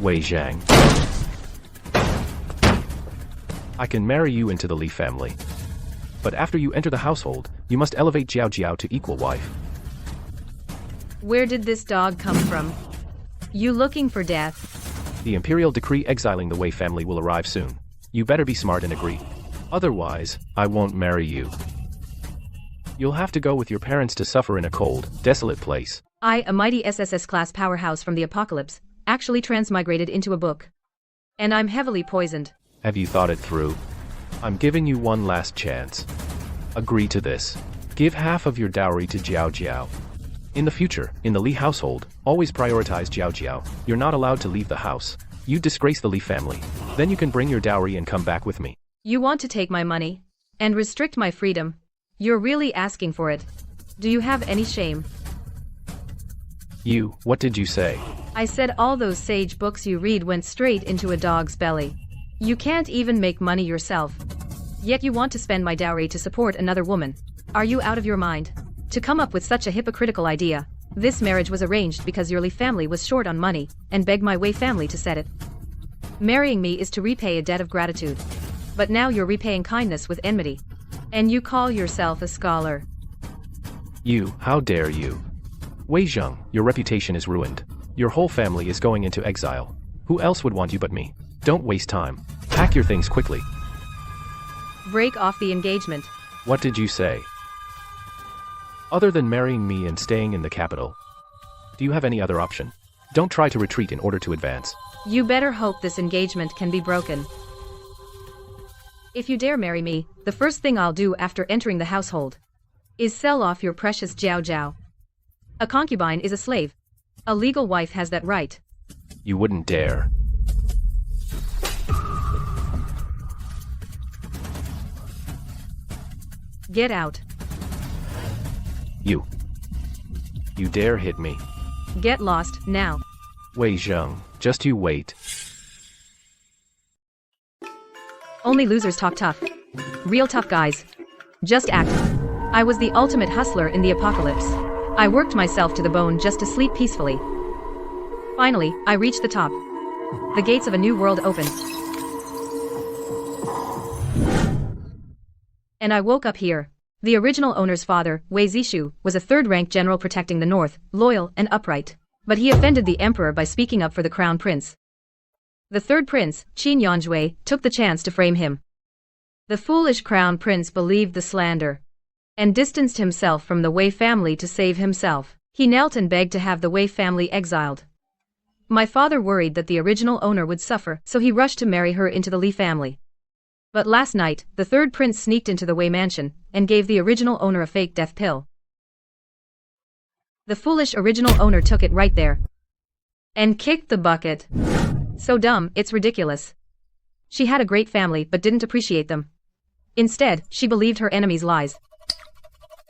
Wei Zhang. I can marry you into the Li family. But after you enter the household, you must elevate Jiao Jiao to equal wife. Where did this dog come from? You looking for death? The Imperial decree exiling the Wei family will arrive soon. You better be smart and agree. Otherwise, I won't marry you. You'll have to go with your parents to suffer in a cold, desolate place. I, a mighty SSS-class powerhouse from the apocalypse, actually transmigrated into a book. And I'm heavily poisoned. Have you thought it through? I'm giving you one last chance. Agree to this. Give half of your dowry to Jiao Jiao. In the future, in the Li household, always prioritize Jiao Jiao. You're not allowed to leave the house. You disgrace the Li family. Then you can bring your dowry and come back with me. You want to take my money? And restrict my freedom? You're really asking for it. Do you have any shame? What did you say? I said all those sage books you read went straight into a dog's belly. You can't even make money yourself. Yet you want to spend my dowry to support another woman. Are you out of your mind? To come up with such a hypocritical idea. This marriage was arranged because your Li family was short on money, and begged my Wei family to set it. Marrying me is to repay a debt of gratitude. But now you're repaying kindness with enmity. And you call yourself a scholar. How dare you? Wei Zheng, your reputation is ruined. Your whole family is going into exile. Who else would want you but me? Don't waste time. Pack your things quickly. Break off the engagement. What did you say? Other than marrying me and staying in the capital, do you have any other option? Don't try to retreat in order to advance. You better hope this engagement can be broken. If you dare marry me, the first thing I'll do after entering the household is sell off your precious Jiao Jiao. A concubine is a slave. A legal wife has that right. You wouldn't dare. Get out. You dare hit me. Get lost, now. Wei Zheng, just you wait. Only losers talk tough. Real tough guys just act. I was the ultimate hustler in the apocalypse. I worked myself to the bone just to sleep peacefully. Finally, I reached the top. The gates of a new world opened. And I woke up here. The original owner's father, Wei Zishu, was a third-rank general protecting the north, loyal and upright. But he offended the emperor by speaking up for the crown prince. The third prince, Qin Yanjui, took the chance to frame him. The foolish crown prince believed the slander and distanced himself from the Wei family to save himself. He knelt and begged to have the Wei family exiled. My father worried that the original owner would suffer, so he rushed to marry her into the Li family. But last night, the third prince sneaked into the Wei mansion and gave the original owner a fake death pill. The foolish original owner took it right there and kicked the bucket. So dumb, it's ridiculous. She had a great family but didn't appreciate them. Instead, she believed her enemies' lies.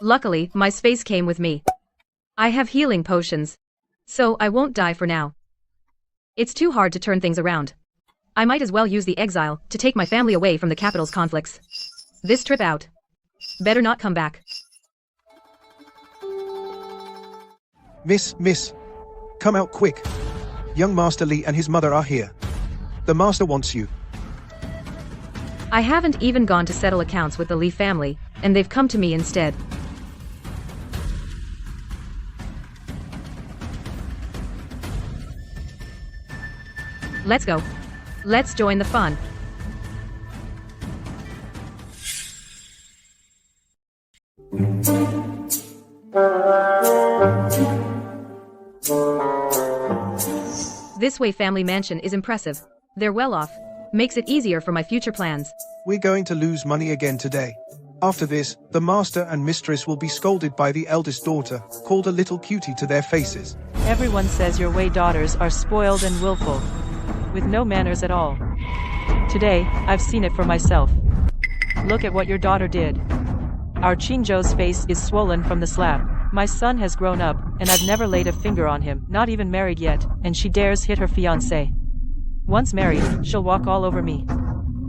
Luckily, my space came with me. I have healing potions, so I won't die for now. It's too hard to turn things around. I might as well use the exile to take my family away from the capital's conflicts. This trip out. Better not come back. Miss, come out quick. Young Master Li and his mother are here. The master wants you. I haven't even gone to settle accounts with the Li family, and they've come to me instead. Let's go. Let's join the fun. This Wei family mansion is impressive. They're well off. Makes it easier for my future plans. We're going to lose money again today. After this, the master and mistress will be scolded by the eldest daughter, called a little cutie to their faces. Everyone says your Wei daughters are spoiled and willful, with no manners at all. Today, I've seen it for myself. Look at what your daughter did. Our Qingzhou's face is swollen from the slap. My son has grown up, and I've never laid a finger on him, not even married yet, and she dares hit her fiancé. Once married, she'll walk all over me.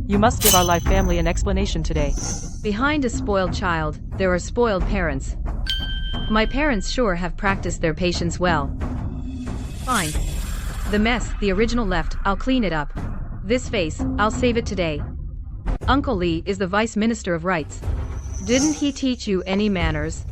You must give our life family an explanation today. Behind a spoiled child, there are spoiled parents. My parents sure have practiced their patience well. Fine. The mess, the original left, I'll clean it up. This face, I'll save it today. Uncle Lee is the Vice Minister of Rights. Didn't he teach you any manners?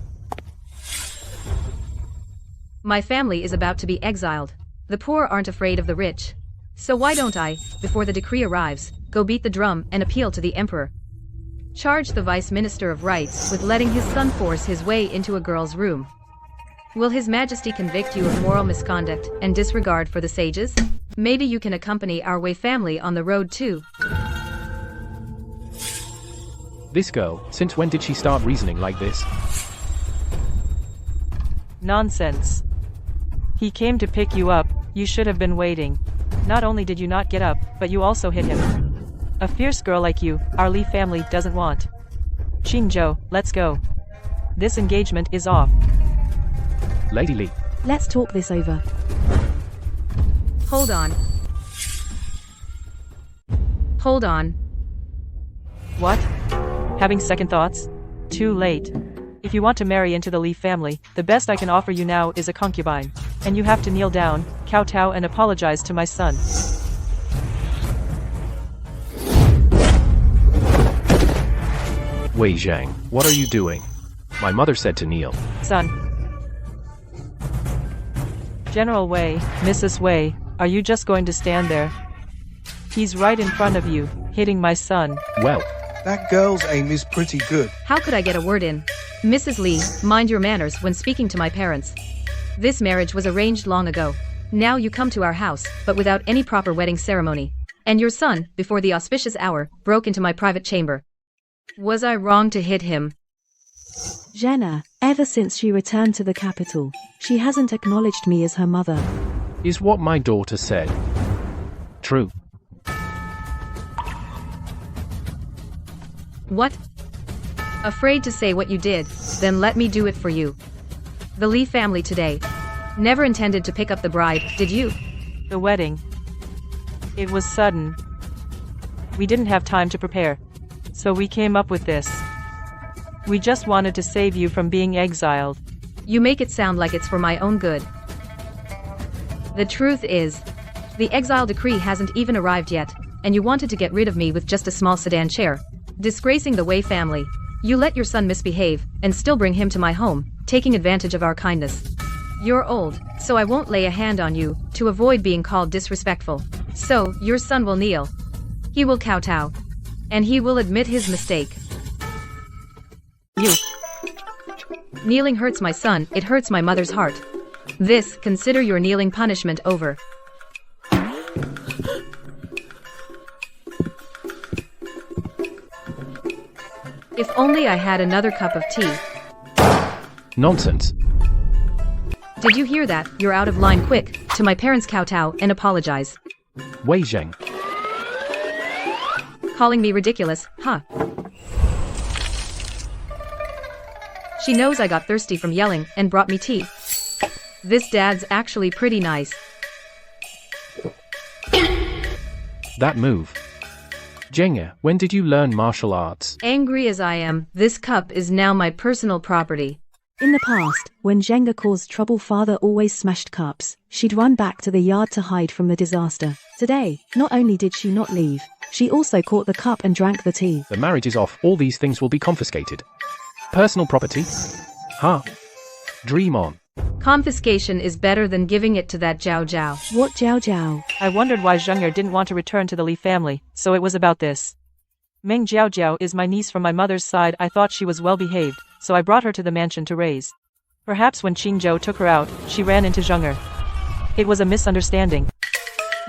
My family is about to be exiled. The poor aren't afraid of the rich. So why don't I, before the decree arrives, go beat the drum and appeal to the emperor? Charge the Vice Minister of Rights with letting his son force his way into a girl's room. Will His Majesty convict you of moral misconduct and disregard for the sages? Maybe you can accompany our Wei family on the road too. This girl, since when did she start reasoning like this? Nonsense. He came to pick you up, you should have been waiting. Not only did you not get up, but you also hit him. A fierce girl like you, our Lee family doesn't want. Qingzhou, let's go. This engagement is off. Lady Lee. Let's talk this over. Hold on. Hold on. What? Having second thoughts? Too late. If you want to marry into the Lee family, the best I can offer you now is a concubine. And you have to kneel down, kowtow and apologize to my son. Wei Zhang, what are you doing? My mother said to kneel. Son. General Wei, Mrs. Wei, are you just going to stand there? He's right in front of you, hitting my son. Well, That girl's aim is pretty good. How could I get a word in? Mrs. Lee, mind your manners when speaking to my parents. This marriage was arranged long ago. Now you come to our house, but without any proper wedding ceremony. And your son, before the auspicious hour, broke into my private chamber. Was I wrong to hit him? Jenna, ever since she returned to the capital, she hasn't acknowledged me as her mother. is what my daughter said true? What? Afraid to say what you did? Then let me do it for you. The Lee family today never intended to pick up the bride, did you? The wedding. It was sudden. We didn't have time to prepare. So we came up with this. We just wanted to save you from being exiled. You make it sound like it's for my own good. The truth is, the exile decree hasn't even arrived yet, and you wanted to get rid of me with just a small sedan chair, disgracing the Wei family. You let your son misbehave, and still bring him to my home, taking advantage of our kindness. You're old, so I won't lay a hand on you, to avoid being called disrespectful. So, your son will kneel. He will kowtow. And he will admit his mistake. You. Kneeling hurts my son, it hurts my mother's heart. This, consider your kneeling punishment over. If only I had another cup of tea. Nonsense. Did you hear that? You're out of line, quick, to my parents kowtow and apologize. Wei Zheng. Calling me ridiculous, huh? She knows I got thirsty from yelling and brought me tea. This dad's actually pretty nice. That move. Zheng, when did you learn martial arts? Angry as I am, this cup is now my personal property. In the past, when Jenga caused trouble, father always smashed cups. She'd run back to the yard to hide from the disaster. Today, not only did she not leave, she also caught the cup and drank the tea. The marriage is off, all these things will be confiscated. Personal property? Huh? Dream on. Confiscation is better than giving it to that Jiao Jiao. What Jiao Jiao? I wondered why Zheng'er didn't want to return to the Li family, so it was about this. Meng Jiao Jiao is my niece from my mother's side. I thought she was well behaved, so I brought her to the mansion to raise. Perhaps when Qingzhou took her out, she ran into Zheng'er. It was a misunderstanding.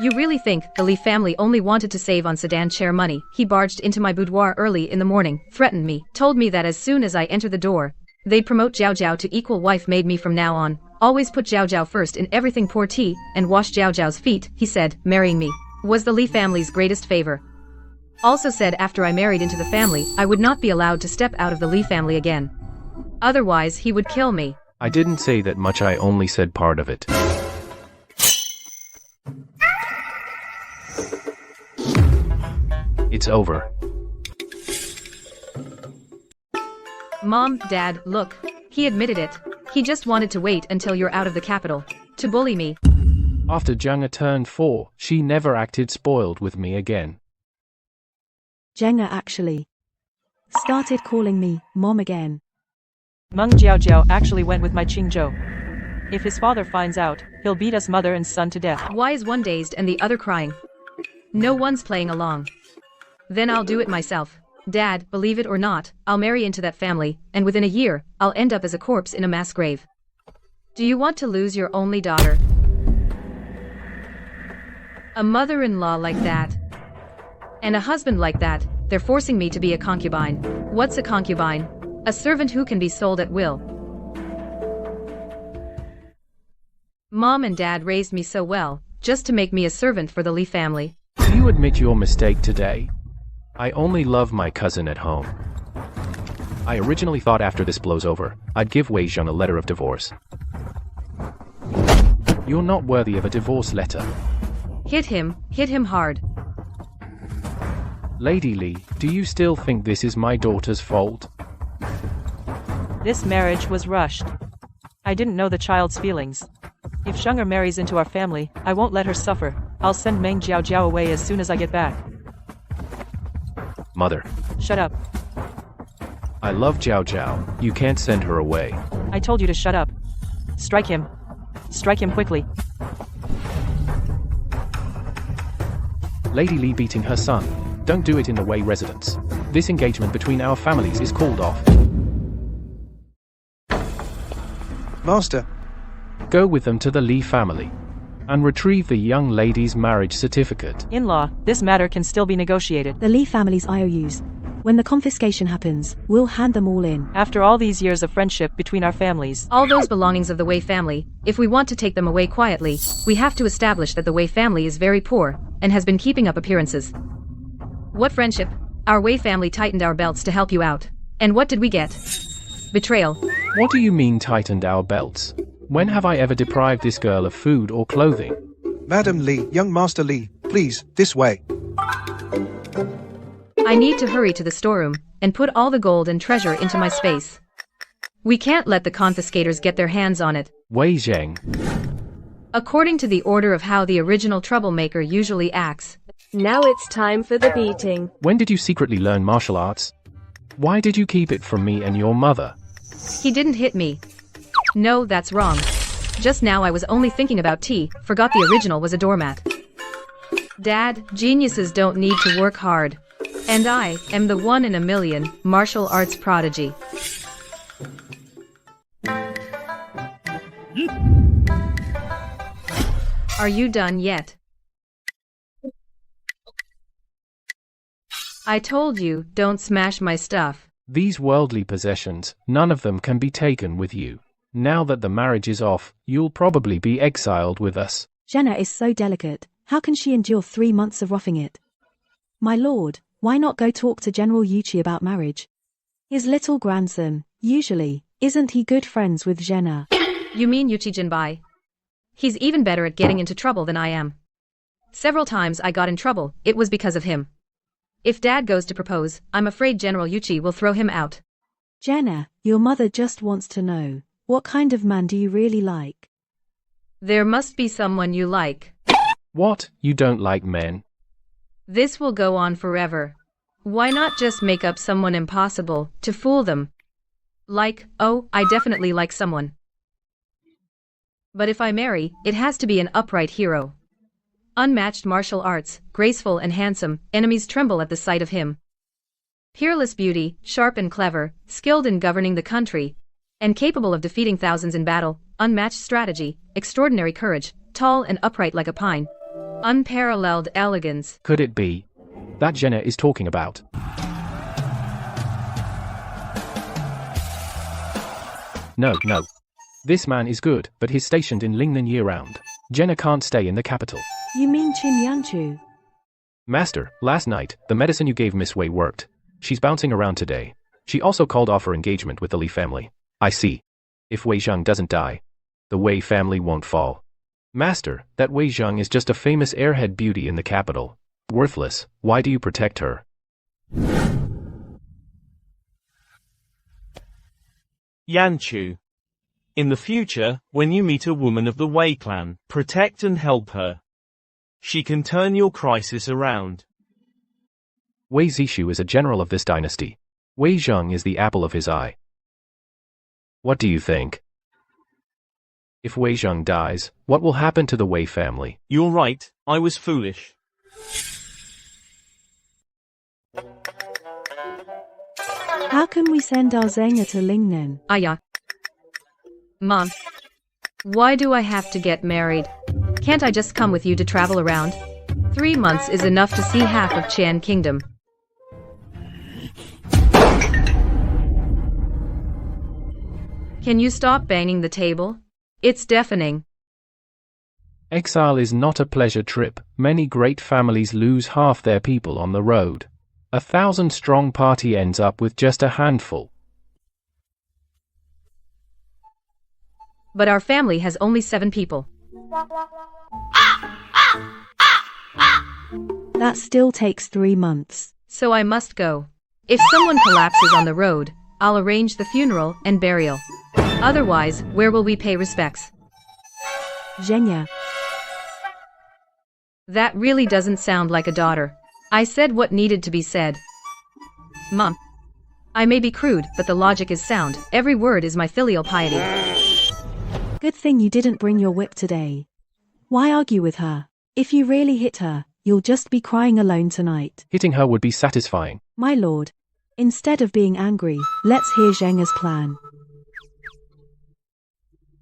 You really think the Li family only wanted to save on sedan chair money? He barged into my boudoir early in the morning, threatened me, told me that as soon as I enter the door, they'd promote Jiao Jiao to equal wife. Made me from now on always put Jiao Jiao first in everything, pour tea, and wash Jiao Jiao's feet. He said marrying me was the Li family's greatest favor. Also said after I married into the family, I would not be allowed to step out of the Li family again. Otherwise he would kill me. I didn't say that much, I only said part of it. It's over. Mom, Dad, look. He admitted it. He just wanted to wait until you're out of the capital to bully me. After Zhanga turned 4, she never acted spoiled with me again. Zhanga actually started calling me mom again. Meng Jiaojiao actually went with my Qingzhou. If his father finds out, he'll beat us mother and son to death. Why is one dazed and the other crying? No one's playing along. Then I'll do it myself. Dad, believe it or not, I'll marry into that family, and within a year, I'll end up as a corpse in a mass grave. Do you want to lose your only daughter? A mother-in-law like that. And a husband like that, they're forcing me to be a concubine. What's a concubine? A servant who can be sold at will. Mom and Dad raised me so well, just to make me a servant for the Li family. Do you admit your mistake today? I only love my cousin at home. I originally thought after this blows over, I'd give Wei Zhang a letter of divorce. You're not worthy of a divorce letter. Hit him hard. Lady Li, do you still think this is my daughter's fault? This marriage was rushed. I didn't know the child's feelings. If Zheng'er marries into our family, I won't let her suffer. I'll send Meng Jiaojiao away as soon as I get back. Mother. Shut up. I love Jiao Jiao. You can't send her away. I told you to shut up. Strike him. Strike him quickly. Lady Li beating her son. Don't do it in the Wei residence. This engagement between our families is called off. Master. Go with them to the Li family and retrieve the young lady's marriage certificate. In-law, this matter can still be negotiated. The Li family's IOUs. When the confiscation happens, we'll hand them all in. After all these years of friendship between our families. All those belongings of the Wei family, if we want to take them away quietly, we have to establish that the Wei family is very poor and has been keeping up appearances. What friendship? Our Wei family tightened our belts to help you out. And what did we get? Betrayal. What do you mean tightened our belts? When have I ever deprived this girl of food or clothing? Madam Li, young Master Li, please, this way. I need to hurry to the storeroom and put all the gold and treasure into my space. We can't let the confiscators get their hands on it. Wei Zhang. According to the order of how the original troublemaker usually acts. Now it's time for the beating. When did you secretly learn martial arts? Why did you keep it from me and your mother? He didn't hit me. No, that's wrong. Just now I was only thinking about tea, forgot the original was a doormat. Dad, geniuses don't need to work hard. And I am the 1 in a million martial arts prodigy. Are you done yet? I told you, don't smash my stuff. These worldly possessions, none of them can be taken with you. Now that the marriage is off, you'll probably be exiled with us. Jenna is so delicate. How can she endure 3 months of roughing it? My lord, why not go talk to General Yuqi about marriage? His little grandson, usually, isn't he good friends with Jenna? You mean Yuqi Jinbai? He's even better at getting into trouble than I am. Several times I got in trouble, it was because of him. If Dad goes to propose, I'm afraid General Yuqi will throw him out. Jenna, your mother just wants to know, what kind of man do you really like? There must be someone you like. What? You don't like men? This will go on forever. Why not just make up someone impossible, to fool them? Like, oh, I definitely like someone. But if I marry, it has to be an upright hero. Unmatched martial arts, graceful and handsome, enemies tremble at the sight of him. Peerless beauty, sharp and clever, skilled in governing the country, and capable of defeating thousands in battle, unmatched strategy, extraordinary courage, tall and upright like a pine. Unparalleled elegance. Could it be that Jenna is talking about? No. This man is good, but he's stationed in Lingnan year-round. Jenna can't stay in the capital. You mean Qin Yanchu? Master, last night, the medicine you gave Miss Wei worked. She's bouncing around today. She also called off her engagement with the Li family. I see. If Wei Zhang doesn't die, the Wei family won't fall. Master, that Wei Zhang is just a famous airhead beauty in the capital. Worthless, why do you protect her? Yanchu. In the future, when you meet a woman of the Wei clan, protect and help her. She can turn your crisis around. Wei Zishu is a general of this dynasty. Wei Zheng is the apple of his eye. What do you think? If Wei Zheng dies, what will happen to the Wei family? You're right, I was foolish. How can we send our Zhenya to Lingnan? Aya. Mom. Why do I have to get married? Can't I just come with you to travel around? 3 months is enough to see half of Chan Kingdom. Can you stop banging the table? It's deafening. Exile is not a pleasure trip. Many great families lose half their people on the road. 1,000-strong party ends up with just a handful. But our family has only 7 people. That still takes 3 months. So I must go. If someone collapses on the road, I'll arrange the funeral and burial. Otherwise, where will we pay respects? Zhenya. That really doesn't sound like a daughter. I said what needed to be said. Mom. I may be crude, but the logic is sound. Every word is my filial piety. Good thing you didn't bring your whip today. Why argue with her? If you really hit her, you'll just be crying alone tonight. Hitting her would be satisfying. My lord. Instead of being angry, let's hear Zhenya's plan.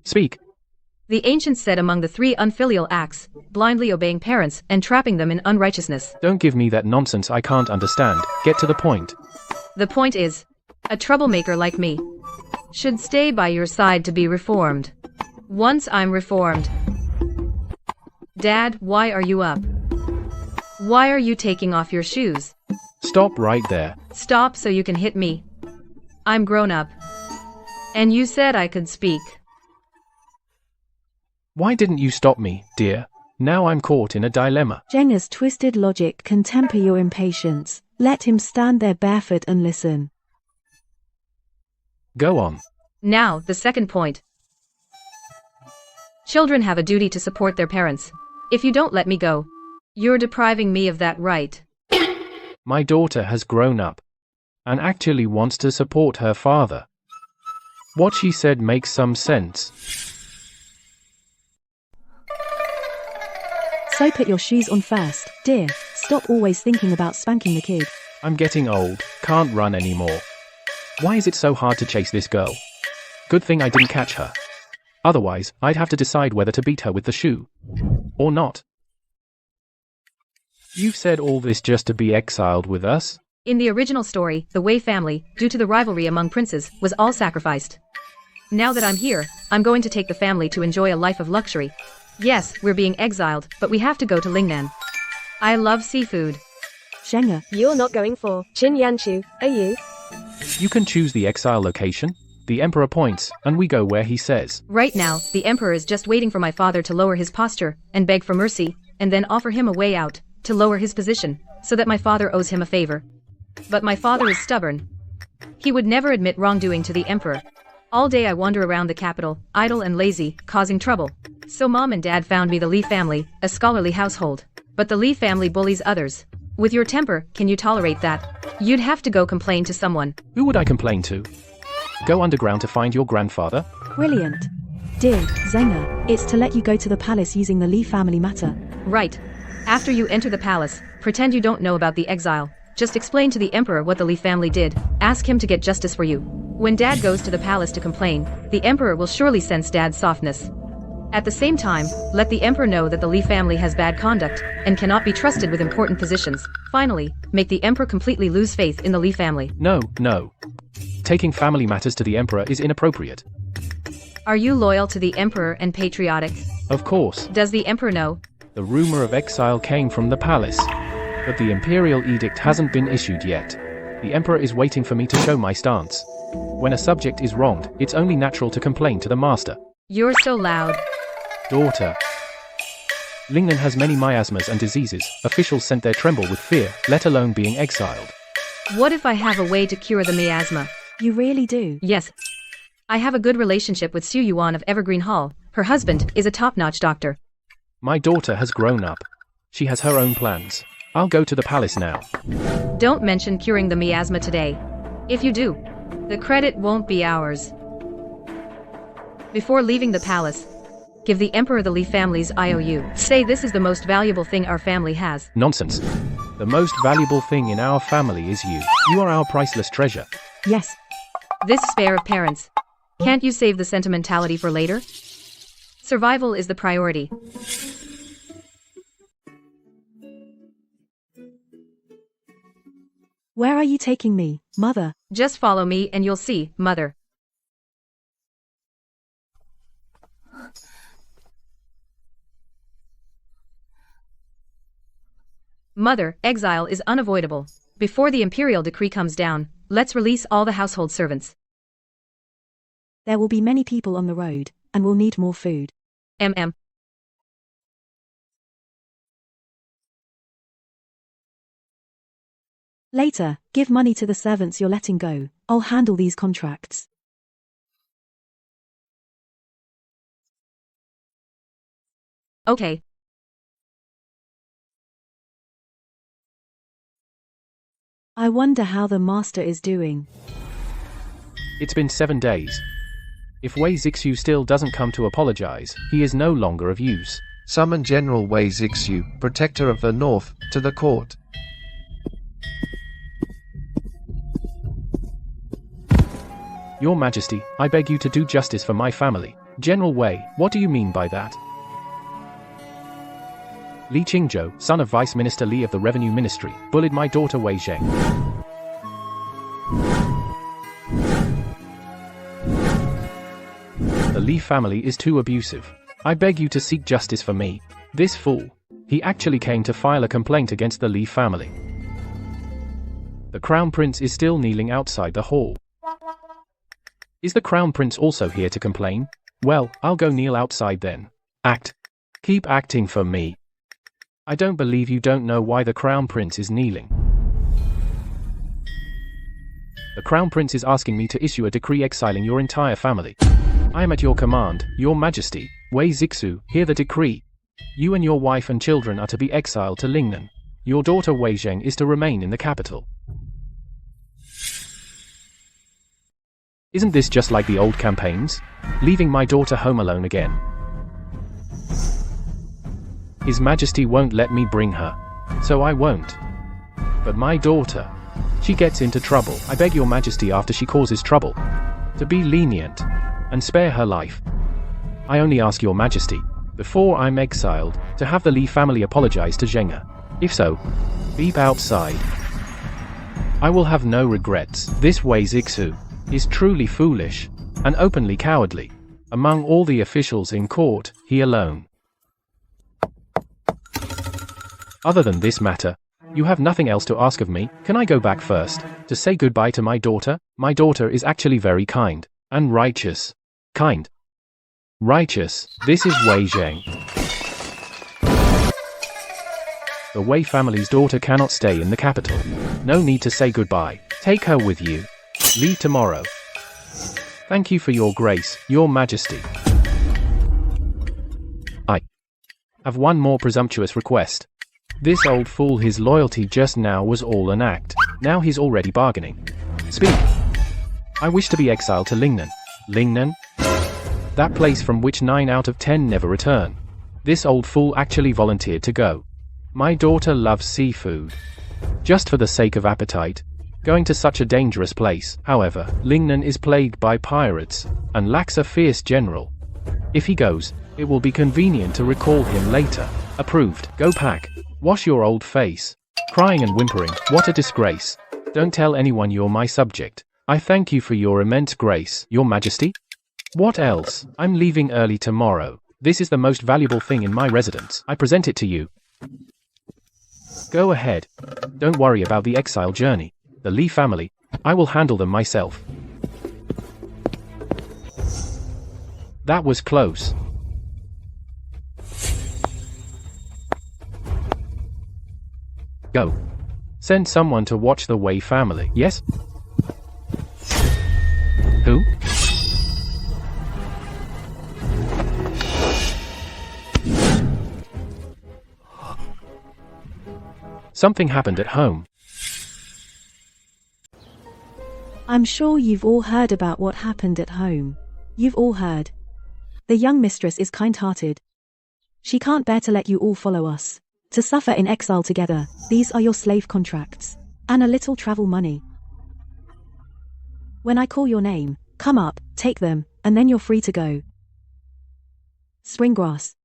Speak. The ancients said among the 3 unfilial acts, blindly obeying parents and trapping them in unrighteousness. Don't give me that nonsense I can't understand. Get to the point. The point is, a troublemaker like me should stay by your side to be reformed. Once I'm reformed. Dad, why are you up? Why are you taking off your shoes? Stop right there. Stop so you can hit me. I'm grown up. And you said I could speak. Why didn't you stop me, dear? Now I'm caught in a dilemma. Zhenya's twisted logic can temper your impatience. Let him stand there barefoot and listen. Go on. Now, the second point. Children have a duty to support their parents. If you don't let me go, you're depriving me of that right. My daughter has grown up and actually wants to support her father. What she said makes some sense. So put your shoes on first, dear. Stop always thinking about spanking the kid. I'm getting old, can't run anymore. Why is it so hard to chase this girl? Good thing I didn't catch her. Otherwise, I'd have to decide whether to beat her with the shoe. Or not. You've said all this just to be exiled with us? In the original story, the Wei family, due to the rivalry among princes, was all sacrificed. Now that I'm here, I'm going to take the family to enjoy a life of luxury. Yes, we're being exiled, but we have to go to Lingnan. I love seafood. Zhenya. You're not going for Chin Yanshu, are you? You can choose the exile location. The emperor points, and we go where he says. Right now, the emperor is just waiting for my father to lower his posture and beg for mercy, and then offer him a way out to lower his position, so that my father owes him a favor. But my father is stubborn. He would never admit wrongdoing to the emperor. All day I wander around the capital, idle and lazy, causing trouble. So mom and dad found me the Li family, a scholarly household. But the Li family bullies others. With your temper, can you tolerate that? You'd have to go complain to someone. Who would I complain to? Go underground to find your grandfather? Brilliant. Dear Zhenya, it's to let you go to the palace using the Li family matter. Right. After you enter the palace, pretend you don't know about the exile. Just explain to the emperor what the Li family did. Ask him to get justice for you. When dad goes to the palace to complain, the emperor will surely sense dad's softness. At the same time, let the emperor know that the Li family has bad conduct and cannot be trusted with important positions. Finally, make the emperor completely lose faith in the Li family. No. Taking family matters to the emperor is inappropriate. Are you loyal to the emperor and patriotic? Of course. Does the emperor know? The rumor of exile came from the palace. But the Imperial edict hasn't been issued yet. The emperor is waiting for me to show my stance. When a subject is wronged, it's only natural to complain to the master. You're so loud. Daughter. Lingnan has many miasmas and diseases. Officials sent there tremble with fear, let alone being exiled. What if I have a way to cure the miasma? You really do? Yes. I have a good relationship with Xu Yuan of Evergreen Hall. Her husband is a top-notch doctor. My daughter has grown up. She has her own plans. I'll go to the palace now. Don't mention curing the miasma today. If you do, the credit won't be ours. Before leaving the palace, give the Emperor the Li family's IOU. Say this is the most valuable thing our family has. Nonsense. The most valuable thing in our family is you. You are our priceless treasure. Yes. This spare of parents. Can't you save the sentimentality for later? Survival is the priority. Where are you taking me, mother? Just follow me and you'll see, mother. Mother, exile is unavoidable. Before the Imperial decree comes down, let's release all the household servants. There will be many people on the road, and we'll need more food. Later, give money to the servants you're letting go. I'll handle these contracts. Okay. I wonder how the master is doing. It's been 7 days. If Wei Zixu still doesn't come to apologize, he is no longer of use. Summon General Wei Zixu, Protector of the North, to the court. Your Majesty, I beg you to do justice for my family. General Wei, what do you mean by that? Li Qingzhou, son of Vice Minister Li of the Revenue Ministry, bullied my daughter Wei Zheng. The Li family is too abusive. I beg you to seek justice for me. This fool. He actually came to file a complaint against the Li family. The Crown Prince is still kneeling outside the hall. Is the Crown Prince also here to complain? Well, I'll go kneel outside then. Act. Keep acting for me. I don't believe you don't know why the Crown Prince is kneeling. The Crown Prince is asking me to issue a decree exiling your entire family. I am at your command, Your Majesty. Wei Zixu, hear the decree. You and your wife and children are to be exiled to Lingnan. Your daughter Wei Zheng is to remain in the capital. Isn't this just like the old campaigns? Leaving my daughter home alone again. His Majesty won't let me bring her. So I won't. But my daughter, she gets into trouble. I beg your Majesty after she causes trouble, to be lenient, and spare her life. I only ask your Majesty, before I'm exiled, to have the Li family apologize to Zheng. If so, beep outside. I will have no regrets. This Wei Zixu is truly foolish, and openly cowardly. Among all the officials in court, he alone. Other than this matter, you have nothing else to ask of me. Can I go back first, to say goodbye to my daughter? My daughter is actually very kind, and righteous. Kind. Righteous. This is Wei Zheng. The Wei family's daughter cannot stay in the capital. No need to say goodbye. Take her with you. Leave tomorrow. Thank you for your grace, Your Majesty. I have one more presumptuous request. This old fool, his loyalty just now was all an act. Now he's already bargaining. Speak. I wish to be exiled to Lingnan. Lingnan? That place from which 9 out of 10 never return. This old fool actually volunteered to go. My daughter loves seafood. Just for the sake of appetite. Going to such a dangerous place. However, Lingnan is plagued by pirates, and lacks a fierce general. If he goes, it will be convenient to recall him later. Approved. Go pack. Wash your old face. Crying and whimpering, what a disgrace. Don't tell anyone you're my subject. I thank you for your immense grace, Your Majesty. What else? I'm leaving early tomorrow. This is the most valuable thing in my residence. I present it to you. Go ahead. Don't worry about the exile journey. The Li family, I will handle them myself. That was close. Go. Send someone to watch the Wei family. Yes? Who? Something happened at home. I'm sure you've all heard about what happened at home. You've all heard. The young mistress is kind-hearted. She can't bear to let you all follow us. To suffer in exile together, these are your slave contracts. And a little travel money. When I call your name, come up, take them, and then you're free to go. Springgrass.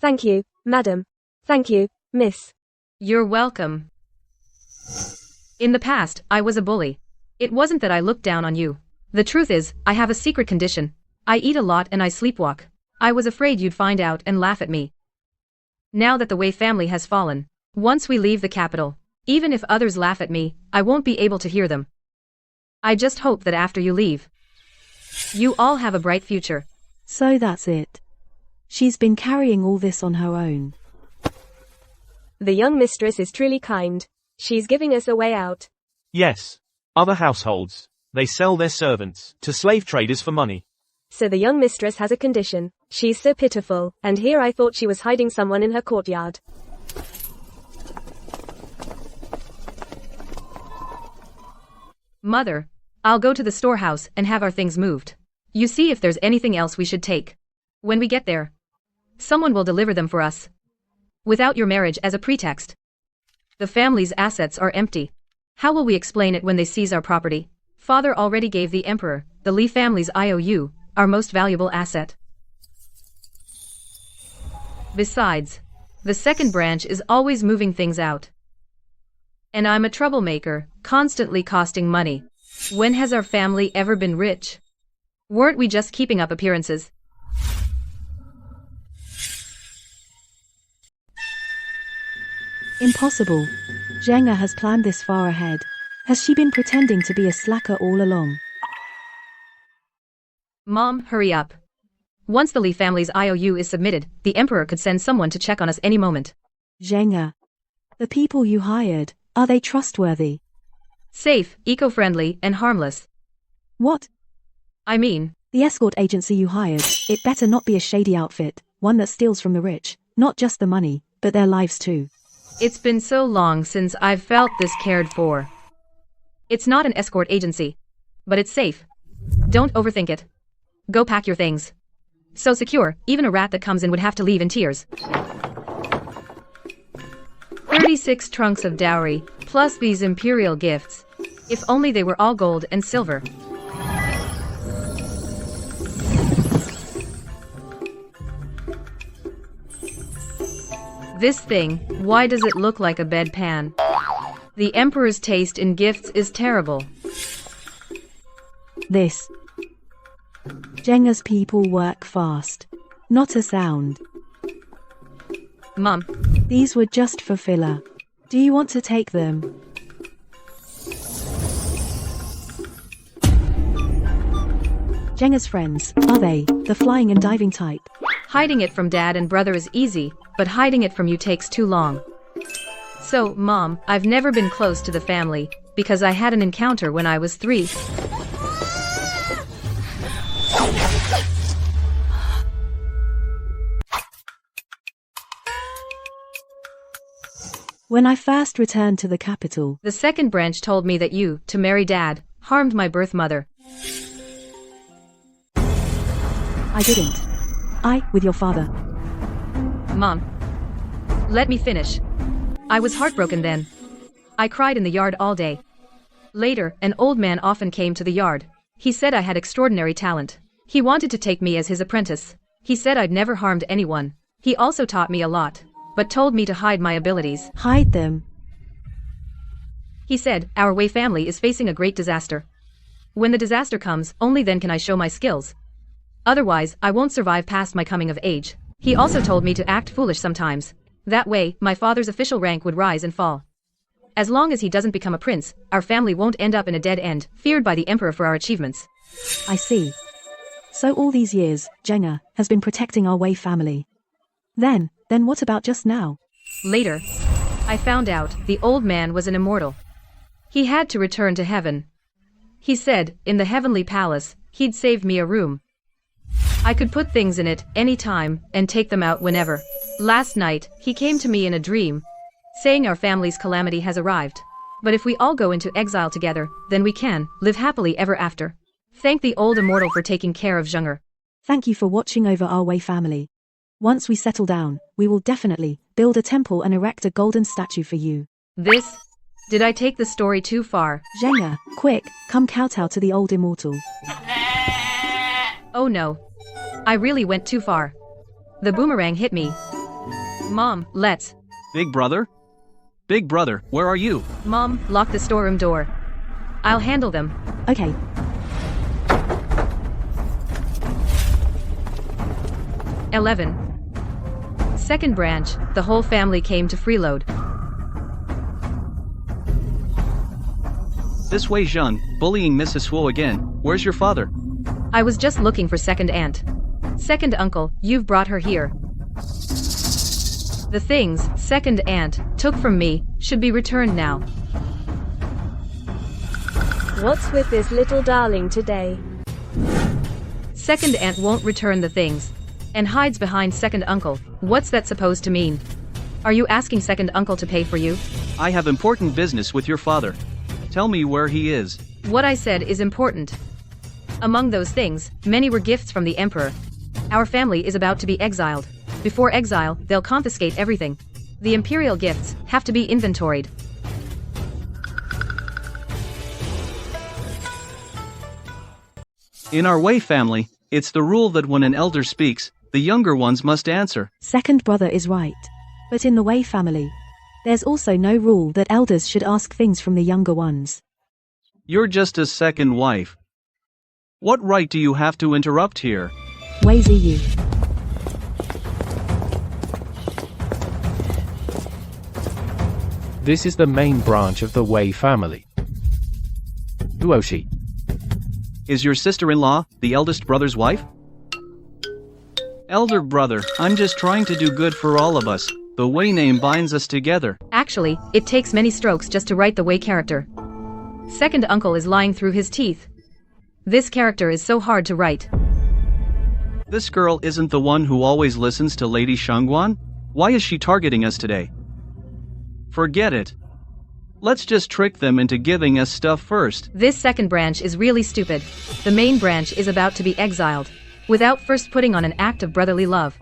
Thank you, madam. Thank you, miss. You're welcome. In the past, I was a bully. It wasn't that I looked down on you. The truth is, I have a secret condition. I eat a lot and I sleepwalk. I was afraid you'd find out and laugh at me. Now that the Wei family has fallen, once we leave the capital, even if others laugh at me, I won't be able to hear them. I just hope that after you leave, you all have a bright future. So that's it. She's been carrying all this on her own. The young mistress is truly kind. She's giving us a way out. Yes. Other households, they sell their servants to slave traders for money. So the young mistress has a condition. She's so pitiful, and here I thought she was hiding someone in her courtyard. Mother, I'll go to the storehouse and have our things moved. You see if there's anything else we should take. When we get there, someone will deliver them for us. Without your marriage as a pretext. The family's assets are empty. How will we explain it when they seize our property? Father already gave the emperor, the Li family's IOU, our most valuable asset. Besides, the second branch is always moving things out. And I'm a troublemaker, constantly costing money. When has our family ever been rich? Weren't we just keeping up appearances? Impossible. Zhenga has planned this far ahead. Has she been pretending to be a slacker all along? Mom, hurry up. Once the Li family's IOU is submitted, the emperor could send someone to check on us any moment. Zhenga. The people you hired, are they trustworthy? Safe, eco-friendly, and harmless. What? I mean, the escort agency you hired, it better not be a shady outfit, one that steals from the rich, not just the money, but their lives too. It's been so long since I've felt this cared for. It's not an escort agency. But it's safe. Don't overthink it. Go pack your things. So secure, even a rat that comes in would have to leave in tears. 36 trunks of dowry, plus these Imperial gifts. If only they were all gold and silver. This thing, why does it look like a bedpan? The emperor's taste in gifts is terrible. This. Zhenga's people work fast. Not a sound. Mom. These were just for filler. Do you want to take them? Zhenga's friends, are they, the flying and diving type? Hiding it from dad and brother is easy, but hiding it from you takes too long. So, Mom, I've never been close to the family, because I had an encounter when I was 3. When I first returned to the capital, the second branch told me that you, to marry dad, harmed my birth mother. I didn't. With your father. Mom. Let me finish. I was heartbroken then. I cried in the yard all day. Later, an old man often came to the yard. He said I had extraordinary talent. He wanted to take me as his apprentice. He said I'd never harmed anyone. He also taught me a lot, but told me to hide my abilities. Hide them? He said, our Wei family is facing a great disaster. When the disaster comes, only then can I show my skills. Otherwise, I won't survive past my coming of age. He also told me to act foolish sometimes. That way, my father's official rank would rise and fall. As long as he doesn't become a prince, our family won't end up in a dead end, feared by the emperor for our achievements. I see. So all these years, Zhenga has been protecting our Wei family. Then what about just now? Later, I found out the old man was an immortal. He had to return to heaven. He said, in the heavenly palace, he'd save me a room. I could put things in it, anytime, and take them out whenever. Last night, he came to me in a dream, saying our family's calamity has arrived. But if we all go into exile together, then we can live happily ever after. Thank the old immortal for taking care of Zheng'er. Thank you for watching over our Wei family. Once we settle down, we will definitely build a temple and erect a golden statue for you. Did I take the story too far? Zheng'er, quick, come kowtow to the old immortal. Oh no. I really went too far. The boomerang hit me. Mom, let's. Big brother? Big brother, where are you? Mom, lock the storeroom door. I'll handle them. Okay. Second branch, the whole family came to freeload. This way, Jean, bullying Mrs. Suo again. Where's your father? I was just looking for second aunt. Second uncle, you've brought her here. The things second aunt took from me should be returned now. What's with this little darling today? Second aunt won't return the things and hides behind second uncle. What's that supposed to mean? Are you asking second uncle to pay for you? I have important business with your father. Tell me where he is. What I said is important. Among those things, many were gifts from the emperor. Our family is about to be exiled. Before exile, they'll confiscate everything. The imperial gifts have to be inventoried. In our Wei family, it's the rule that when an elder speaks, the younger ones must answer. Second brother is right. But in the Wei family, there's also no rule that elders should ask things from the younger ones. You're just a second wife. What right do you have to interrupt here? Wei Ziyu. This is the main branch of the Wei family. Duoshi. Is your sister-in-law the eldest brother's wife? Elder brother, I'm just trying to do good for all of us. The Wei name binds us together. Actually, it takes many strokes just to write the Wei character. Second uncle is lying through his teeth. This character is so hard to write. This girl isn't the one who always listens to Lady Shangguan? Why is she targeting us today? Forget it. Let's just trick them into giving us stuff first. This second branch is really stupid. The main branch is about to be exiled, without first putting on an act of brotherly love.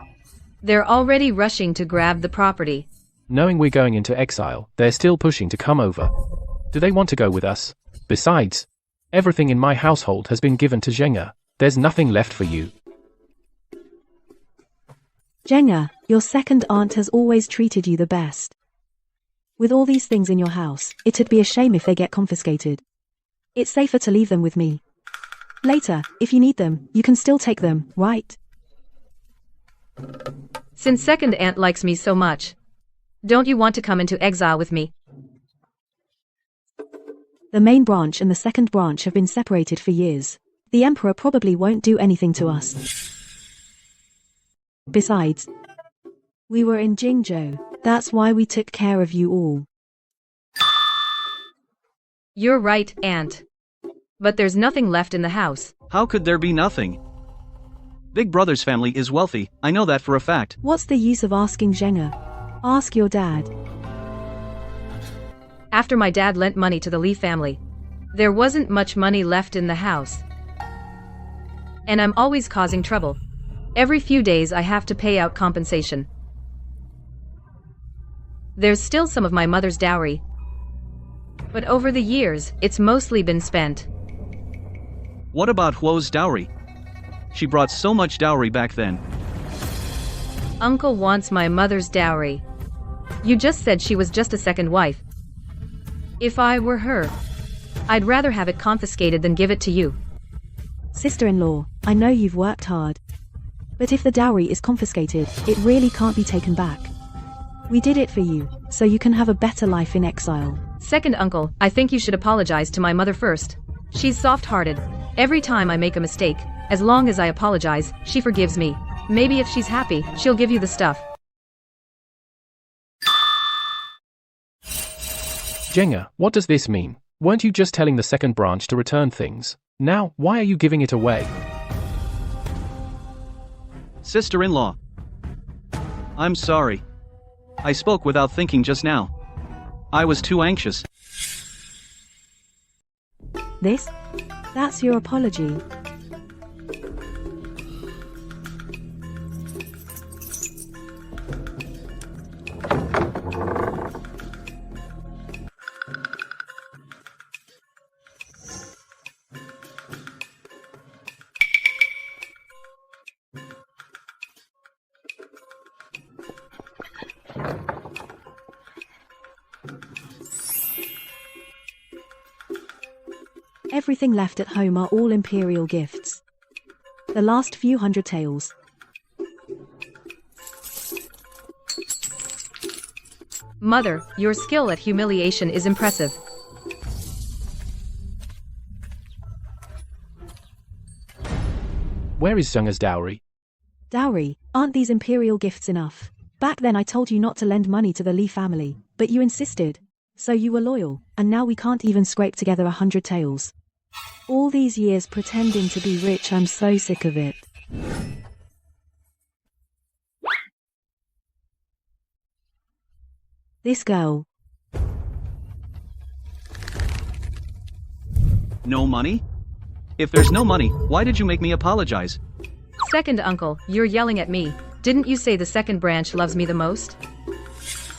They're already rushing to grab the property. Knowing we're going into exile, they're still pushing to come over. Do they want to go with us? Besides, everything in my household has been given to Zheng'er. There's nothing left for you. Zheng'er, your second aunt has always treated you the best. With all these things in your house, it'd be a shame if they get confiscated. It's safer to leave them with me. Later, if you need them, you can still take them, right? Since second aunt likes me so much, don't you want to come into exile with me? The main branch and the second branch have been separated for years. The emperor probably won't do anything to us. Besides, we were in Jingzhou. That's why we took care of you all. You're right, aunt. But there's nothing left in the house. How could there be nothing? Big brother's family is wealthy, I know that for a fact. What's the use of asking Zheng'er? Ask your dad. After my dad lent money to the Li family, there wasn't much money left in the house. And I'm always causing trouble. Every few days I have to pay out compensation. There's still some of my mother's dowry. But over the years, it's mostly been spent. What about Huo's dowry? She brought so much dowry back then. Uncle wants my mother's dowry. You just said she was just a second wife. If I were her, I'd rather have it confiscated than give it to you. Sister-in-law, I know you've worked hard. But if the dowry is confiscated, it really can't be taken back. We did it for you, so you can have a better life in exile. Second uncle, I think you should apologize to my mother first. She's soft-hearted. Every time I make a mistake, as long as I apologize, she forgives me. Maybe if she's happy, she'll give you the stuff. Zheng'er, what does this mean? Weren't you just telling the second branch to return things? Now, why are you giving it away? Sister-in-law. I'm sorry. I spoke without thinking just now. I was too anxious. That's your apology. Everything left at home are all Imperial gifts. The last few hundred taels. Mother, your skill at humiliation is impressive. Where is Zheng's dowry? Dowry, aren't these Imperial gifts enough? Back then I told you not to lend money to the Li family, but you insisted. So you were loyal, and now we can't even scrape together 100 taels. All these years pretending to be rich, I'm so sick of it. This girl. No money? If there's no money, why did you make me apologize? Second uncle, you're yelling at me. Didn't you say the second branch loves me the most?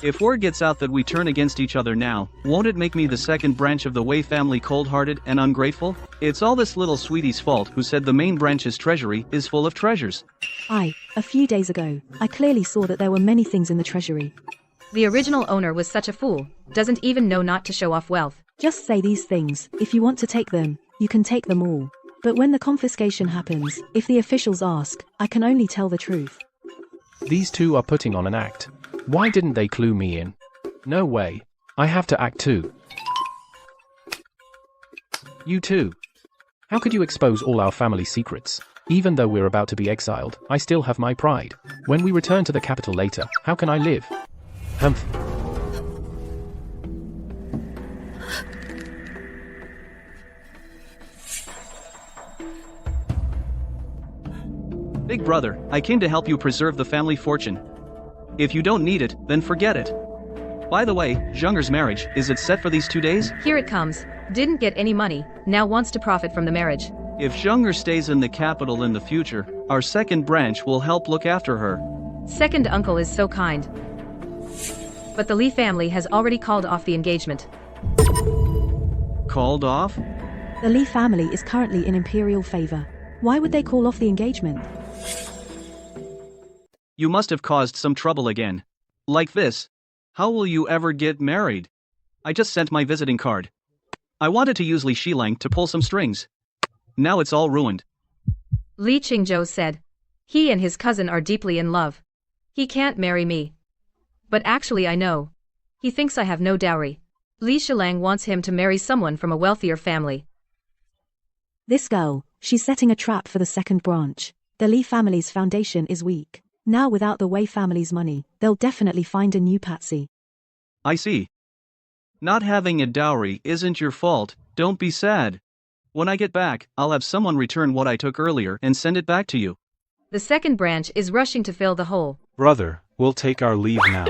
If word gets out that we turn against each other now, won't it make me the second branch of the Wei family cold-hearted and ungrateful? It's all this little sweetie's fault who said the main branch's treasury is full of treasures. A few days ago, I clearly saw that there were many things in the treasury. The original owner was such a fool, doesn't even know not to show off wealth. Just say these things. If you want to take them, you can take them all. But when the confiscation happens, if the officials ask, I can only tell the truth. These two are putting on an act. Why didn't they clue me in? No way. I have to act too. You too. How could you expose all our family secrets? Even though we're about to be exiled, I still have my pride. When we return to the capital later, how can I live? Humph. Big brother, I came to help you preserve the family fortune. If you don't need it, then forget it. By the way, Zheng's marriage, is it set for these 2 days? Here it comes. Didn't get any money, now wants to profit from the marriage. If Zheng stays in the capital in the future, our second branch will help look after her. Second uncle is so kind. But the Li family has already called off the engagement. Called off? The Li family is currently in Imperial favor. Why would they call off the engagement? You must have caused some trouble again. Like this. How will you ever get married? I just sent my visiting card. I wanted to use Li Shilang to pull some strings. Now it's all ruined. Li Qingzhou said. He and his cousin are deeply in love. He can't marry me. But actually I know. He thinks I have no dowry. Li Shilang wants him to marry someone from a wealthier family. This girl, she's setting a trap for the second branch. The Li family's foundation is weak. Now without the Wei family's money, they'll definitely find a new patsy. I see. Not having a dowry isn't your fault, don't be sad. When I get back, I'll have someone return what I took earlier and send it back to you. The second branch is rushing to fill the hole. Brother, we'll take our leave now.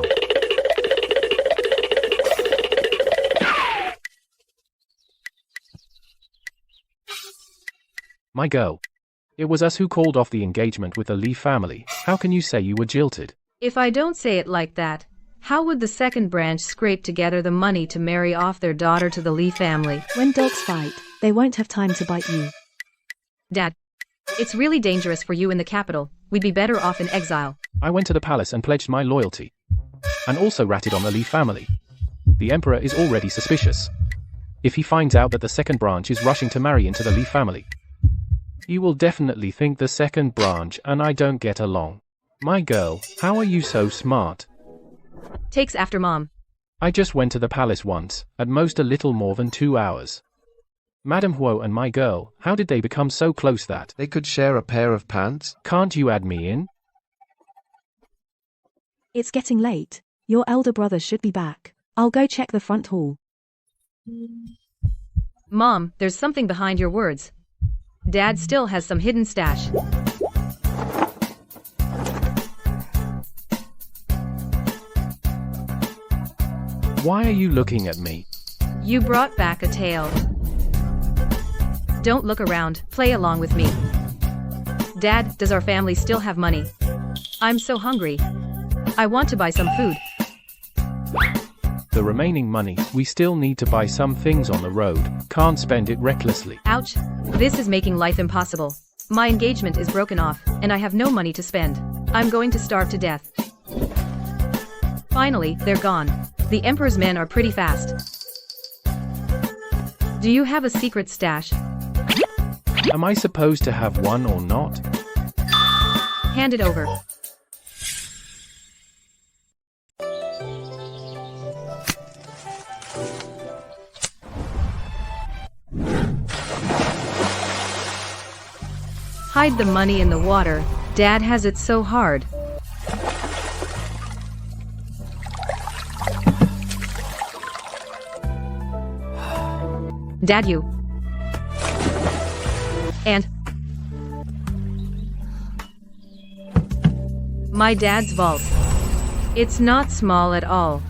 My girl. It was us who called off the engagement with the Li family. How can you say you were jilted? If I don't say it like that, how would the second branch scrape together the money to marry off their daughter to the Li family? When dogs fight, they won't have time to bite you. Dad, it's really dangerous for you in the capital. We'd be better off in exile. I went to the palace and pledged my loyalty. And also ratted on the Li family. The emperor is already suspicious. If he finds out that the second branch is rushing to marry into the Li family, you will definitely think the second branch and I don't get along. My girl, how are you so smart? Takes after mom. I just went to the palace once, at most a little more than 2 hours. Madame Huo and my girl, how did they become so close that they could share a pair of pants? Can't you add me in? It's getting late. Your elder brother should be back. I'll go check the front hall. Mom, there's something behind your words. Dad still has some hidden stash. Why are you looking at me? You brought back a tail. Don't look around, play along with me. Dad, does our family still have money? I'm so hungry. I want to buy some food. The remaining money, we still need to buy some things on the road. Can't spend it recklessly. Ouch. This is making life impossible. My engagement is broken off, and I have no money to spend. I'm going to starve to death. Finally, they're gone. The Emperor's men are pretty fast. Do you have a secret stash? Am I supposed to have one or not? Hand it over. Hide the money in the water. Dad has it so hard. Dad, you. And my dad's vault. It's not small at all.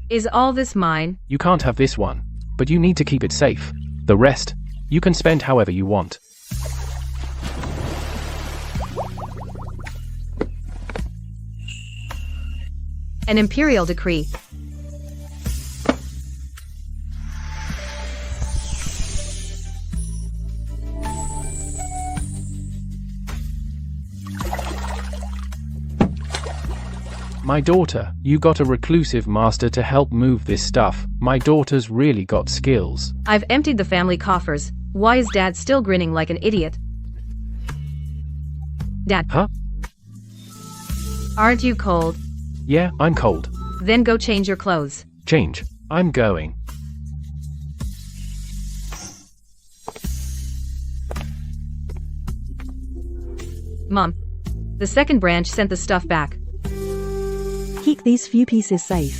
Is all this mine? You can't have this one, but you need to keep it safe. The rest, you can spend however you want. An Imperial decree. My daughter, you got a reclusive master to help move this stuff. My daughter's really got skills. I've emptied the family coffers. Why is Dad still grinning like an idiot? Dad. Huh? Aren't you cold? Yeah, I'm cold. Then go change your clothes. Change. I'm going. Mom. The second branch sent the stuff back. Keep these few pieces safe.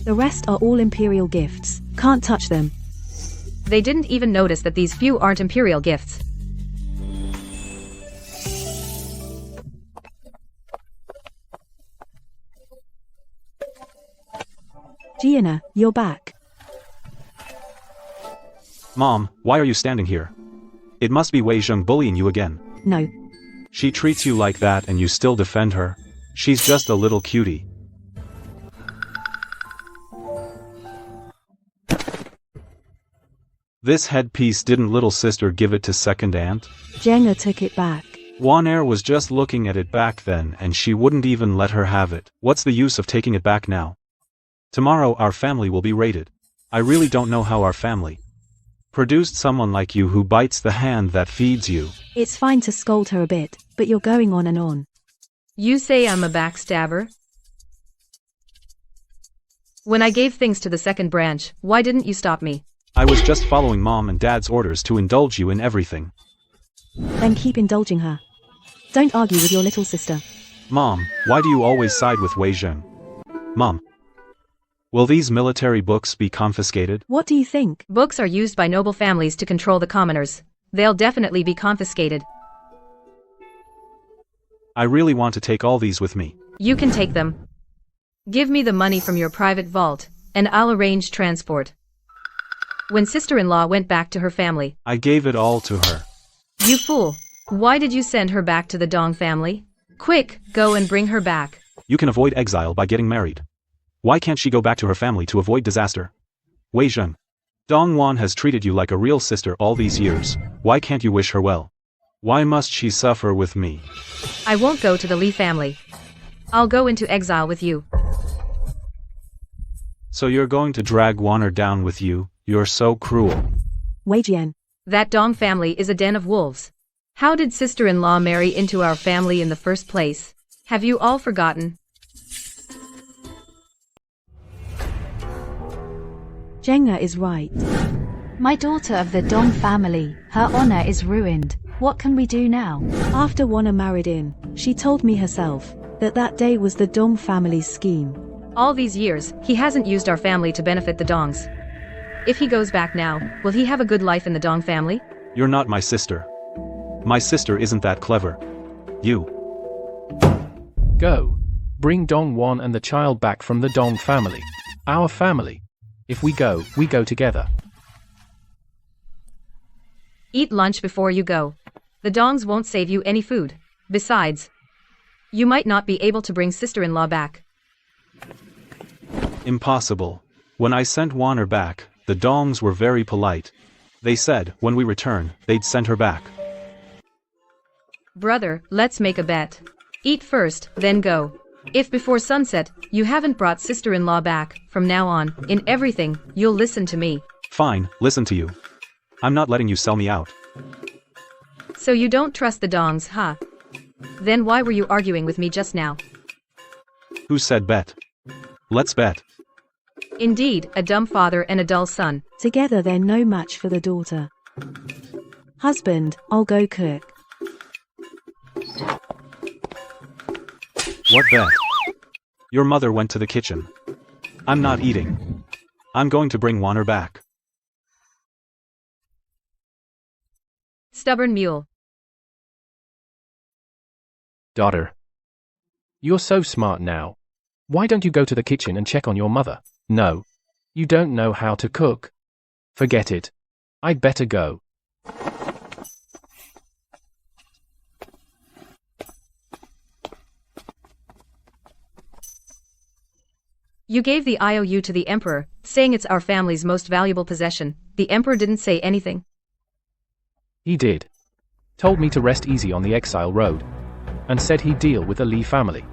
The rest are all Imperial gifts. Can't touch them. They didn't even notice that these few aren't Imperial gifts. Gianna, you're back. Mom, why are you standing here? It must be Wei Zheng bullying you again. No. She treats you like that and you still defend her. She's just a little cutie. This headpiece, didn't little sister give it to second aunt? Jenga took it back. Wanair was just looking at it back then and she wouldn't even let her have it. What's the use of taking it back now? Tomorrow our family will be raided. I really don't know how our family produced someone like you who bites the hand that feeds you. It's fine to scold her a bit, but you're going on and on. You say I'm a backstabber? When I gave things to the second branch, why didn't you stop me? I was just following Mom and Dad's orders to indulge you in everything. Then keep indulging her. Don't argue with your little sister. Mom, why do you always side with Wei Zheng? Mom. Will these military books be confiscated? What do you think? Books are used by noble families to control the commoners. They'll definitely be confiscated. I really want to take all these with me. You can take them. Give me the money from your private vault, and I'll arrange transport. When sister-in-law went back to her family, I gave it all to her. You fool! Why did you send her back to the Dong family? Quick, go and bring her back. You can avoid exile by getting married. Why can't she go back to her family to avoid disaster? Wei Zheng. Dong Wan has treated you like a real sister all these years. Why can't you wish her well? Why must she suffer with me? I won't go to the Li family. I'll go into exile with you. So you're going to drag Wanair down with you? You're so cruel. Wei Jian. That Dong family is a den of wolves. How did sister-in-law marry into our family in the first place? Have you all forgotten? Jenga is right. My daughter of the Dong family, her honor is ruined. What can we do now? After Wana married in, she told me herself, That day was the Dong family's scheme. All these years, he hasn't used our family to benefit the Dongs. If he goes back now, will he have a good life in the Dong family? You're not my sister. My sister isn't that clever. You. Go. Bring Dong Wan and the child back from the Dong family. Our family. If we go together. Eat lunch before you go. The Dongs won't save you any food. Besides, you might not be able to bring sister-in-law back. Impossible. When I sent Warner back, the Dongs were very polite. They said, when we return, they'd send her back. Brother, let's make a bet. Eat first, then go. If before sunset, you haven't brought sister-in-law back, from now on, in everything, you'll listen to me. Fine, listen to you. I'm not letting you sell me out. So you don't trust the Dongs, huh? Then why were you arguing with me just now? Who said bet? Let's bet. Indeed, a dumb father and a dull son. Together they're no match for the daughter. Husband, I'll go cook. What bet? Your mother went to the kitchen. I'm not eating. I'm going to bring Warner back. Stubborn mule. Daughter. You're so smart now. Why don't you go to the kitchen and check on your mother? No. You don't know how to cook. Forget it. I'd better go. You gave the IOU to the Emperor, saying it's our family's most valuable possession. The Emperor didn't say anything. He did. Told me to rest easy on the Exile road. And said he'd deal with the Li family.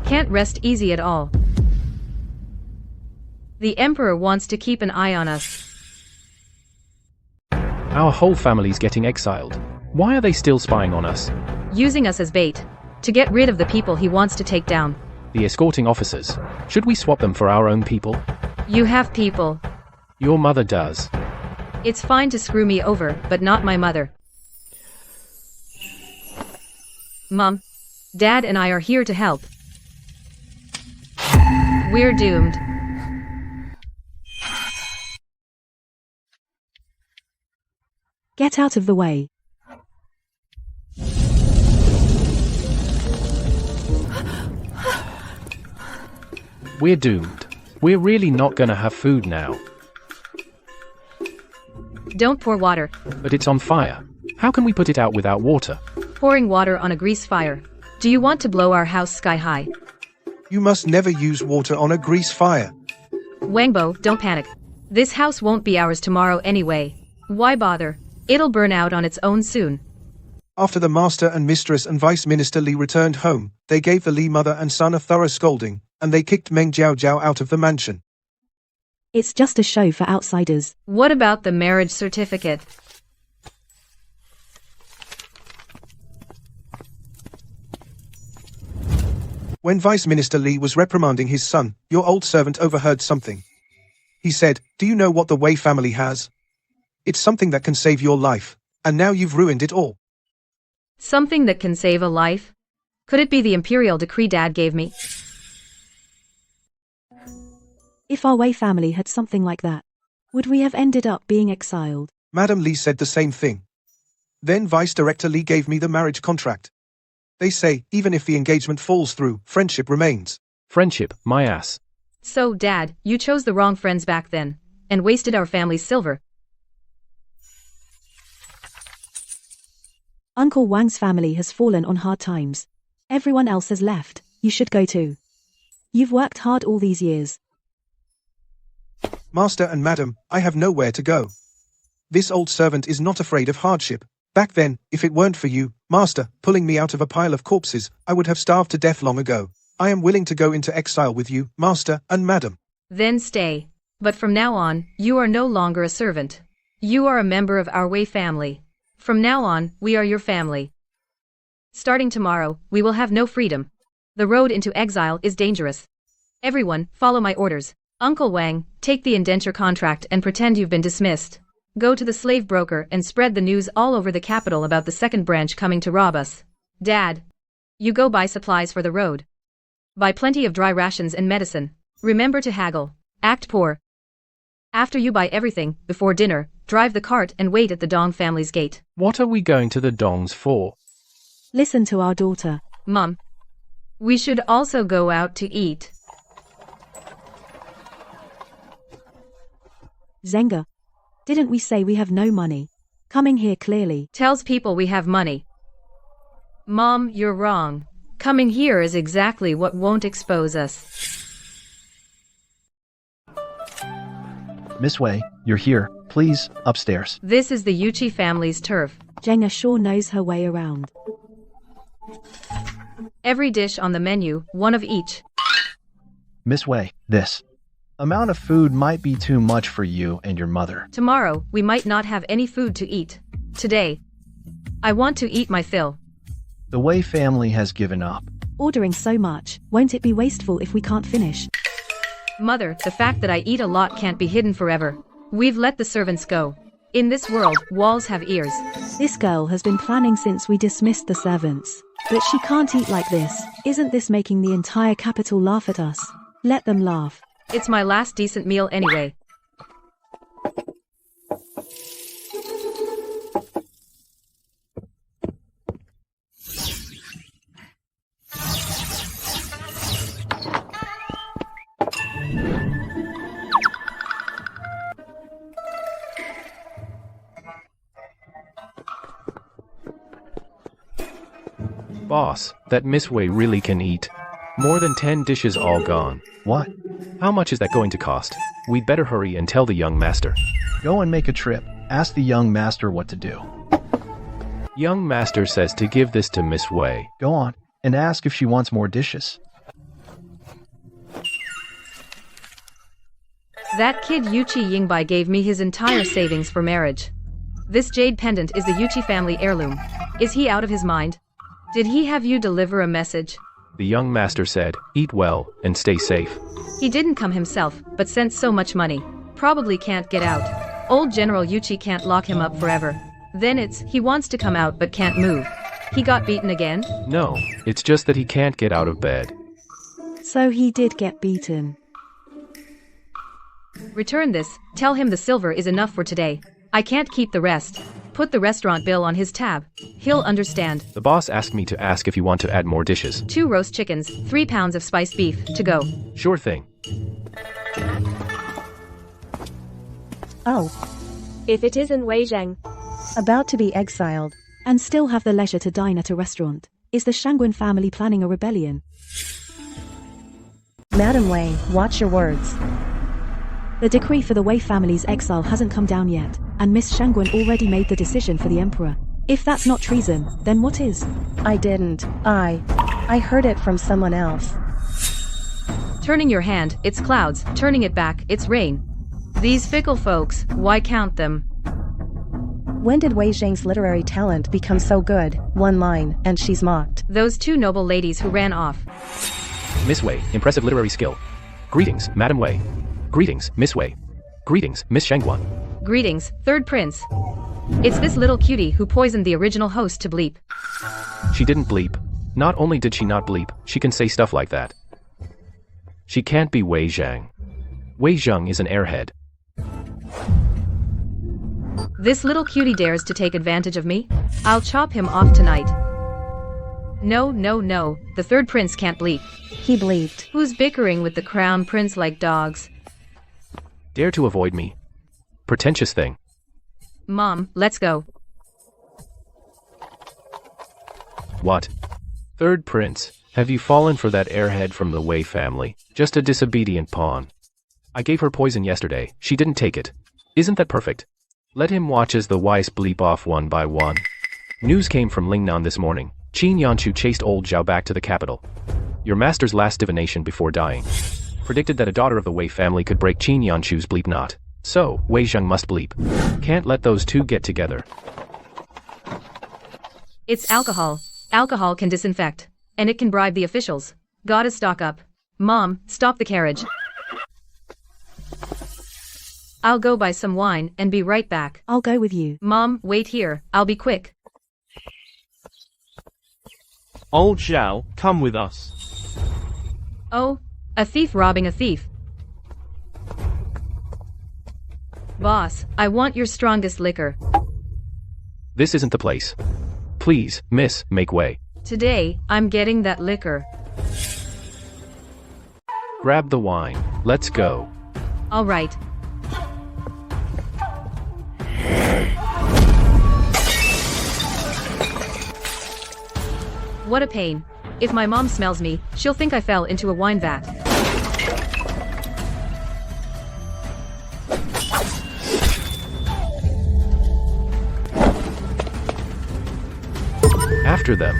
Can't rest easy at all. The Emperor wants to keep an eye on us. Our whole family's getting exiled. Why are they still spying on us? Using us as bait. To get rid of the people he wants to take down. The escorting officers. Should we swap them for our own people? You have people. Your mother does. It's fine to screw me over, but not my mother. Mom, Dad and I are here to help. We're doomed. Get out of the way. We're doomed. We're really not gonna have food now. Don't pour water. But it's on fire. How can we put it out without water? Pouring water on a grease fire. Do you want to blow our house sky high? You must never use water on a grease fire. Wangbo, don't panic. This house won't be ours tomorrow anyway. Why bother? It'll burn out on its own soon. After the master and mistress and Vice Minister Li returned home, they gave the Li mother and son a thorough scolding, and they kicked Meng Jiao out of the mansion. It's just a show for outsiders. What about the marriage certificate? When Vice Minister Li was reprimanding his son, your old servant overheard something. He said, "Do you know what the Wei family has? It's something that can save your life, and now you've ruined it all." Something that can save a life? Could it be the Imperial decree Dad gave me? If our Wei family had something like that, would we have ended up being exiled? Madam Li said the same thing. Then Vice Director Li gave me the marriage contract. They say, even if the engagement falls through, friendship remains. Friendship, my ass. So, Dad, you chose the wrong friends back then, and wasted our family's silver. Uncle Wang's family has fallen on hard times. Everyone else has left. You should go too. You've worked hard all these years. Master and Madam, I have nowhere to go. This old servant is not afraid of hardship. Back then, if it weren't for you, Master, pulling me out of a pile of corpses, I would have starved to death long ago. I am willing to go into exile with you, Master and Madam. Then stay. But from now on, you are no longer a servant. You are a member of our Wei family. From now on, we are your family. Starting tomorrow, we will have no freedom. The road into exile is dangerous. Everyone, follow my orders. Uncle Wang, take the indenture contract and pretend you've been dismissed. Go to the slave broker and spread the news all over the capital about the second branch coming to rob us. Dad, You go buy supplies for the road. Buy plenty of dry rations and medicine. Remember to haggle. Act poor. After you buy everything, before dinner, drive the cart and wait at the Dong family's gate. What are we going to the Dongs for? Listen to our daughter. Mom. We should also go out to eat. Zenga. Didn't we say we have no money? Coming here clearly Tells people we have money. Mom, you're wrong. Coming here is exactly what won't expose us. Miss Wei, you're here. Please, upstairs. This is the Yuchi family's turf. Jenga sure knows her way around. Every dish on the menu, one of each. Miss Wei, this amount of food might be too much for you and your mother. Tomorrow, we might not have any food to eat. Today, I want to eat my fill. The Wei family has given up. Ordering so much, won't it be wasteful if we can't finish? Mother, the fact that I eat a lot can't be hidden forever. We've let the servants go. In this world, walls have ears. This girl has been planning since we dismissed the servants. But she can't eat like this. Isn't this making the entire capital laugh at us? Let them laugh. It's my last decent meal anyway. Boss, that Miss Wei really can eat. More than 10 dishes all gone. What? How much is that going to cost? We'd better hurry and tell the young master. Go and make a trip. Ask the young master what to do. Young master says to give this to Miss Wei. Go on, and ask if she wants more dishes. That kid Yuchi Yingbai gave me his entire savings for marriage. This jade pendant is the Yuchi family heirloom. Is he out of his mind? Did he have you deliver a message? The young master said, eat well, and stay safe. He didn't come himself, but sent so much money. Probably can't get out. Old General Yuchi can't lock him up forever. Then it's, he wants to come out but can't move. He got beaten again? No, it's just that he can't get out of bed. So he did get beaten. Return this, tell him the silver is enough for today. I can't keep the rest. Put the restaurant bill on his tab. He'll understand. The boss asked me to ask if you want to add more dishes. 2 roast chickens, 3 pounds of spiced beef, to go. Sure thing. Oh, If it isn't Wei Zheng. about to be exiled, and still have the leisure to dine at a restaurant. Is the Shangguan family planning a rebellion? Madam Wei, watch your words. The decree for the Wei family's exile hasn't come down yet, and Miss Shangguan already made the decision for the emperor. If that's not treason, then what is? I didn't. I heard it from someone else. Turning your hand, it's clouds. Turning it back, it's rain. These fickle folks, why count them? When did Wei Zheng's literary talent become so good? One line, and she's mocked. Those 2 noble ladies who ran off. Miss Wei, impressive literary skill. Greetings, Madam Wei. Greetings, Miss Wei. Greetings, Miss Shangguan. Greetings, third prince. It's this little cutie who poisoned the original host to bleep. She didn't bleep. Not only did she not bleep, she can say stuff like that. She can't be Wei Zhang. Wei Zheng is an airhead. This little cutie dares to take advantage of me? I'll chop him off tonight. No, no, no, the third prince can't bleep. He bleeped. Who's bickering with the crown prince like dogs? Dare to avoid me. Pretentious thing. Mom, let's go. What? Third prince, have you fallen for that airhead from the Wei family? Just a disobedient pawn. I gave her poison yesterday, she didn't take it. Isn't that perfect? Let him watch as the Weiss bleep off one by one. News came from Lingnan this morning. Qin Yanchu chased old Zhao back to the capital. Your master's last divination before dying predicted that a daughter of the Wei family could break Qin Yanchu's bleep knot. So, Wei Zheng must bleep. Can't let those two get together. It's alcohol. Alcohol can disinfect. And it can bribe the officials. Gotta stock up. Mom, stop the carriage. I'll go buy some wine and be right back. I'll go with you. Mom, wait here. I'll be quick. Old Zhao, come with us. Oh, a thief robbing a thief. Boss, I want your strongest liquor. This isn't the place. Please, miss, make way. Today, I'm getting that liquor. Grab the wine. Let's go. All right. What a pain. If my mom smells me, she'll think I fell into a wine vat. After them.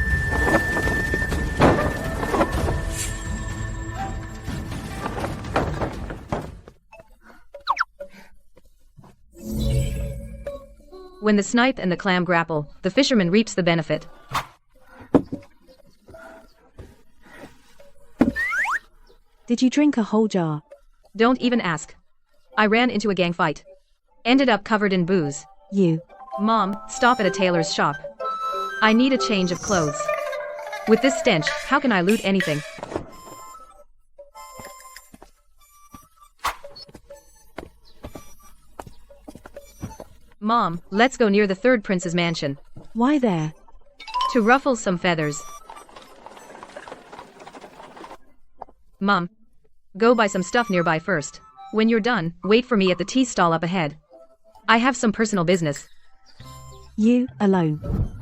When the snipe and the clam grapple, the fisherman reaps the benefit. Did you drink a whole jar? Don't even ask. I ran into a gang fight. Ended up covered in booze. You. Mom, stop at a tailor's shop. I need a change of clothes. With this stench, how can I loot anything? Mom, let's go near the third prince's mansion. Why there? To ruffle some feathers. Mom, go buy some stuff nearby first. When you're done, wait for me at the tea stall up ahead. I have some personal business. You, alone.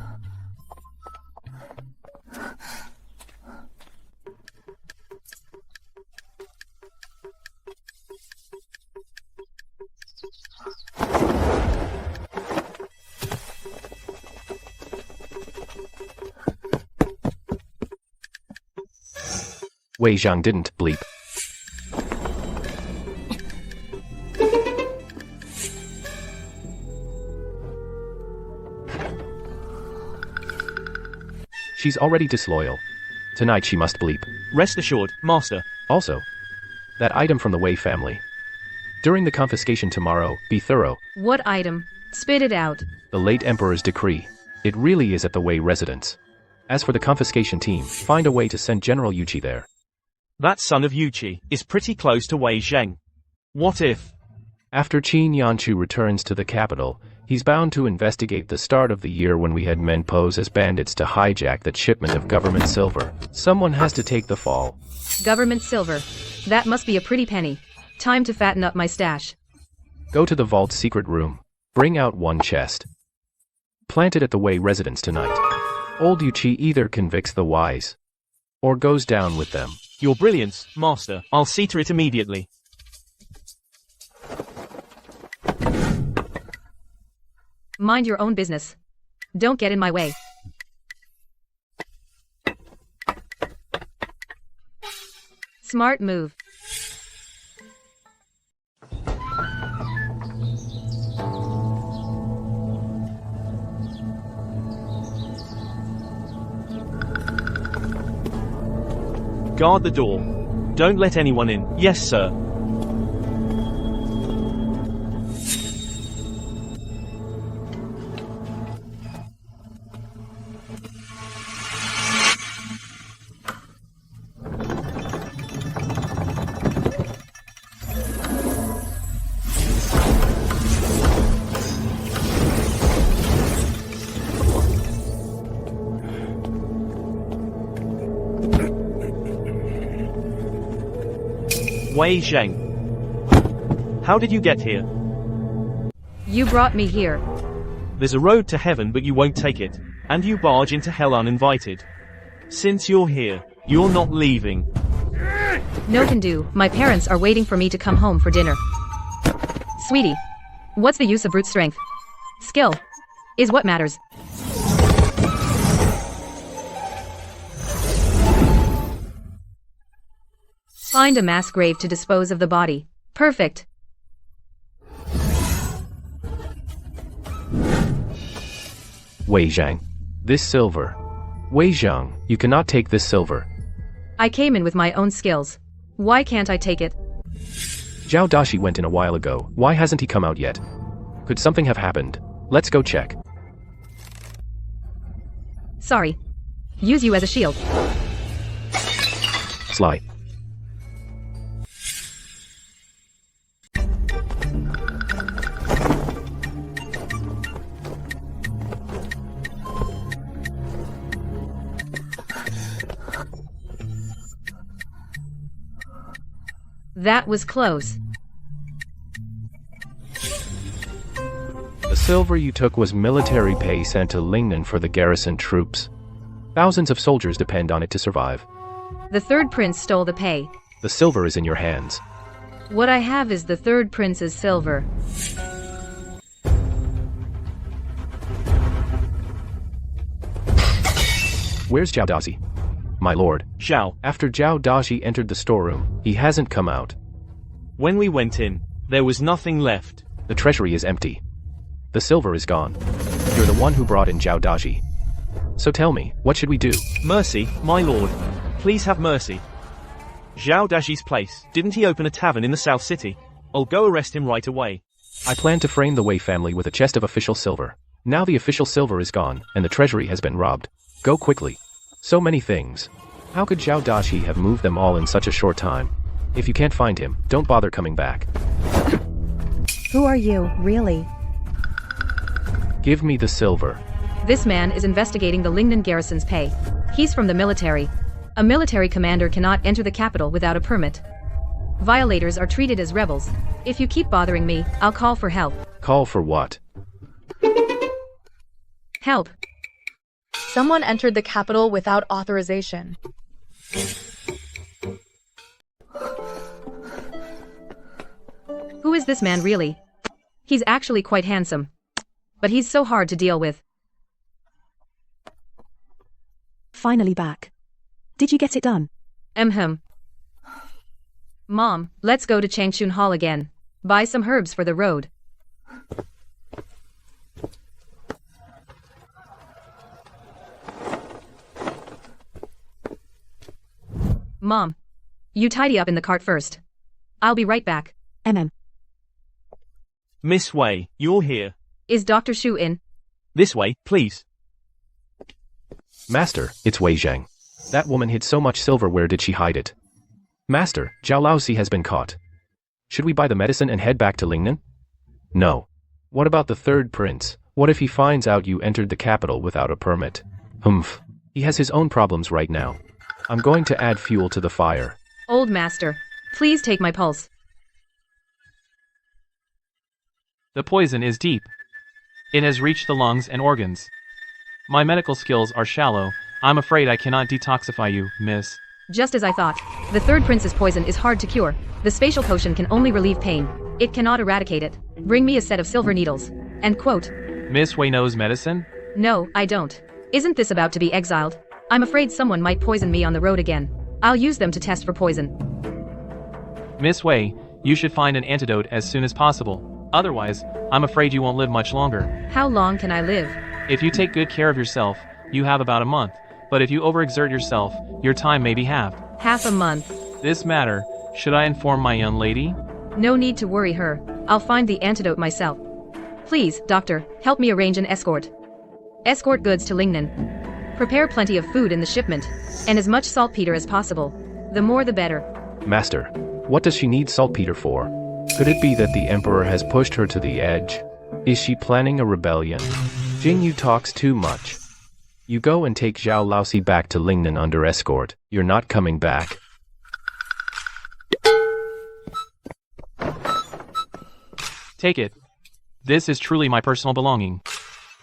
Wei Zhang didn't bleep. She's already disloyal. Tonight she must bleep. Rest assured, master. Also, that item from the Wei family. During the confiscation tomorrow, be thorough. What item? Spit it out. The late emperor's decree. It really is at the Wei residence. As for the confiscation team, find a way to send General Yuqi there. That son of Yuqi is pretty close to Wei Zheng. What if? After Qin Yanchu returns to the capital, he's bound to investigate the start of the year when we had men pose as bandits to hijack that shipment of government silver. Someone has to take the fall. Government silver. That must be a pretty penny. Time to fatten up my stash. Go to the vault's secret room. Bring out one chest. Plant it at the Wei residence tonight. Old Yuqi either convicts the wise or goes down with them. Your brilliance, master. I'll see to it immediately. Mind your own business. Don't get in my way. Smart move. Guard the door. Don't let anyone in. Yes, sir. Wei Zheng. How did you get here? You brought me here. There's a road to heaven but you won't take it, and you barge into hell uninvited. Since you're here, you're not leaving. No can do, my parents are waiting for me to come home for dinner. Sweetie, what's the use of brute strength? Skill is what matters. Find a mass grave to dispose of the body. Perfect. Wei Zhang. This silver. Wei Zhang, you cannot take this silver. I came in with my own skills. Why can't I take it? Zhao Dashi went in a while ago. Why hasn't he come out yet? Could something have happened? Let's go check. Sorry. use you as a shield. Sly. That was close. The silver you took was military pay sent to Lingnan for the garrison troops. Thousands of soldiers depend on it to survive. The third prince stole the pay. The silver is in your hands. What I have is the third prince's silver. Where's Zhao Daxi? My lord. Zhao. After Zhao Daxi entered the storeroom, he hasn't come out. When we went in, there was nothing left. The treasury is empty. The silver is gone. You're the one who brought in Zhao Daxi. So tell me, what should we do? Mercy, my lord. Please have mercy. Zhao Daxi's place. Didn't he open a tavern in the South City? I'll go arrest him right away. I plan to frame the Wei family with a chest of official silver. Now the official silver is gone, and the treasury has been robbed. Go quickly. So many things. How could Zhao Daxi have moved them all in such a short time? If you can't find him, don't bother coming back. Who are you, really? Give me the silver. This man is investigating the Lingnan garrison's pay. He's from the military. A military commander cannot enter the capital without a permit. Violators are treated as rebels. If you keep bothering me, I'll call for help. Call for what? Help. Someone entered the capital without authorization. Who is this man really? He's actually quite handsome. But he's so hard to deal with. Finally back. Did you get it done? Mom, let's go to Changchun Hall again. Buy some herbs for the road. Mom, you tidy up in the cart first. I'll be right back. Miss Wei, you're here. Is Dr. Shu in? This way, please. Master, it's Wei Zhang. That woman hid so much silver, where did she hide it? Master, Zhao Laoxi has been caught. Should we buy the medicine and head back to Lingnan? No. What about the third prince? What if he finds out you entered the capital without a permit? Humph. He has his own problems right now. I'm going to add fuel to the fire. Old master, please take my pulse. The poison is deep. It has reached the lungs and organs. My medical skills are shallow. I'm afraid I cannot detoxify you, miss. Just as I thought. The third prince's poison is hard to cure. The spatial potion can only relieve pain. It cannot eradicate it. Bring me a set of silver needles. End quote. Miss Wei knows medicine? No, I don't. Isn't this about to be exiled? I'm afraid someone might poison me on the road again. I'll use them to test for poison. Miss Wei, you should find an antidote as soon as possible. Otherwise, I'm afraid you won't live much longer. How long can I live? If you take good care of yourself, you have about a month. But if you overexert yourself, your time may be halved. Half a month. This matter, should I inform my young lady? No need to worry her. I'll find the antidote myself. Please, doctor, help me arrange an escort. Escort goods to Lingnan. Prepare plenty of food in the shipment, and as much saltpeter as possible. The more the better. Master, what does she need saltpeter for? Could it be that the Emperor has pushed her to the edge? Is she planning a rebellion? Jingyu talks too much. You go and take Zhao Laoxi back to Lingnan under escort. You're not coming back. Take it. This is truly my personal belonging.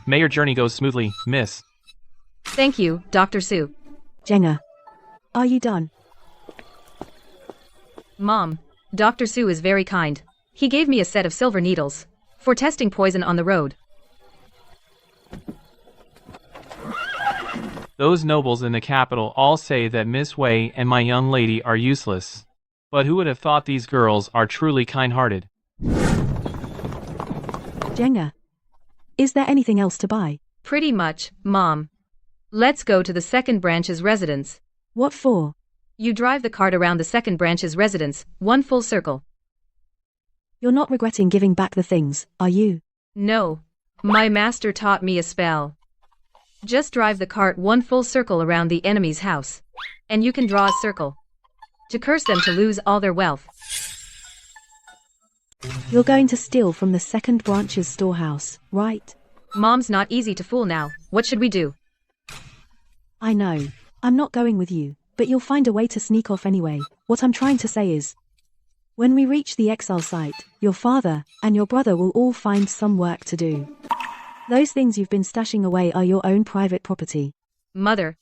May your journey go smoothly, miss. Thank you, Dr. Su. Jenga. Are you done? Mom, Dr. Su is very kind. He gave me a set of silver needles for testing poison on the road. Those nobles in the capital all say that Miss Wei and my young lady are useless. But who would have thought these girls are truly kind-hearted? Jenga. Is there anything else to buy? Pretty much, Mom. Let's go to the second branch's residence. What for? You drive the cart around the second branch's residence, one full circle. You're not regretting giving back the things, are you? No. My master taught me a spell. Just drive the cart one full circle around the enemy's house. And you can draw a circle. To curse them to lose all their wealth. You're going to steal from the second branch's storehouse, right? Mom's not easy to fool now. What should we do? I know. I'm not going with you, but you'll find a way to sneak off anyway. What I'm trying to say is, when we reach the Exile site, your father and your brother will all find some work to do. Those things you've been stashing away are your own private property. Mother,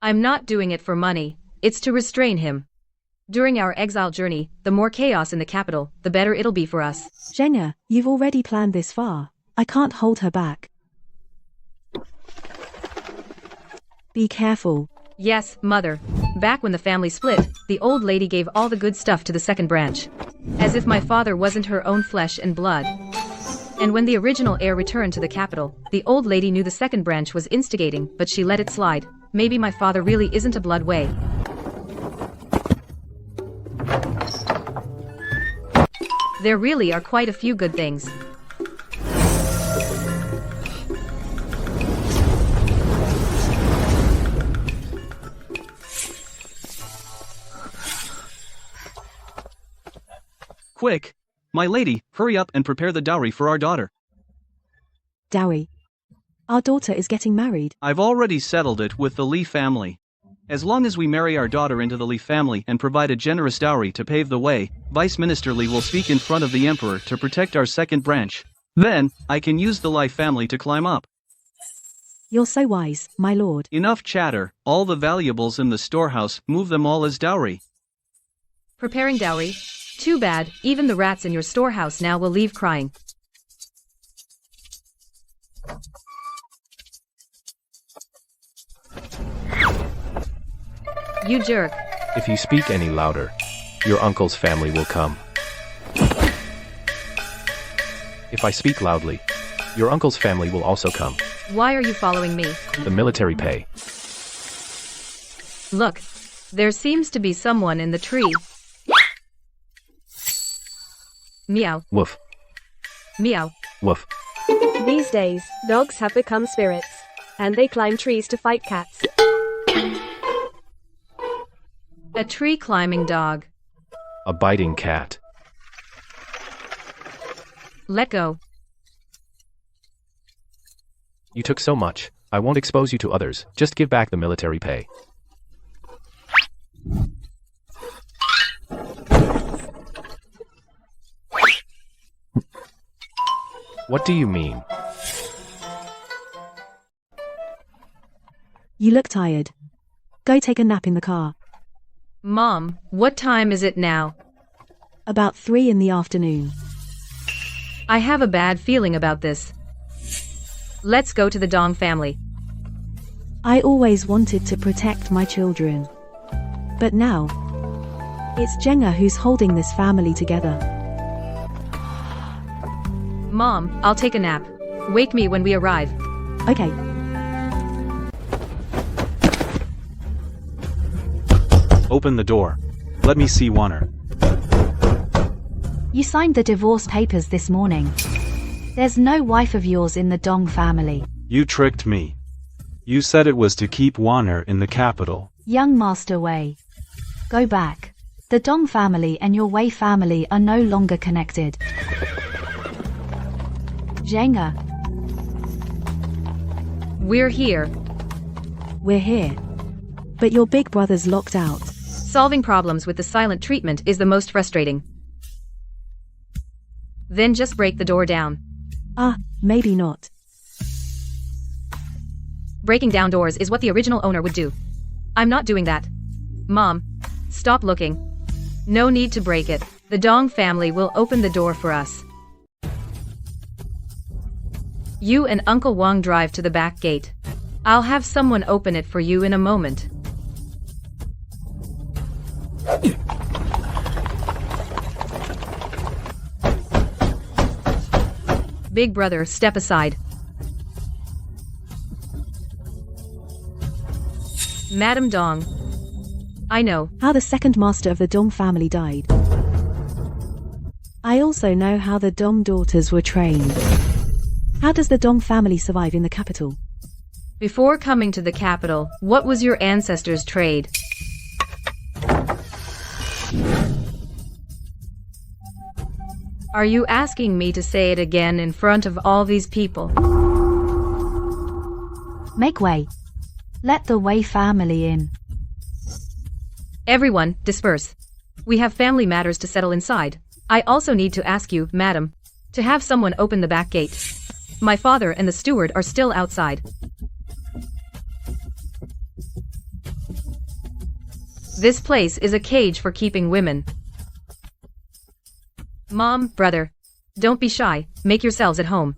I'm not doing it for money. It's to restrain him. During our exile journey, the more chaos in the capital, the better it'll be for us. Zhenya, you've already planned this far. I can't hold her back. Be careful. Yes, Mother. Back when the family split, the old lady gave all the good stuff to the second branch. As if my father wasn't her own flesh and blood. And when the original heir returned to the capital, the old lady knew the second branch was instigating, but she let it slide. Maybe my father really isn't a blood way. There really are quite a few good things. Quick! My lady, hurry up and prepare the dowry for our daughter. Dowry? Our daughter is getting married. I've already settled it with the Lee family. As long as we marry our daughter into the Lee family and provide a generous dowry to pave the way, Vice Minister Lee will speak in front of the Emperor to protect our second branch. Then, I can use the Lee family to climb up. You're so wise, my lord. Enough chatter. All the valuables in the storehouse, move them all as dowry. Preparing dowry? Too bad, even the rats in your storehouse now will leave crying. You jerk. If you speak any louder, your uncle's family will come. If I speak loudly, your uncle's family will also come. Why are you following me? The military pay. Look, there seems to be someone in the tree. Meow. Woof. Meow. Woof. These days, dogs have become spirits. And they climb trees to fight cats. A tree-climbing dog. A biting cat. Let go. You took so much. I won't expose you to others. Just give back the military pay. What do you mean? You look tired. Go take a nap in the car. Mom, what time is it now? About 3 in the afternoon. I have a bad feeling about this. Let's go to the Dong family. I always wanted to protect my children. But now, it's Zhenya who's holding this family together. Mom, I'll take a nap. Wake me when we arrive. Okay. Open the door. Let me see Warner. You signed the divorce papers this morning. There's no wife of yours in the Dong family. You tricked me. You said it was to keep Warner in the capital. Young Master Wei. Go back. The Dong family and your Wei family are no longer connected. Zhenya. We're here. We're here. But your big brother's locked out. Solving problems with the silent treatment is the most frustrating. Then just break the door down. Maybe not. Breaking down doors is what the original owner would do. I'm not doing that. Mom, stop looking. No need to break it. The Dong family will open the door for us. You and Uncle Wang drive to the back gate. I'll have someone open it for you in a moment. Big brother, step aside. Madam Dong. I know how the second master of the Dong family died. I also know how the Dong daughters were trained. How does the Dong family survive in the capital? Before coming to the capital, what was your ancestors' trade? Are you asking me to say it again in front of all these people? Make way. Let the Wei family in. Everyone, disperse. We have family matters to settle inside. I also need to ask you, madam, to have someone open the back gate. My father and the steward are still outside. This place is a cage for keeping women. Mom, brother, don't be shy, make yourselves at home.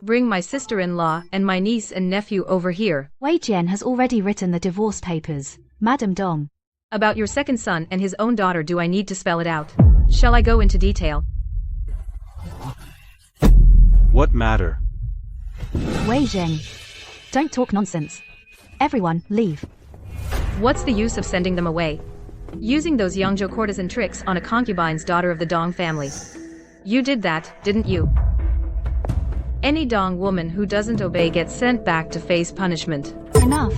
Bring my sister-in-law and my niece and nephew over here. Wei Jian has already written the divorce papers, Madam Dong. About your second son and his own daughter, do I need to spell it out? Shall I go into detail? What matter? Wei Zheng. Don't talk nonsense. Everyone, leave. What's the use of sending them away? Using those Yangzhou courtesan tricks on a concubine's daughter of the Dong family. You did that, didn't you? Any Dong woman who doesn't obey gets sent back to face punishment. Enough.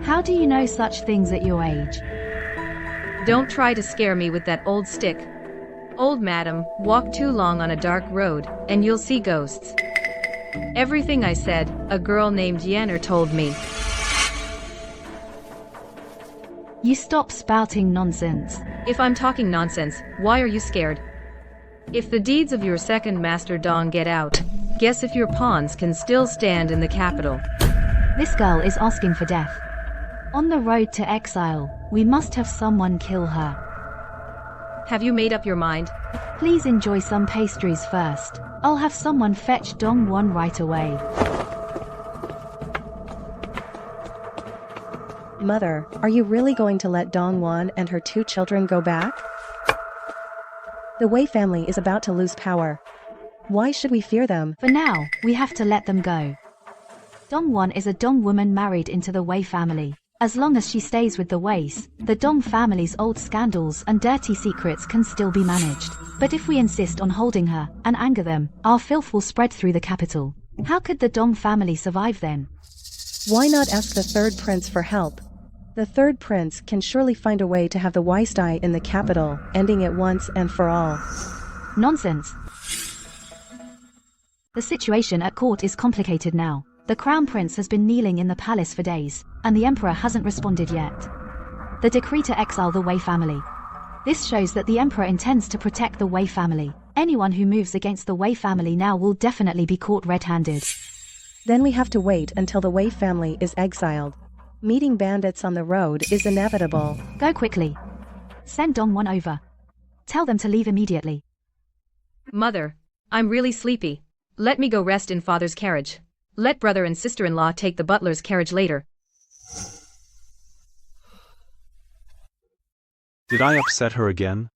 How do you know such things at your age? Don't try to scare me with that old stick. Old madam, walk too long on a dark road, and you'll see ghosts. Everything I said, a girl named Yenner told me. You stop spouting nonsense. If I'm talking nonsense, why are you scared? If the deeds of your second master Dong get out, guess if your pawns can still stand in the capital. This girl is asking for death. On the road to exile, we must have someone kill her. Have you made up your mind? Please enjoy some pastries first. I'll have someone fetch Dong Wan right away. Mother, are you really going to let Dong Wan and her 2 children go back? The Wei family is about to lose power. Why should we fear them? For now, we have to let them go. Dong Wan is a Dong woman married into the Wei family. As long as she stays with the Weis, the Dong family's old scandals and dirty secrets can still be managed. But if we insist on holding her and anger them, our filth will spread through the capital. How could the Dong family survive then? Why not ask the third prince for help? The third prince can surely find a way to have the Weis die in the capital, ending it once and for all. Nonsense. The situation at court is complicated now. The crown prince has been kneeling in the palace for days, and the emperor hasn't responded yet. The decree to exile the Wei family. This shows that the emperor intends to protect the Wei family. Anyone who moves against the Wei family now will definitely be caught red-handed. Then we have to wait until the Wei family is exiled. Meeting bandits on the road is inevitable. Go quickly. Send Dong Wan over. Tell them to leave immediately. Mother, I'm really sleepy. Let me go rest in father's carriage. Let brother and sister-in-law take the butler's carriage later. Did I upset her again?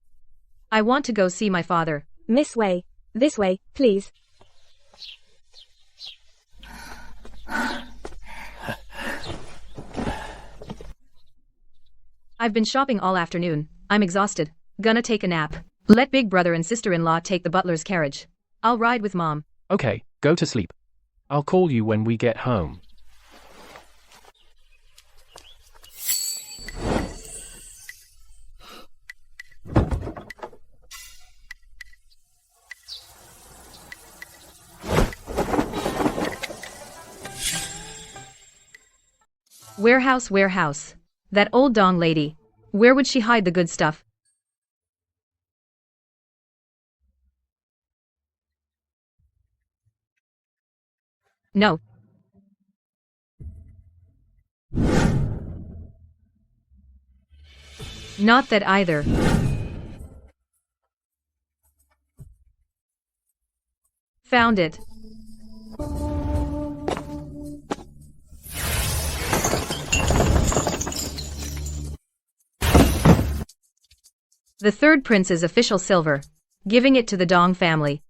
I want to go see my father. Miss Wei, this way, please. I've been shopping all afternoon. I'm exhausted. Gonna take a nap. Let big brother and sister-in-law take the butler's carriage. I'll ride with mom. Okay, go to sleep. I'll call you when we get home. Warehouse, warehouse. That old Dong lady. Where would she hide the good stuff? No. Not that either. Found it. The third prince's official silver. Giving it to the Dong family.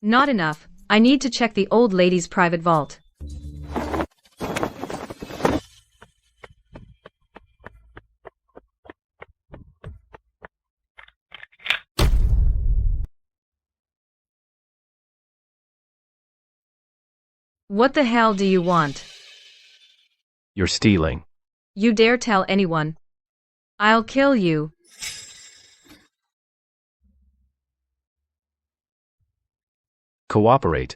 Not enough. I need to check the old lady's private vault. What the hell do you want? You're stealing. You dare tell anyone? I'll kill you. Cooperate.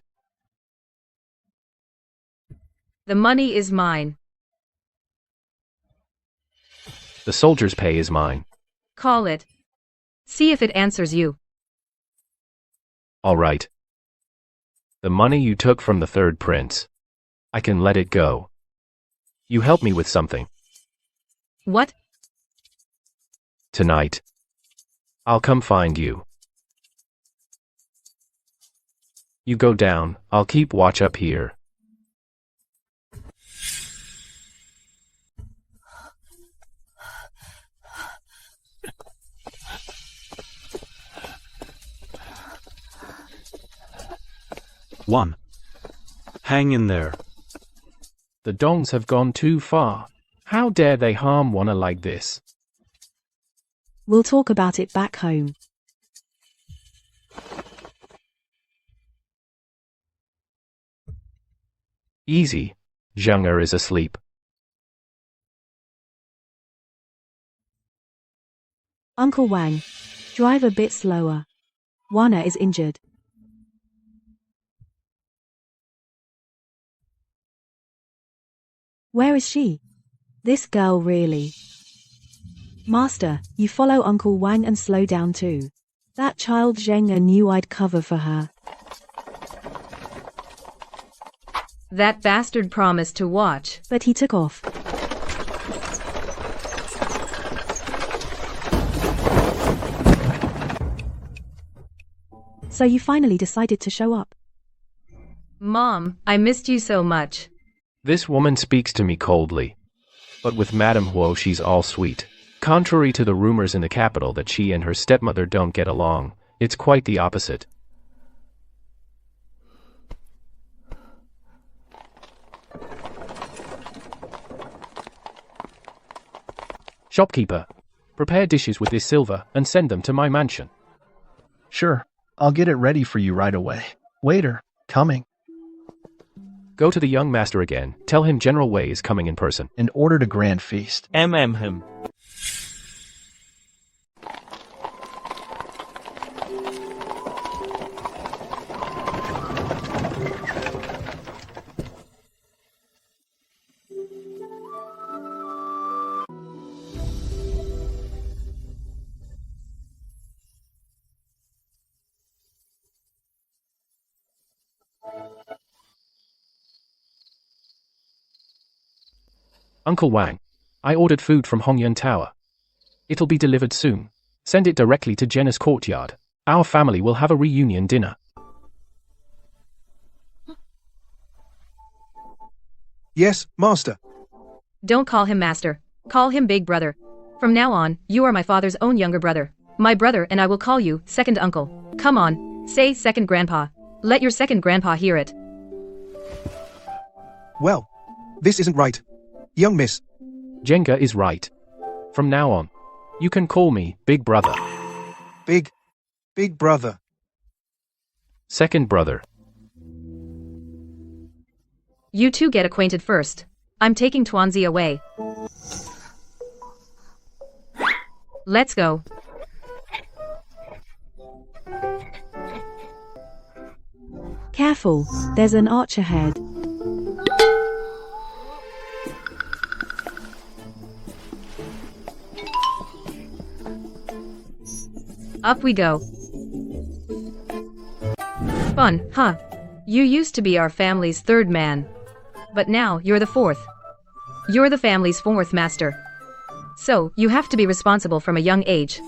The money is mine. The soldier's pay is mine. Call it. See if it answers you. All right. The money you took from the third prince. I can let it go. You help me with something. What? Tonight. I'll come find you. You go down, I'll keep watch up here. One. Hang in there. The Dongs have gone too far. How dare they harm one like this? We'll talk about it back home. Easy. Zheng'er is asleep. Uncle Wang, drive a bit slower. Wana is injured. Where is she? This girl really. Master, you follow Uncle Wang and slow down too. That child Zheng'er knew I'd cover for her. That bastard promised to watch. But he took off. So you finally decided to show up? Mom, I missed you so much. This woman speaks to me coldly. But with Madame Huo she's all sweet. Contrary to the rumors in the capital that she and her stepmother don't get along, it's quite the opposite. Shopkeeper, prepare dishes with this silver and send them to my mansion. Sure, I'll get it ready for you right away. Waiter, coming. Go to the young master again, tell him General Wei is coming in person. And order a grand feast. Him. Uncle Wang, I ordered food from Hongyun Tower. It'll be delivered soon. Send it directly to Jenna's courtyard. Our family will have a reunion dinner. Yes, master. Don't call him master. Call him big brother. From now on, you are my father's own younger brother. My brother and I will call you second uncle. Come on, say second grandpa. Let your second grandpa hear it. Well, this isn't right. Young miss. Jenga is right. From now on, you can call me Big Brother. Big brother. Second brother. You two get acquainted first. I'm taking Tuanzi away. Let's go. Careful, there's an arch ahead. Up we go. Fun, huh? You used to be our family's third man. But now you're the fourth. You're the family's fourth master. So, you have to be responsible from a young age.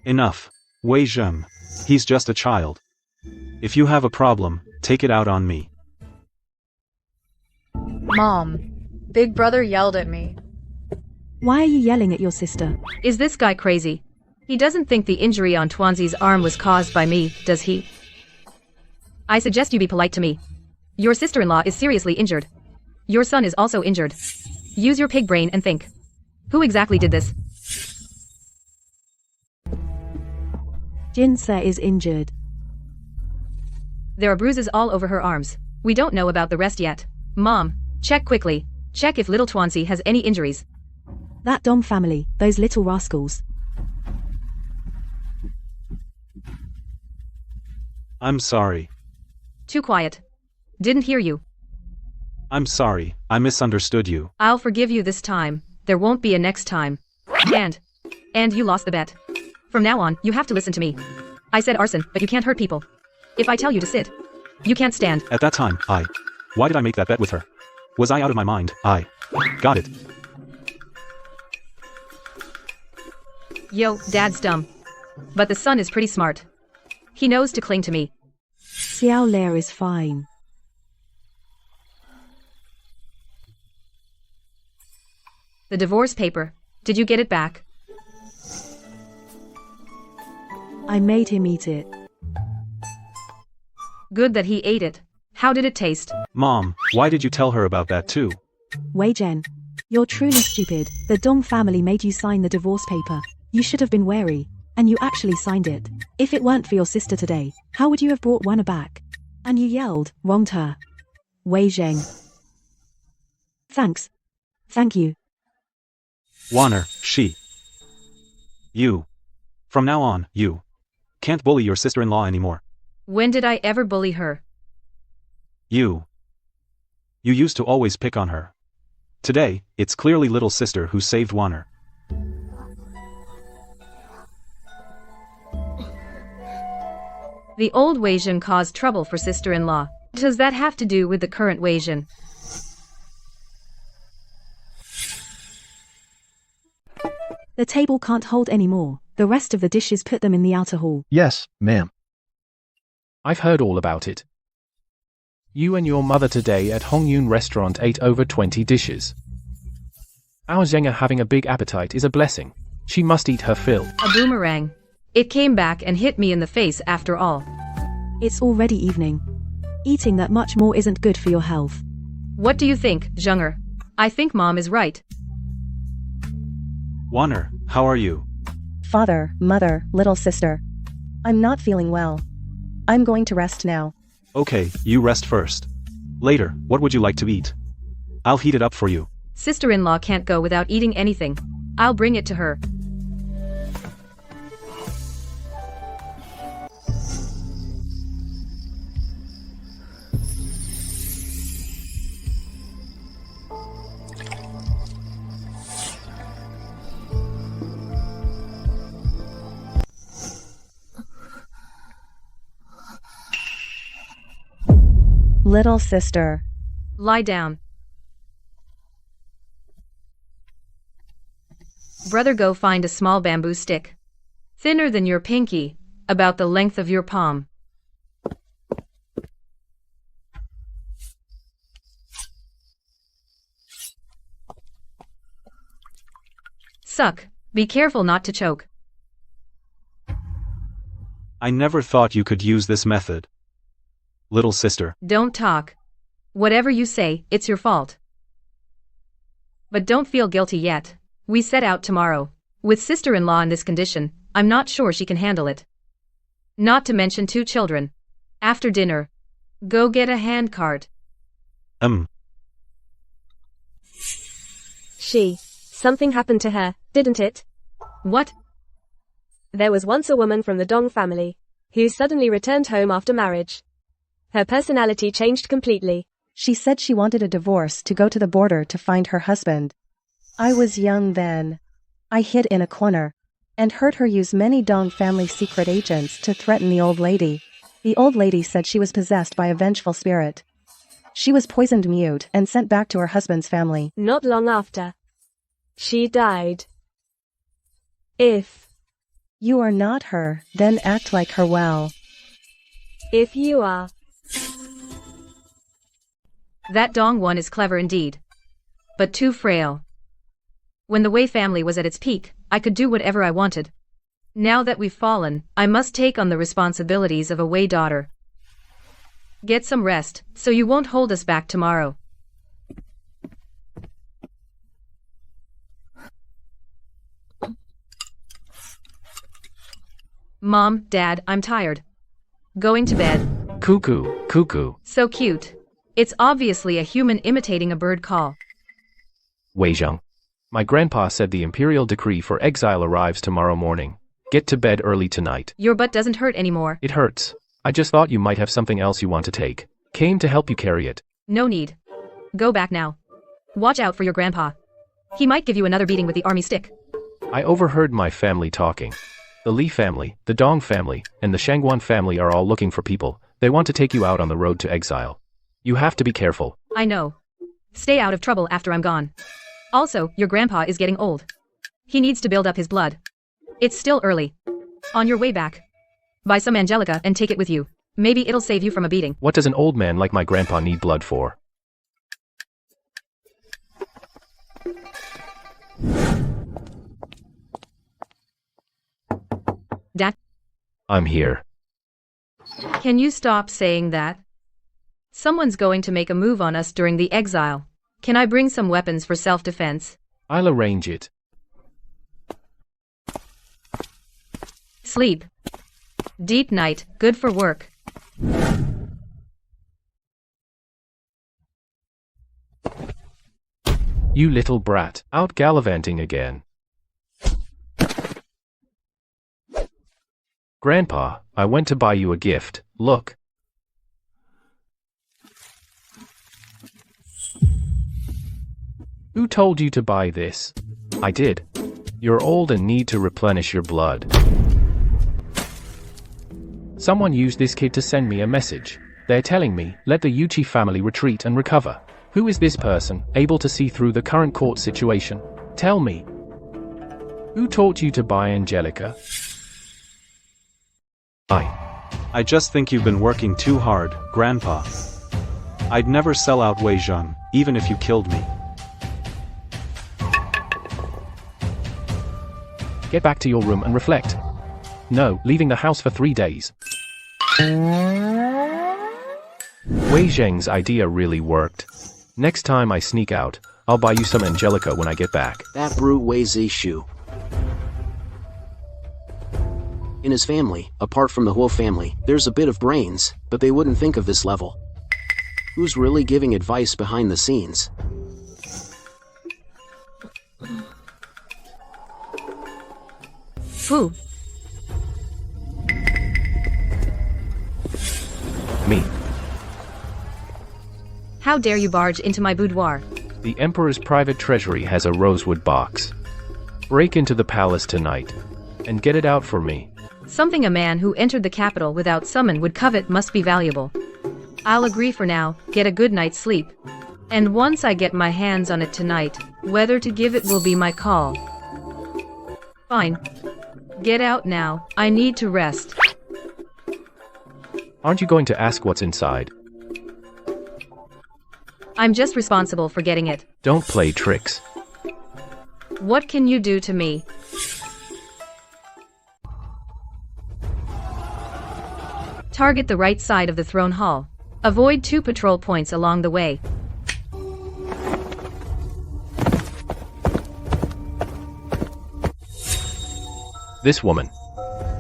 Enough. Wei Zheng. He's just a child. If you have a problem, take it out on me. Mom, big brother yelled at me. Why are you yelling at your sister? Is this guy crazy? He doesn't think the injury on Tuanzi's arm was caused by me, does he? I suggest you be polite to me. Your sister-in-law is seriously injured. Your son is also injured. Use your pig brain and think. Who exactly did this? Jinse is injured. There are bruises all over her arms. We don't know about the rest yet. Mom, check quickly. Check if little Twancy has any injuries. That Dong family, those little rascals. I'm sorry. Too quiet. Didn't hear you. I'm sorry, I misunderstood you. I'll forgive you this time. There won't be a next time. And you lost the bet. From now on, you have to listen to me. I said arson, but you can't hurt people. If I tell you to sit, you can't stand. At that time, why did I make that bet with her? Was I out of my mind? Got it. Yo, Dad's dumb. But the son is pretty smart. He knows to cling to me. Xiao Lair is fine. The divorce paper. Did you get it back? I made him eat it. Good that he ate it. How did it taste? Mom, why did you tell her about that too? Wei Zhen, you're truly stupid. The Dong family made you sign the divorce paper. You should have been wary. And you actually signed it. If it weren't for your sister today, how would you have brought Wana back? And you yelled, wronged her. Wei Zheng. Thanks. Thank you. Warner, you. From now on, you can't bully your sister-in-law anymore. When did I ever bully her? You used to always pick on her. Today, it's clearly little sister who saved Warner. The old Wei Zhen caused trouble for sister-in-law. Does that have to do with the current Wei Zhen? The table can't hold any more. The rest of the dishes put them in the outer hall. Yes, ma'am. I've heard all about it. You and your mother today at Hongyun restaurant ate over 20 dishes. Our Zheng having a big appetite is a blessing. She must eat her fill. A boomerang. It came back and hit me in the face after all. It's already evening. Eating that much more isn't good for your health. What do you think, Zhenger? I think Mom is right. Warner, how are you? Father, mother, little sister. I'm not feeling well. I'm going to rest now. Okay, you rest first. Later, what would you like to eat? I'll heat it up for you. Sister-in-law can't go without eating anything. I'll bring it to her. Little sister. Lie down. Brother, go find a small bamboo stick. Thinner than your pinky, about the length of your palm. Suck. Be careful not to choke. I never thought you could use this method. Little sister. Don't talk. Whatever you say, it's your fault. But don't feel guilty yet. We set out tomorrow. With sister-in-law in this condition, I'm not sure she can handle it. Not to mention 2 children. After dinner, go get a handcart. Something happened to her, didn't it? What? There was once a woman from the Dong family who suddenly returned home after marriage. Her personality changed completely. She said she wanted a divorce to go to the border to find her husband. I was young then. I hid in a corner and heard her use many Dong family secret agents to threaten the old lady. The old lady said she was possessed by a vengeful spirit. She was poisoned mute and sent back to her husband's family. Not long after, she died. If you are not her, then act like her well. If you are. That Dong one is clever indeed. But too frail. When the Wei family was at its peak, I could do whatever I wanted. Now that we've fallen, I must take on the responsibilities of a Wei daughter. Get some rest, so you won't hold us back tomorrow. Mom, Dad, I'm tired. Going to bed. Cuckoo, cuckoo. So cute. It's obviously a human imitating a bird call. Wei Zheng. My grandpa said the Imperial decree for exile arrives tomorrow morning. Get to bed early tonight. Your butt doesn't hurt anymore. It hurts. I just thought you might have something else you want to take. Came to help you carry it. No need. Go back now. Watch out for your grandpa. He might give you another beating with the army stick. I overheard my family talking. The Li family, the Dong family, and the Shangguan family are all looking for people. They want to take you out on the road to exile. You have to be careful. I know. Stay out of trouble after I'm gone. Also, your grandpa is getting old. He needs to build up his blood. It's still early. On your way back, buy some Angelica and take it with you. Maybe it'll save you from a beating. What does an old man like my grandpa need blood for? Dad? I'm here. Can you stop saying that? Someone's going to make a move on us during the exile. Can I bring some weapons for self-defense? I'll arrange it. Sleep. Deep night, good for work. You little brat, out gallivanting again. Grandpa, I went to buy you a gift, look. Who told you to buy this? I did. You're old and need to replenish your blood. Someone used this kid to send me a message. They're telling me, let the Yuchi family retreat and recover. Who is this person, able to see through the current court situation? Tell me. Who taught you to buy Angelica? I just think you've been working too hard, Grandpa. I'd never sell out Wei Zheng, even if you killed me. Get back to your room and reflect. No, leaving the house for 3 days. Wei Zheng's idea really worked. Next time I sneak out, I'll buy you some Angelica when I get back. That brute Wei Zishu. In his family, apart from the Huo family, there's a bit of brains, but they wouldn't think of this level. Who's really giving advice behind the scenes? Who? Me. How dare you barge into my boudoir? The Emperor's private treasury has a rosewood box. Break into the palace tonight, and get it out for me. Something a man who entered the capital without summon would covet must be valuable. I'll agree for now, get a good night's sleep. And once I get my hands on it tonight, whether to give it will be my call. Fine. Get out now, I need to rest. Aren't you going to ask what's inside? I'm just responsible for getting it. Don't play tricks. What can you do to me? Target the right side of the throne hall. Avoid 2 patrol points along the way. This woman.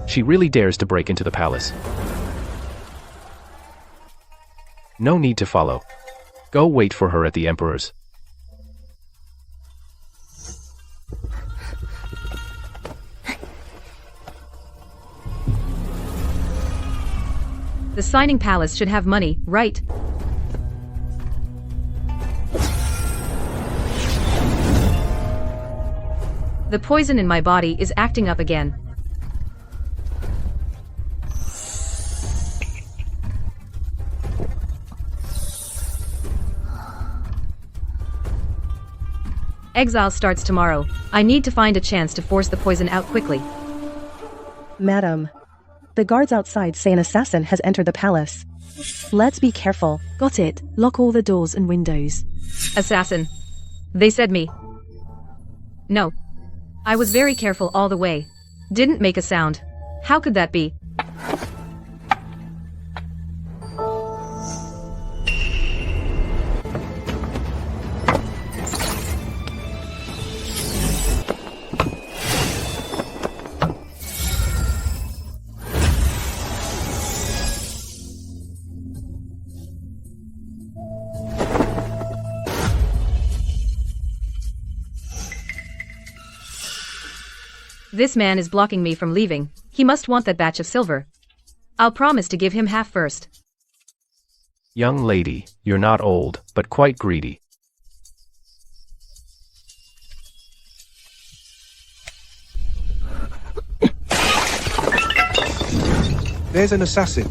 She really dares to break into the palace. No need to follow. Go wait for her at the Emperor's. The signing palace should have money, right? The poison in my body is acting up again. Exile starts tomorrow. I need to find a chance to force the poison out quickly. Madam, the guards outside say an assassin has entered the palace. Let's be careful. Got it. Lock all the doors and windows. Assassin. They said me. No. I was very careful all the way. Didn't make a sound. How could that be? This man is blocking me from leaving. He must want that batch of silver. I'll promise to give him half first. Young lady, you're not old, but quite greedy. There's an assassin.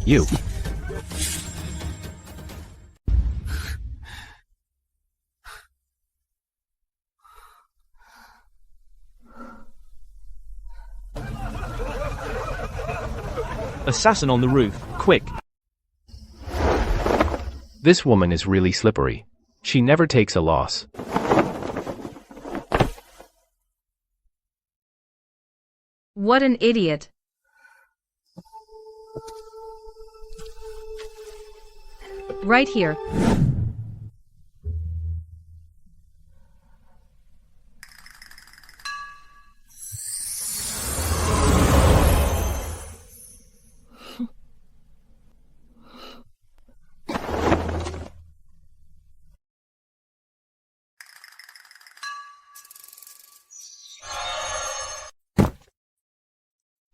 You. Assassin on the roof, quick. This woman is really slippery. She never takes a loss. What an idiot. Right here.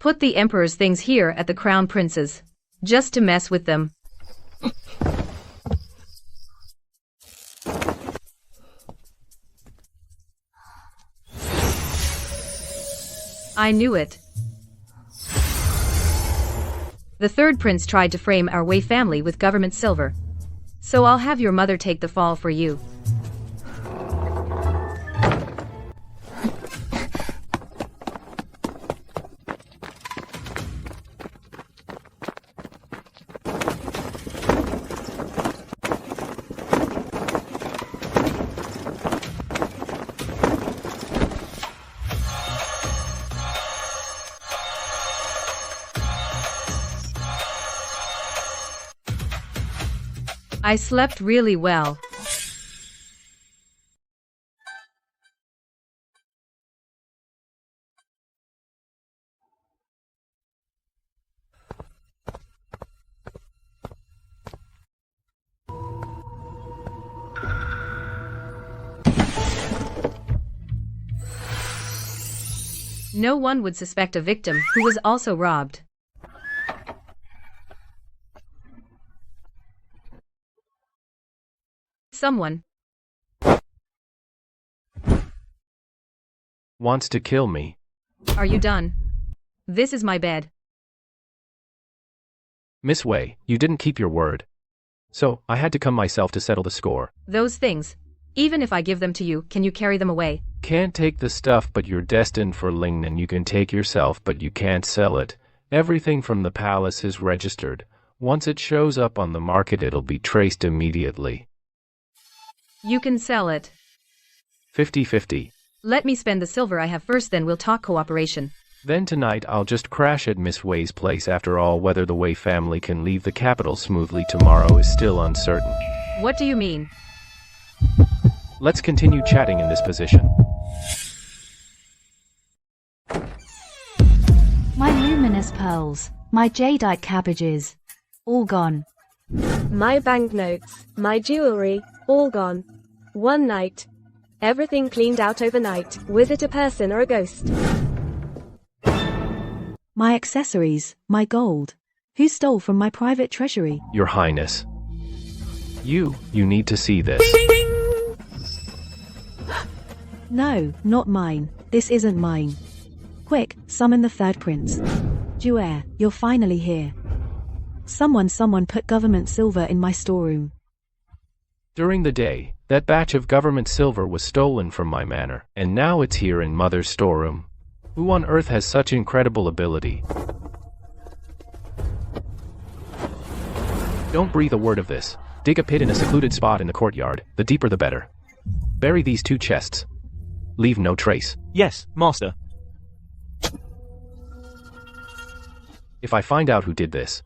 Put the Emperor's things here at the Crown Prince's, just to mess with them. I knew it. The third prince tried to frame our Wei family with government silver. So I'll have your mother take the fall for you. I slept really well. No one would suspect a victim who was also robbed. Someone wants to kill me. Are you done? This is my bed. Miss Wei, you didn't keep your word. So, I had to come myself to settle the score. Those things. Even if I give them to you, can you carry them away? Can't take the stuff, but you're destined for Lingnan. You can take yourself, but you can't sell it. Everything from the palace is registered. Once it shows up on the market, it'll be traced immediately. You can sell it. 50-50. Let me spend the silver I have first, then we'll talk cooperation. Then tonight I'll just crash at Miss Wei's place. After all, whether the Wei family can leave the capital smoothly tomorrow is still uncertain. What do you mean? Let's continue chatting in this position. My luminous pearls, my jadeite cabbages, all gone. My banknotes, my jewelry, all gone. One night. Everything cleaned out overnight. Was it a person or a ghost? My accessories, my gold. Who stole from my private treasury? Your Highness. You need to see this. No, not mine. This isn't mine. Quick, summon the third prince. Juer, you're finally here. Someone put government silver in my storeroom. During the day, that batch of government silver was stolen from my manor, and now it's here in Mother's storeroom. Who on earth has such incredible ability? Don't breathe a word of this. Dig a pit in a secluded spot in the courtyard, the deeper the better. Bury these 2 chests. Leave no trace. Yes, master. If I find out who did this,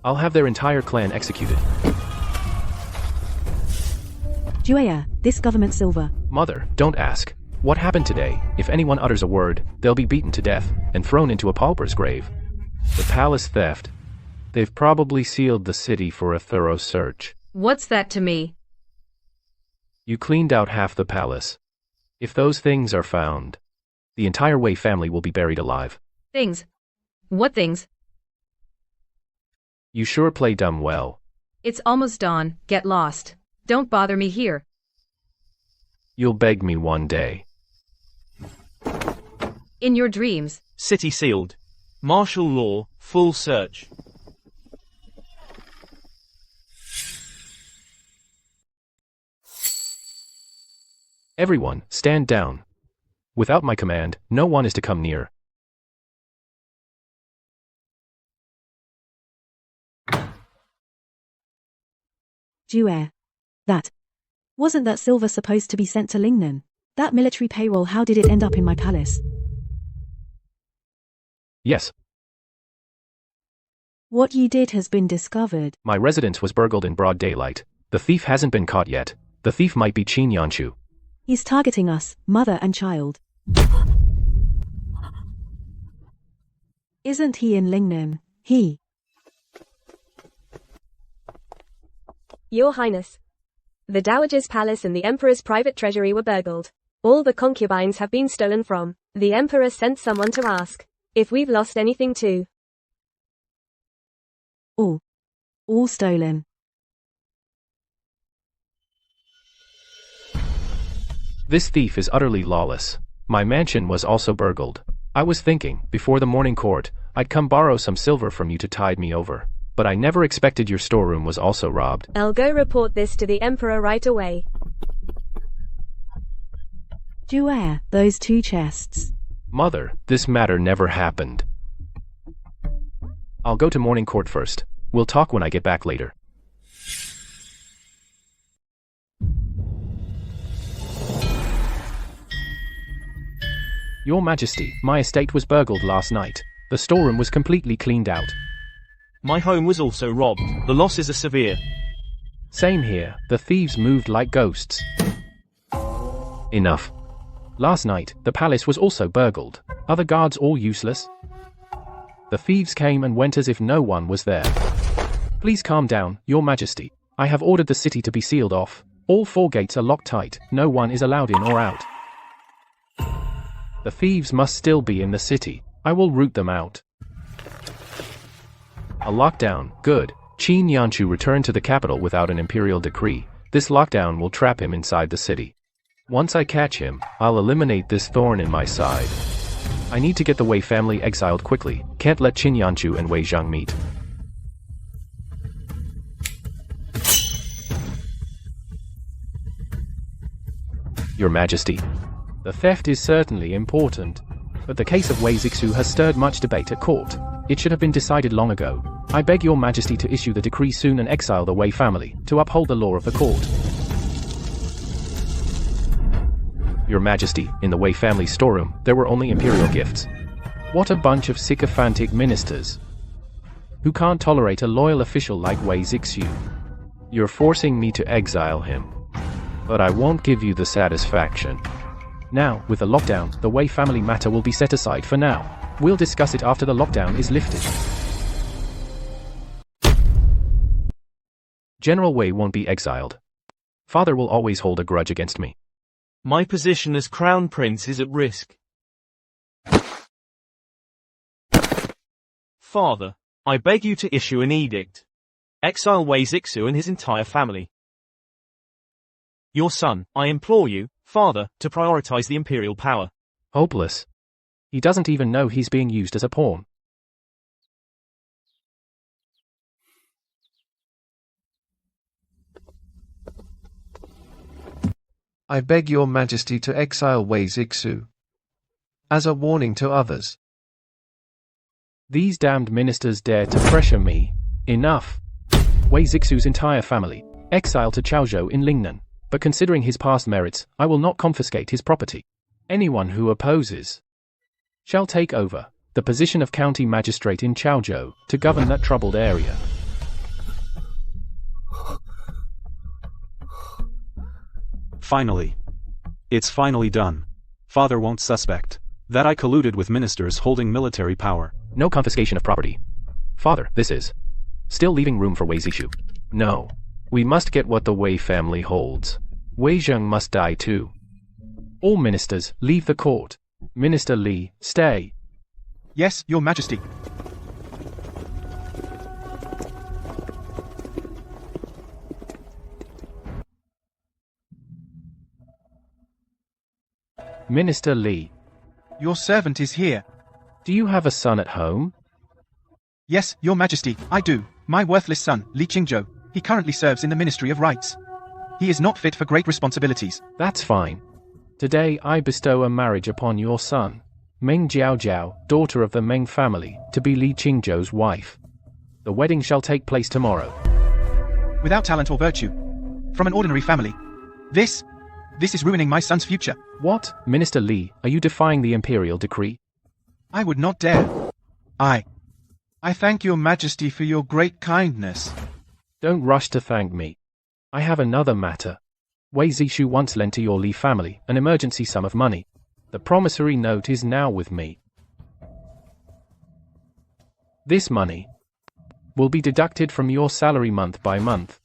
I'll have their entire clan executed. Juer, this government silver. Mother, don't ask. What happened today? If anyone utters a word, they'll be beaten to death and thrown into a pauper's grave. The palace theft. They've probably sealed the city for a thorough search. What's that to me? You cleaned out half the palace. If those things are found, the entire Wei family will be buried alive. Things? What things? You sure play dumb well. It's almost dawn, get lost. Don't bother me here. You'll beg me one day. In your dreams. City sealed. Martial law, full search. Everyone, stand down. Without my command, no one is to come near. Jue. Wasn't that silver supposed to be sent to Lingnan? That military payroll, how did it end up in my palace? Yes. What you did has been discovered. My residence was burgled in broad daylight. The thief hasn't been caught yet. The thief might be Qin Yanchu. He's targeting us, mother and child. Isn't he in Lingnan? Your Highness. The Dowager's palace and the Emperor's private treasury were burgled. All the concubines have been stolen from. The Emperor sent someone to ask if we've lost anything too. All stolen. This thief is utterly lawless. My mansion was also burgled. I was thinking, before the morning court, I'd come borrow some silver from you to tide me over. But I never expected your storeroom was also robbed. I'll go report this to the Emperor right away. Jue, those 2 chests. Mother, this matter never happened. I'll go to morning court first. We'll talk when I get back later. Your Majesty, my estate was burgled last night. The storeroom was completely cleaned out. My home was also robbed. The losses are severe. Same here. The thieves moved like ghosts. Enough. Last night, the palace was also burgled. Are the guards all useless? The thieves came and went as if no one was there. Please calm down, Your Majesty. I have ordered the city to be sealed off. All 4 gates are locked tight. No one is allowed in or out. The thieves must still be in the city. I will root them out. A lockdown, good. Qin Yanchu returned to the capital without an imperial decree. This lockdown will trap him inside the city. Once I catch him, I'll eliminate this thorn in my side. I need to get the Wei family exiled quickly. Can't let Qin Yanchu and Wei Zhang meet. Your Majesty. The theft is certainly important, but the case of Wei Zixu has stirred much debate at court. It should have been decided long ago. I beg Your Majesty to issue the decree soon and exile the Wei family, to uphold the law of the court. Your Majesty, in the Wei family storeroom, there were only imperial gifts. What a bunch of sycophantic ministers who can't tolerate a loyal official like Wei Zixu. You're forcing me to exile him. But I won't give you the satisfaction. Now, with the lockdown, the Wei family matter will be set aside for now. We'll discuss it after the lockdown is lifted. General Wei won't be exiled. Father will always hold a grudge against me. My position as Crown Prince is at risk. Father, I beg you to issue an edict. Exile Wei Zixu and his entire family. Your son, I implore you, Father, to prioritize the imperial power. Hopeless. He doesn't even know he's being used as a pawn. I beg Your Majesty to exile Wei Zixu. As a warning to others. These damned ministers dare to pressure me. Enough. Wei Zixu's entire family, exiled to Chaozhou in Lingnan. But considering his past merits, I will not confiscate his property. Anyone who opposes shall take over the position of county magistrate in Chaozhou to govern that troubled area. Finally. It's finally done. Father won't suspect that I colluded with ministers holding military power. No confiscation of property. Father, this is still leaving room for Wei Zixu. No. We must get what the Wei family holds. Wei Zheng must die too. All ministers, leave the court. Minister Li, stay. Yes, Your Majesty. Minister Li. Your servant is here. Do you have a son at home? Yes, Your Majesty, I do. My worthless son, Li Qingzhou. He currently serves in the Ministry of Rights. He is not fit for great responsibilities. That's fine. Today I bestow a marriage upon your son, Meng Jiaojiao, daughter of the Meng family, to be Li Qingzhou's wife. The wedding shall take place tomorrow. Without talent or virtue. From an ordinary family. This is ruining my son's future. What, Minister Li, are you defying the imperial decree? I would not dare. I thank Your Majesty for your great kindness. Don't rush to thank me. I have another matter. Wei Zishu once lent to your Li family an emergency sum of money. The promissory note is now with me. This money will be deducted from your salary month by month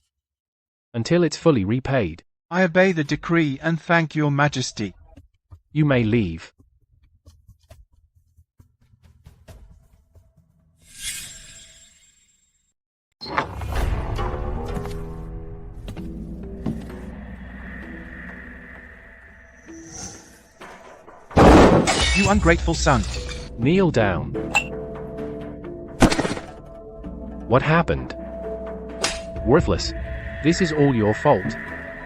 until it's fully repaid. I obey the decree and thank Your Majesty. You may leave. You ungrateful son. Kneel down. What happened? Worthless. This is all your fault.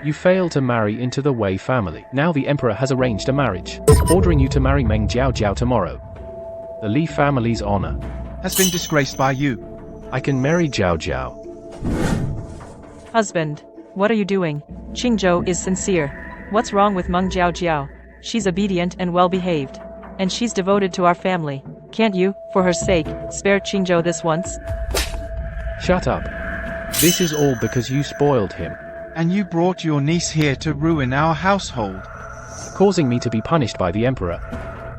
You failed to marry into the Wei family. Now the emperor has arranged a marriage, ordering you to marry Meng Jiaojiao tomorrow. The Li family's honor has been disgraced by you. I can marry Jiaojiao. Husband, what are you doing? Qingzhou is sincere. What's wrong with Meng Jiaojiao? She's obedient and well-behaved. And she's devoted to our family. Can't you, for her sake, spare Qingzhou this once? Shut up. This is all because you spoiled him. And you brought your niece here to ruin our household. Causing me to be punished by the emperor.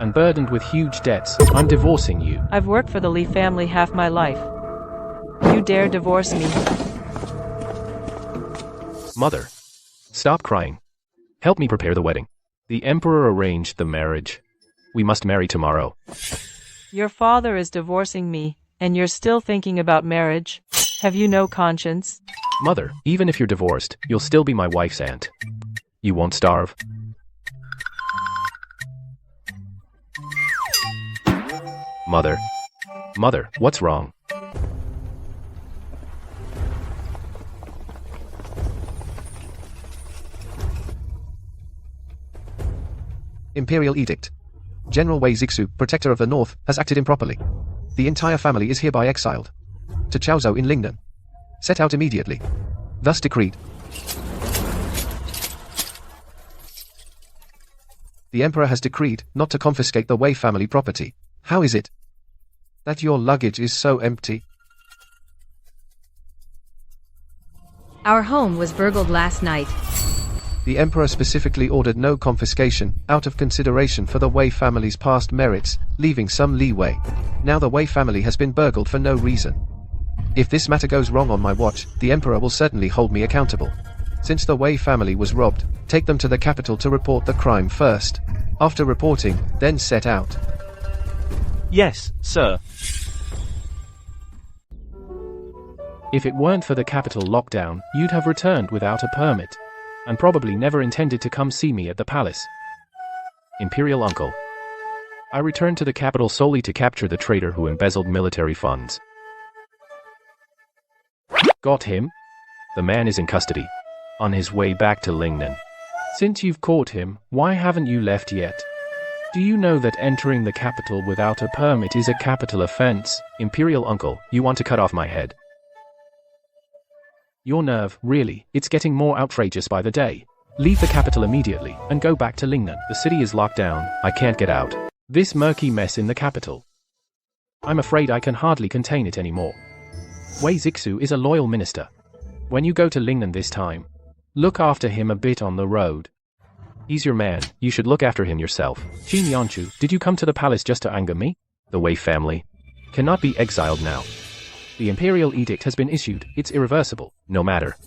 And burdened with huge debts, I'm divorcing you. I've worked for the Li family half my life. You dare divorce me? Mother, stop crying. Help me prepare the wedding. The emperor arranged the marriage. We must marry tomorrow. Your father is divorcing me, and you're still thinking about marriage? Have you no conscience? Mother, even if you're divorced, you'll still be my wife's aunt. You won't starve. Mother. Mother, what's wrong? Imperial Edict. General Wei Zixu, Protector of the North, has acted improperly. The entire family is hereby exiled. To Chaozhou in Lingnan. Set out immediately. Thus decreed. The Emperor has decreed not to confiscate the Wei family property. How is it that your luggage is so empty? Our home was burgled last night. The Emperor specifically ordered no confiscation, out of consideration for the Wei family's past merits, leaving some leeway. Now the Wei family has been burgled for no reason. If this matter goes wrong on my watch, the Emperor will certainly hold me accountable. Since the Wei family was robbed, take them to the capital to report the crime first. After reporting, then set out. Yes, sir. If it weren't for the capital lockdown, you'd have returned without a permit. And probably never intended to come see me at the palace. Imperial uncle. I returned to the capital solely to capture the traitor who embezzled military funds. Got him? The man is in custody. On his way back to Lingnan. Since you've caught him, why haven't you left yet? Do you know that entering the capital without a permit is a capital offense? Imperial uncle, you want to cut off my head? Your nerve, really, it's getting more outrageous by the day. Leave the capital immediately, and go back to Lingnan. The city is locked down, I can't get out. This murky mess in the capital. I'm afraid I can hardly contain it anymore. Wei Zixu is a loyal minister. When you go to Lingnan this time, look after him a bit on the road. He's your man, you should look after him yourself. Qin Yanchu, did you come to the palace just to anger me? The Wei family cannot be exiled now. The Imperial Edict has been issued, it's irreversible, no matter.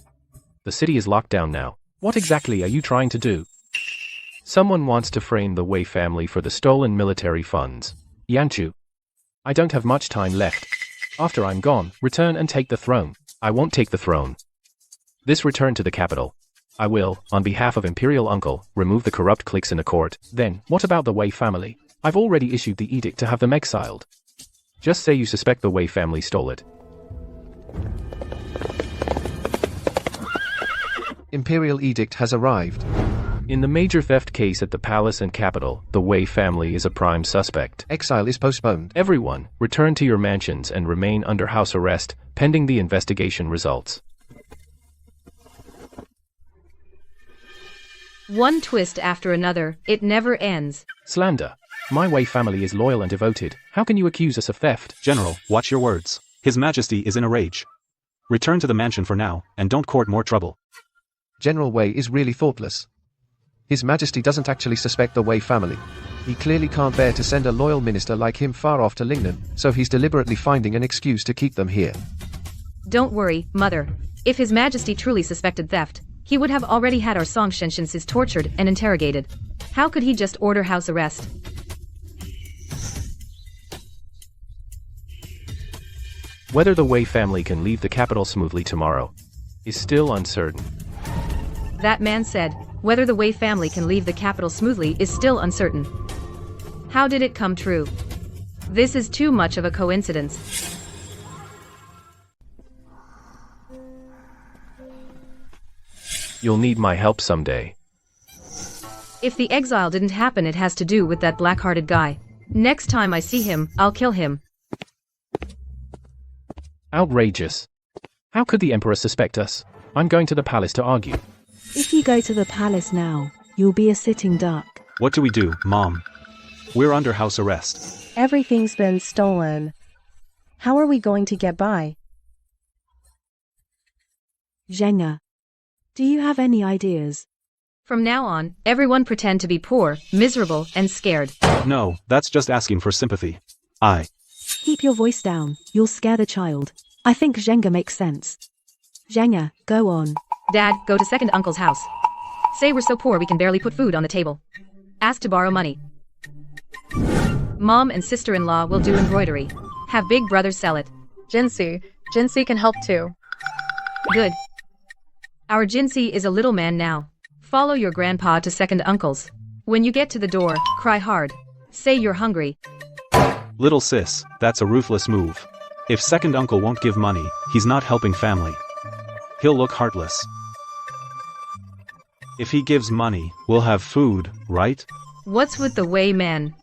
The city is locked down now. What exactly are you trying to do? Someone wants to frame the Wei family for the stolen military funds. Yanchu. I don't have much time left. After I'm gone, return and take the throne. I won't take the throne. This return to the capital. I will, on behalf of Imperial Uncle, remove the corrupt cliques in the court. Then, what about the Wei family? I've already issued the edict to have them exiled. Just say you suspect the Wei family stole it. Imperial edict has arrived. In the major theft case at the palace and capital, the Wei family is a prime suspect. Exile is postponed. Everyone, return to your mansions and remain under house arrest, pending the investigation results. One twist after another, it never ends. Slander. My Wei family is loyal and devoted. How can you accuse us of theft? General, watch your words. His Majesty is in a rage. Return to the mansion for now, and don't court more trouble. General Wei is really thoughtless. His Majesty doesn't actually suspect the Wei family. He clearly can't bear to send a loyal minister like him far off to Lingnan, so he's deliberately finding an excuse to keep them here. Don't worry, Mother. If His Majesty truly suspected theft, he would have already had our Song Shenshinsis tortured and interrogated. How could he just order house arrest? Whether the Wei family can leave the capital smoothly tomorrow is still uncertain. That man said, whether the Wei family can leave the capital smoothly is still uncertain. How did it come true? This is too much of a coincidence. You'll need my help someday. If the exile didn't happen, it has to do with that black-hearted guy. Next time I see him, I'll kill him. Outrageous. How could the Emperor suspect us? I'm going to the palace to argue. If you go to the palace now, you'll be a sitting duck. What do we do, Mom? We're under house arrest. Everything's been stolen. How are we going to get by? Zhenga, do you have any ideas? From now on, everyone pretend to be poor, miserable, and scared. No, that's just asking for sympathy. Keep your voice down, you'll scare the child. I think Zhenga makes sense. Zhenga, go on. Dad, go to second uncle's house. Say we're so poor we can barely put food on the table. Ask to borrow money. Mom and sister-in-law will do embroidery. Have big brother sell it. Jinsi can help too. Good. Our Jinsi is a little man now. Follow your grandpa to second uncle's. When you get to the door, cry hard. Say you're hungry. Little sis, that's a ruthless move. If second uncle won't give money, he's not helping family. He'll look heartless. If he gives money, we'll have food, right? What's with the Wei man?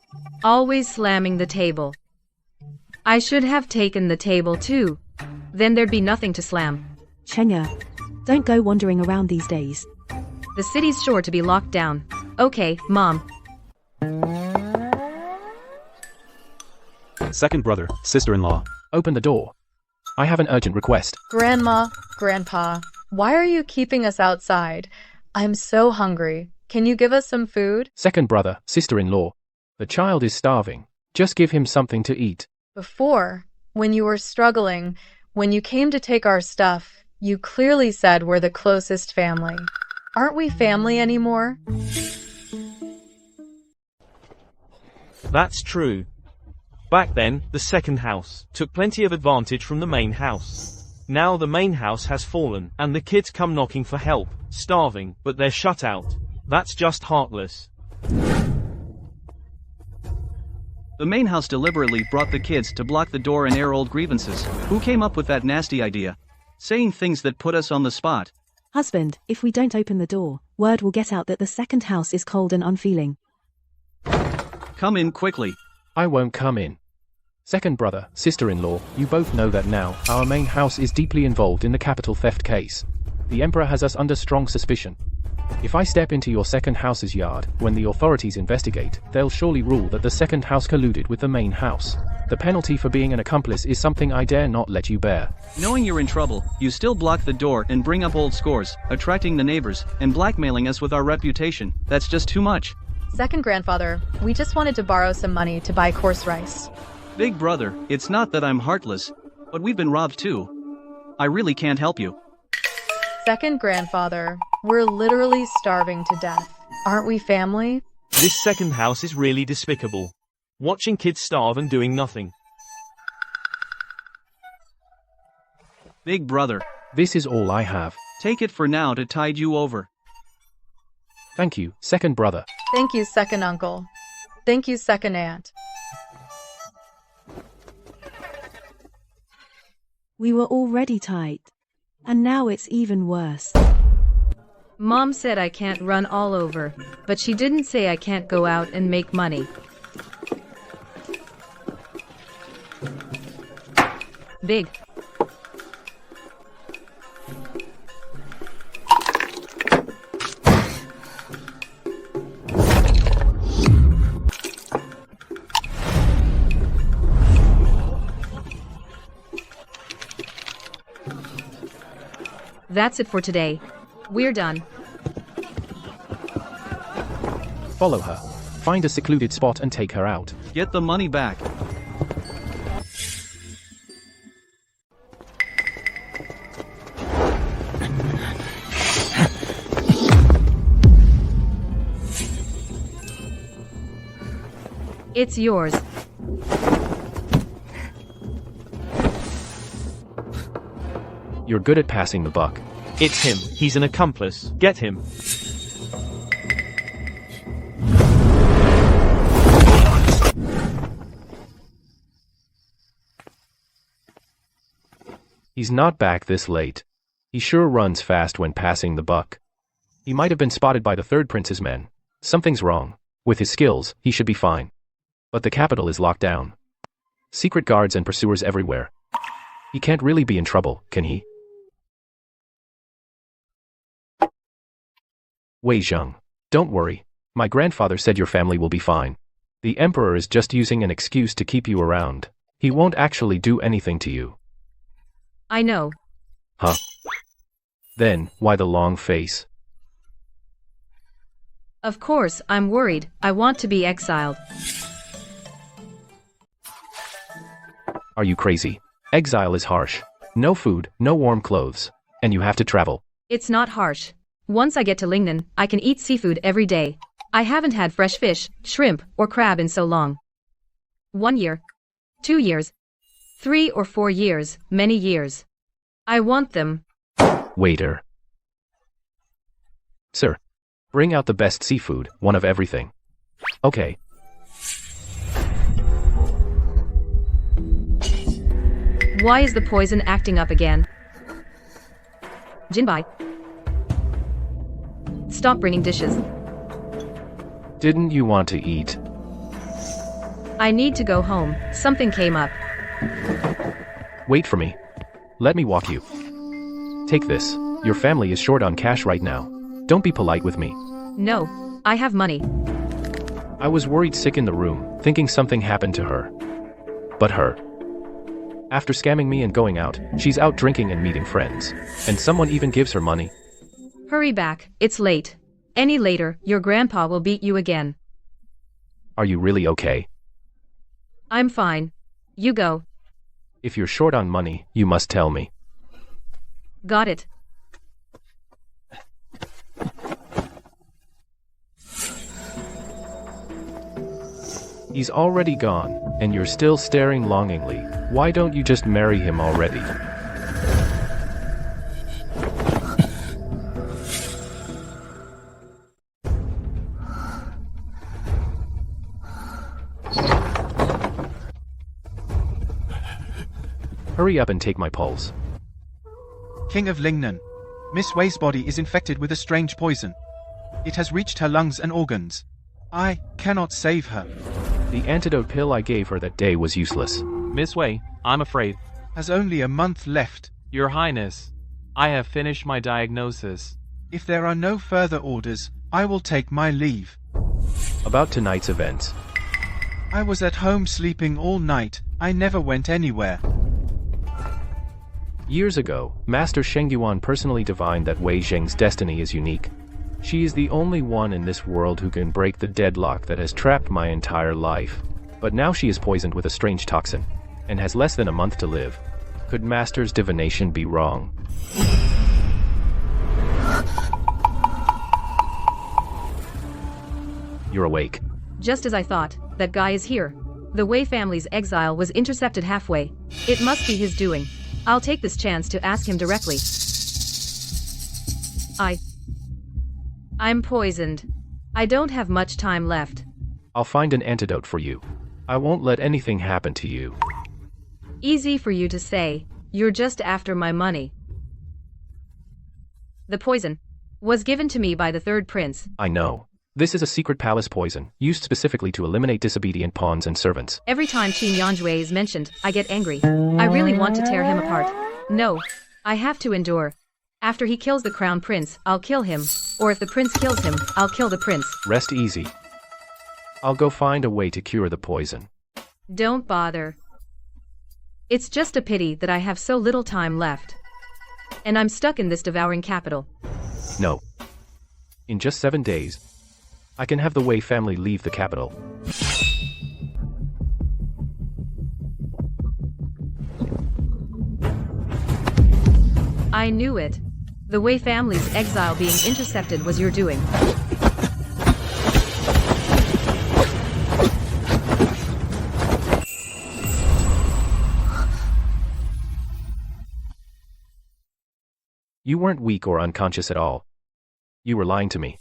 Always slamming the table. I should have taken the table too. Then there'd be nothing to slam. Zhenga, don't go wandering around these days. The city's sure to be locked down. Okay, Mom. Second brother, sister-in-law. Open the door. I have an urgent request. Grandma, Grandpa, why are you keeping us outside? I'm so hungry. Can you give us some food? Second brother, sister-in-law. The child is starving. Just give him something to eat. Before, when you were struggling, when you came to take our stuff, you clearly said we're the closest family. Aren't we family anymore? That's true. Back then, the second house took plenty of advantage from the main house. Now the main house has fallen, and the kids come knocking for help, starving, but they're shut out. That's just heartless. The main house deliberately brought the kids to block the door and air old grievances. Who came up with that nasty idea? Saying things that put us on the spot. Husband, if we don't open the door, word will get out that the second house is cold and unfeeling. Come in quickly. I won't come in. Second brother, sister-in-law, you both know that now, our main house is deeply involved in the capital theft case. The Emperor has us under strong suspicion. If I step into your second house's yard, when the authorities investigate, they'll surely rule that the second house colluded with the main house. The penalty for being an accomplice is something I dare not let you bear. Knowing you're in trouble, you still block the door and bring up old scores, attracting the neighbors, and blackmailing us with our reputation. That's just too much. Second grandfather, we just wanted to borrow some money to buy coarse rice. Big brother, it's not that I'm heartless, but we've been robbed too. I really can't help you. Second grandfather, we're literally starving to death. Aren't we family? This second house is really despicable. Watching kids starve and doing nothing. Big brother, This is all I have. take it for now to tide you over. Thank you, second brother. Thank you, second uncle. Thank you, second aunt. We were already tight. And now it's even worse. Mom said I can't run all over, but she didn't say I can't go out and make money. Big. That's it for today. We're done. Follow her. Find a secluded spot and take her out. Get the money back. It's yours. You're good at passing the buck. It's him. He's an accomplice. Get him. He's not back this late. He sure runs fast when passing the buck. He might have been spotted by the third prince's men. Something's wrong. With his skills, he should be fine. But the capital is locked down. Secret guards and pursuers everywhere. He can't really be in trouble, can he? Wei Zheng, don't worry. My grandfather said your family will be fine. The emperor is just using an excuse to keep you around. He won't actually do anything to you. I know. Huh? Then, why the long face? Of course, I'm worried. I want to be exiled. Are you crazy? Exile is harsh. No food, no warm clothes. And you have to travel. It's not harsh. Once I get to Lingnan, I can eat seafood every day. I haven't had fresh fish, shrimp, or crab in so long. 1 year. 2 years. 3 or 4 years, many years. I want them. Waiter. Sir. Bring out the best seafood, one of everything. Okay. Why is the poison acting up again? Jinbai. Stop bringing dishes. Didn't you want to eat? I need to go home. Something came up. Wait for me. Let me walk you. Take this. Your family is short on cash right now. Don't be polite with me. No, I have money. I was worried sick in the room, thinking something happened to her. But her. After scamming me and going out, she's out drinking and meeting friends. And someone even gives her money. Hurry back, it's late. Any later, your grandpa will beat you again. Are you really okay? I'm fine. You go. If you're short on money, you must tell me. Got it. He's already gone, and you're still staring longingly. Why don't you just marry him already? Hurry up and take my pulse. King of Lingnan. Miss Wei's body is infected with a strange poison. It has reached her lungs and organs. I cannot save her. The antidote pill I gave her that day was useless. Miss Wei, I'm afraid. Has only a month left. Your Highness, I have finished my diagnosis. If there are no further orders, I will take my leave. About tonight's events. I was at home sleeping all night. I never went anywhere. Years ago, Master Sheng Yuan personally divined that Wei Zheng's destiny is unique. She is the only one in this world who can break the deadlock that has trapped my entire life. But now she is poisoned with a strange toxin, and has less than a month to live. Could Master's divination be wrong? You're awake. Just as I thought, that guy is here. The Wei family's exile was intercepted halfway. It must be his doing. I'll take this chance to ask him directly. I'm poisoned. I don't have much time left. I'll find an antidote for you. I won't let anything happen to you. Easy for you to say. You're just after my money. The poison was given to me by the third prince. I know. This is a secret palace poison, used specifically to eliminate disobedient pawns and servants. Every time Qin Yanjue is mentioned, I get angry. I really want to tear him apart. No. I have to endure. After he kills the crown prince, I'll kill him. Or if the prince kills him, I'll kill the prince. Rest easy. I'll go find a way to cure the poison. Don't bother. It's just a pity that I have so little time left. And I'm stuck in this devouring capital. No. In just 7 days, I can have the Wei family leave the capital. I knew it. The Wei family's exile being intercepted was your doing. You weren't weak or unconscious at all. You were lying to me.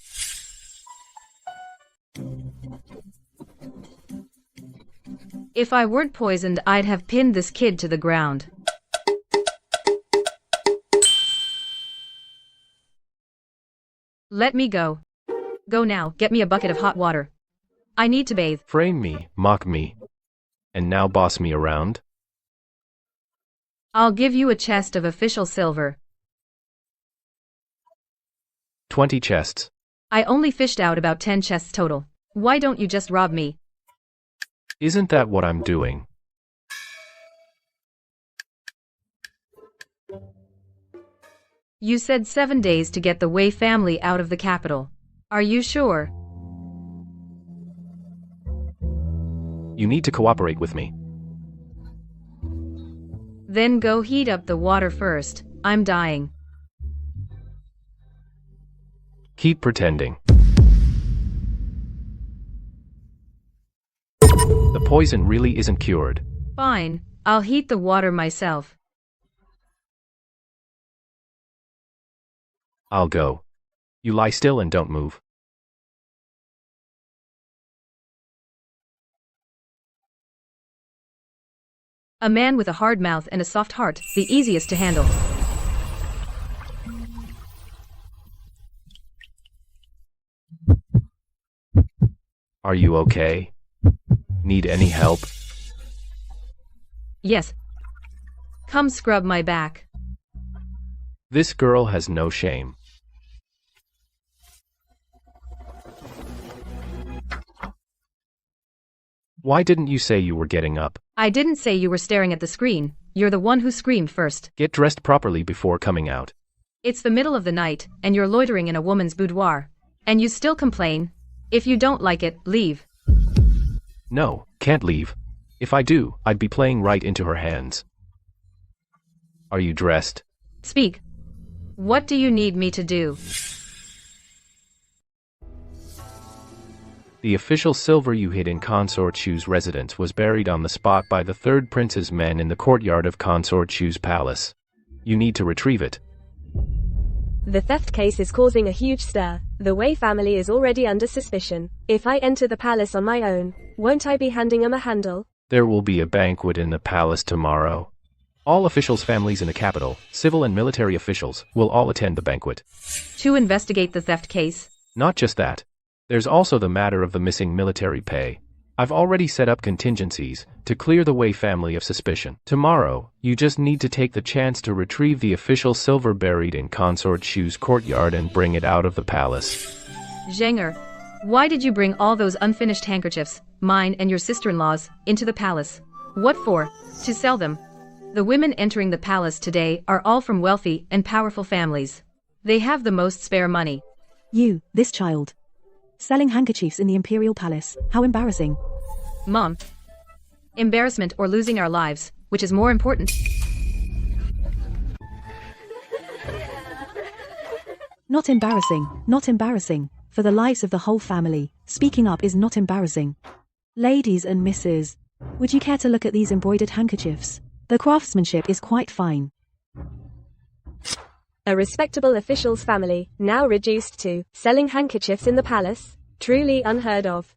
If I weren't poisoned, I'd have pinned this kid to the ground. Let me go. Go now, get me a bucket of hot water. I need to bathe. Frame me, mock me, and now boss me around? I'll give you a chest of official silver. 20 chests. I only fished out about 10 chests total. Why don't you just rob me? Isn't that what I'm doing? You said 7 days to get the Wei family out of the capital. Are you sure? You need to cooperate with me. Then go heat up the water first. I'm dying. Keep pretending. The poison really isn't cured. Fine, I'll heat the water myself. I'll go. You lie still and don't move. A man with a hard mouth and a soft heart, the easiest to handle. Are you okay? Need any help? Yes. Come scrub my back. This girl has no shame. Why didn't you say you were getting up? I didn't say you were staring at the screen. You're the one who screamed first. Get dressed properly before coming out. It's the middle of the night, and you're loitering in a woman's boudoir. And you still complain? If you don't like it, leave. No, can't leave. If I do, I'd be playing right into her hands. Are you dressed? Speak. What do you need me to do? The official silver you hid in Consort Shu's residence was buried on the spot by the third prince's men in the courtyard of Consort Shu's palace. You need to retrieve it. The theft case is causing a huge stir. The Wei family is already under suspicion. If I enter the palace on my own, won't I be handing them a handle? There will be a banquet in the palace tomorrow. All officials' families in the capital, civil and military officials, will all attend the banquet. To investigate the theft case? Not just that. There's also the matter of the missing military pay. I've already set up contingencies to clear the Wei family of suspicion. Tomorrow, you just need to take the chance to retrieve the official silver buried in Consort Shu's courtyard and bring it out of the palace. Zhenger, why did you bring all those unfinished handkerchiefs, mine and your sister-in-law's, into the palace? What for? To sell them. The women entering the palace today are all from wealthy and powerful families. They have the most spare money. You, this child. Selling handkerchiefs in the Imperial Palace, how embarrassing. Mom. Embarrassment or losing our lives, which is more important? Not embarrassing, not embarrassing. For the lives of the whole family, speaking up is not embarrassing. Ladies and misses, would you care to look at these embroidered handkerchiefs? The craftsmanship is quite fine. A respectable official's family, now reduced to selling handkerchiefs in the palace? Truly unheard of.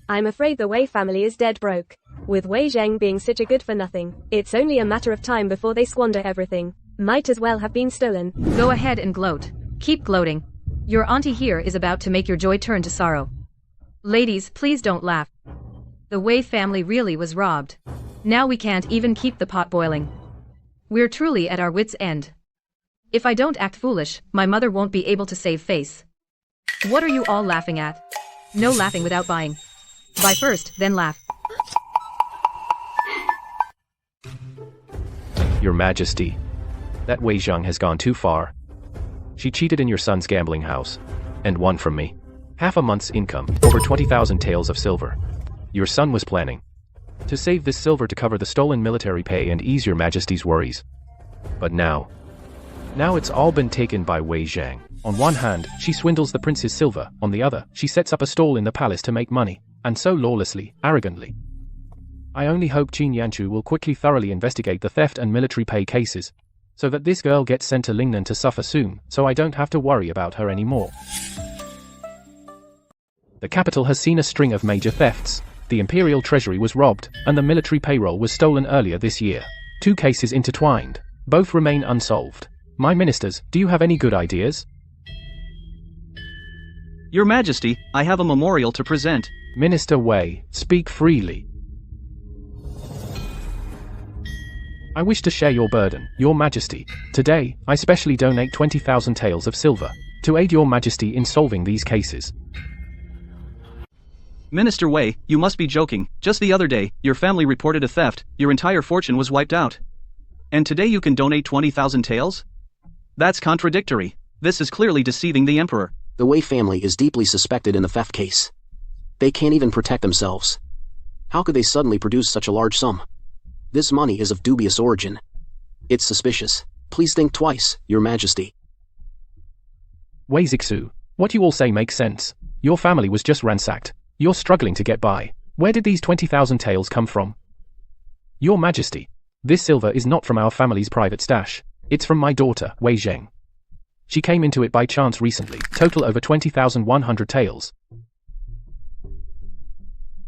I'm afraid the Wei family is dead broke. With Wei Zheng being such a good for nothing, it's only a matter of time before they squander everything. Might as well have been stolen. Go ahead and gloat. Keep gloating. Your auntie here is about to make your joy turn to sorrow. Ladies, please don't laugh. The Wei family really was robbed. Now we can't even keep the pot boiling. We're truly at our wits' end. If I don't act foolish, my mother won't be able to save face. What are you all laughing at? No laughing without buying. Buy first, then laugh. Your Majesty, that Wei Zhang has gone too far. She cheated in your son's gambling house, and won from me. Half a month's income, over 20,000 taels of silver. Your son was planning to save this silver to cover the stolen military pay and ease your Majesty's worries. But now it's all been taken by Wei Zhang. On one hand, she swindles the prince's silver, on the other, she sets up a stall in the palace to make money, and so lawlessly, arrogantly. I only hope Qin Yanchu will quickly thoroughly investigate the theft and military pay cases, so that this girl gets sent to Lingnan to suffer soon, so I don't have to worry about her anymore. The capital has seen a string of major thefts. The Imperial treasury was robbed, and the military payroll was stolen earlier this year. 2 cases intertwined. Both remain unsolved. My ministers, do you have any good ideas? Your Majesty, I have a memorial to present. Minister Wei, speak freely. I wish to share your burden, Your Majesty. Today, I specially donate 20,000 taels of silver to aid Your Majesty in solving these cases. Minister Wei, you must be joking. Just the other day, your family reported a theft, your entire fortune was wiped out. And today you can donate 20,000 taels? That's contradictory. This is clearly deceiving the emperor. The Wei family is deeply suspected in the theft case. They can't even protect themselves. How could they suddenly produce such a large sum? This money is of dubious origin. It's suspicious. Please think twice, Your Majesty. Wei Zixu, what you all say makes sense. Your family was just ransacked. You're struggling to get by. Where did these 20,000 taels come from? Your Majesty, this silver is not from our family's private stash. It's from my daughter, Wei Zheng. She came into it by chance recently, total over 20,100 taels.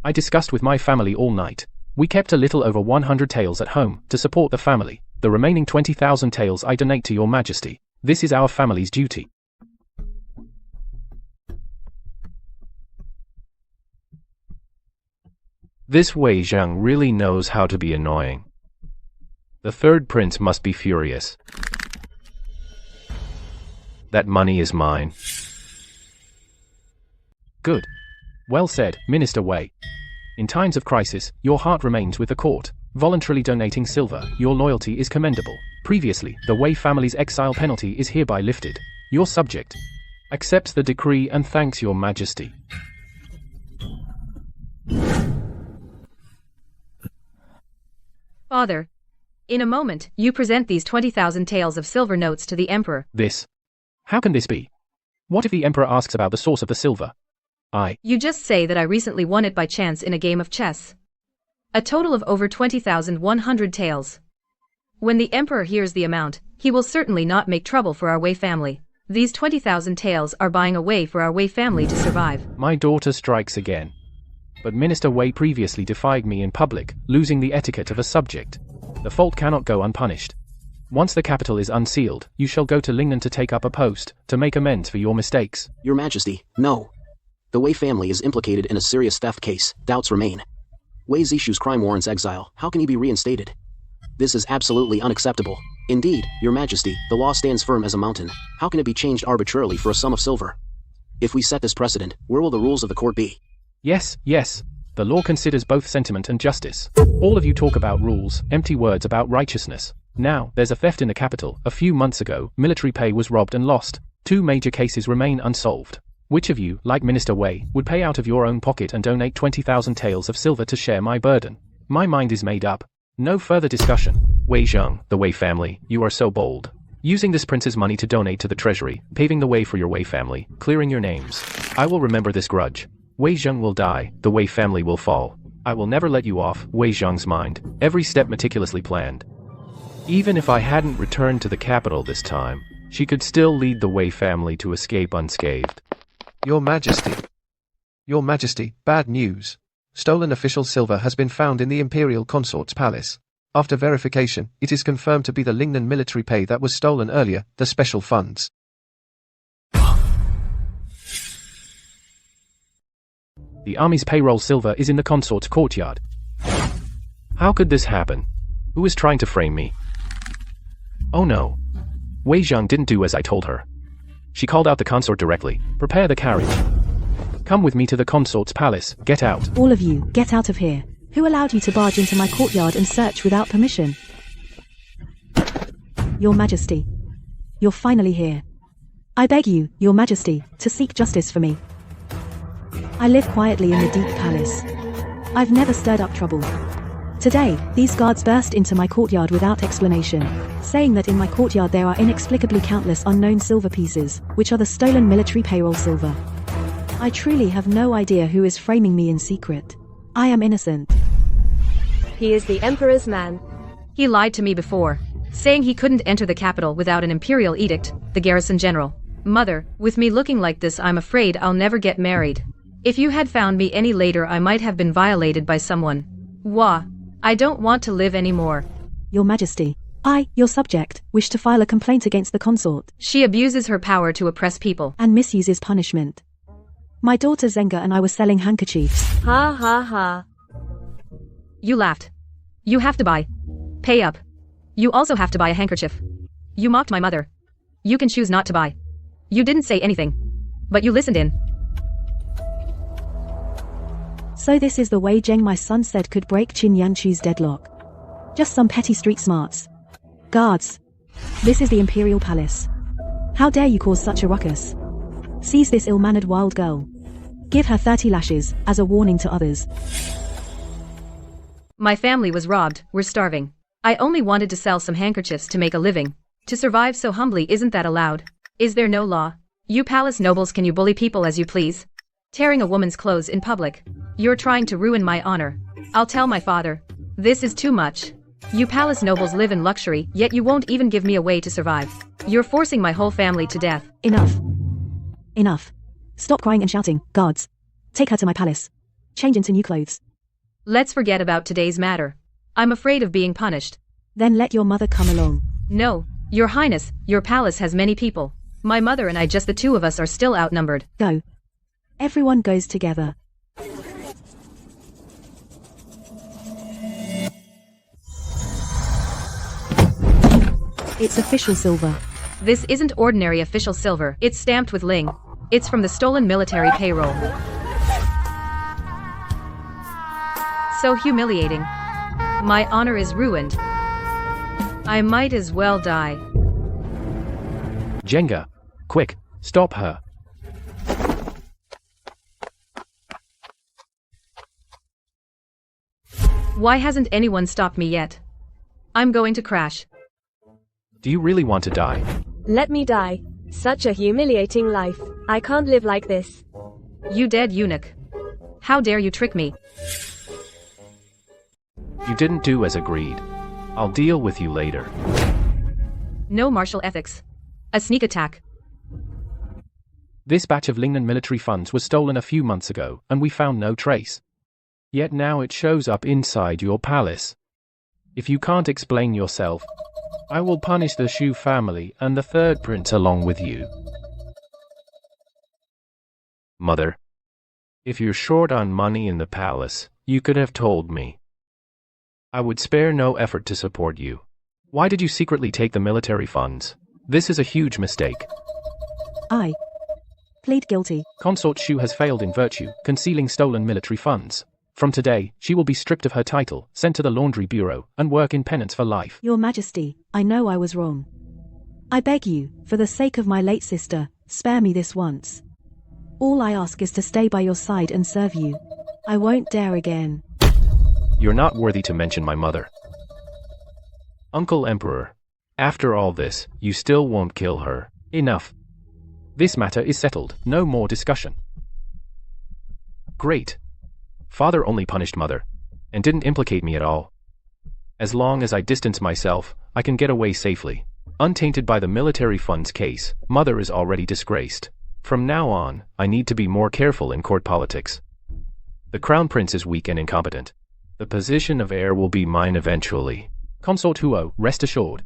I discussed with my family all night. We kept a little over 100 taels at home, to support the family. The remaining 20,000 taels I donate to Your Majesty. This is our family's duty. This Wei Zhang really knows how to be annoying. The third prince must be furious. That money is mine. Good. Well said, Minister Wei. In times of crisis, your heart remains with the court. Voluntarily donating silver, your loyalty is commendable. Previously, the Wei family's exile penalty is hereby lifted. Your subject accepts the decree and thanks Your Majesty. Father, in a moment, you present these 20,000 taels of silver notes to the emperor. How can this be? What if the emperor asks about the source of the silver? You just say that I recently won it by chance in a game of chess. A total of over 20,100 taels. When the emperor hears the amount, he will certainly not make trouble for our Wei family. These 20,000 taels are buying a way for our Wei family to survive. My daughter strikes again. But Minister Wei previously defied me in public, losing the etiquette of a subject. The fault cannot go unpunished. Once the capital is unsealed, you shall go to Lingnan to take up a post, to make amends for your mistakes. Your Majesty, no. The Wei family is implicated in a serious theft case. Doubts remain. Wei Zishu's crime warrants exile. How can he be reinstated? This is absolutely unacceptable. Indeed, Your Majesty, the law stands firm as a mountain. How can it be changed arbitrarily for a sum of silver? If we set this precedent, where will the rules of the court be? Yes. The law considers both sentiment and justice. All of you talk about rules, empty words about righteousness. Now, there's a theft in the capital. A few months ago, military pay was robbed and lost. 2 major cases remain unsolved. Which of you, like Minister Wei, would pay out of your own pocket and donate 20,000 taels of silver to share my burden? My mind is made up. No further discussion. Wei Zhang, the Wei family, you are so bold. using this prince's money to donate to the treasury, paving the way for your Wei family, clearing your names. I will remember this grudge. Wei Zheng will die, the Wei family will fall. I will never let you off Wei Zheng's mind, every step meticulously planned. Even if I hadn't returned to the capital this time, she could still lead the Wei family to escape unscathed. Your Majesty. Your Majesty, bad news. Stolen official silver has been found in the Imperial Consort's palace. After verification, it is confirmed to be the Lingnan military pay that was stolen earlier, the special funds. The army's payroll silver is in the consort's courtyard. How could this happen? Who is trying to frame me? Oh no. Wei Zheng didn't do as I told her. She called out the consort directly. Prepare the carriage. Come with me to the consort's palace. Get out. All of you, get out of here. Who allowed you to barge into my courtyard and search without permission? Your Majesty. You're finally here. I beg you, Your Majesty, to seek justice for me. I live quietly in the deep palace. I've never stirred up trouble. Today, these guards burst into my courtyard without explanation, saying that in my courtyard there are inexplicably countless unknown silver pieces, which are the stolen military payroll silver. I truly have no idea who is framing me in secret. I am innocent. He is the Emperor's man. He lied to me before, saying he couldn't enter the capital without an imperial edict, the garrison general. Mother, with me looking like this, I'm afraid I'll never get married. If you had found me any later, I might have been violated by someone. Wah. I don't want to live anymore. Your Majesty, I, your subject, wish to file a complaint against the consort. She abuses her power to oppress people and misuses punishment. My daughter Zenga and I were selling handkerchiefs. Ha ha ha. You laughed. You have to buy. Pay up. You also have to buy a handkerchief. You mocked my mother. You can choose not to buy. You didn't say anything. But you listened in. So this is the way Zheng my son said could break Qin Yanchu's deadlock. Just some petty street smarts. Guards. This is the Imperial Palace. How dare you cause such a ruckus? Seize this ill-mannered wild girl. Give her 30 lashes, as a warning to others. My family was robbed, we're starving. I only wanted to sell some handkerchiefs to make a living. To survive so humbly, isn't that allowed? Is there no law? You palace nobles, can you bully people as you please? Tearing a woman's clothes in public. You're trying to ruin my honor. I'll tell my father. This is too much. You palace nobles live in luxury, yet you won't even give me a way to survive. You're forcing my whole family to death. Enough. Enough. Stop crying and shouting, guards. Take her to my palace. Change into new clothes. Let's forget about today's matter. I'm afraid of being punished. Then let your mother come along. No, Your Highness, your palace has many people. My mother and I, just the two of us, are still outnumbered. Go. Everyone goes together. It's official silver. This isn't ordinary official silver. It's stamped with Ling. It's from the stolen military payroll. So humiliating. My honor is ruined. I might as well die. Jenga, quick, stop her. Why hasn't anyone stopped me yet? I'm going to crash. Do you really want to die? Let me die. Such a humiliating life. I can't live like this. You dead eunuch. How dare you trick me? You didn't do as agreed. I'll deal with you later. No martial ethics. A sneak attack. This batch of Lingnan military funds was stolen a few months ago, and we found no trace. Yet now it shows up inside your palace. If you can't explain yourself, I will punish the Shu family and the third prince along with you. Mother, if you're short on money in the palace, you could have told me. I would spare no effort to support you. Why did you secretly take the military funds? This is a huge mistake. I plead guilty. Consort Shu has failed in virtue, concealing stolen military funds. From today, she will be stripped of her title, sent to the laundry bureau, and work in penance for life. Your Majesty, I know I was wrong. I beg you, for the sake of my late sister, spare me this once. All I ask is to stay by your side and serve you. I won't dare again. You're not worthy to mention my mother. Uncle Emperor, After all this, you still won't kill her. Enough. This matter is settled, no more discussion. Great. Father only punished mother, and didn't implicate me at all. As long as I distance myself, I can get away safely. Untainted by the military funds case, mother is already disgraced. From now on, I need to be more careful in court politics. The crown prince is weak and incompetent. The position of heir will be mine eventually. Consort Huo, rest assured.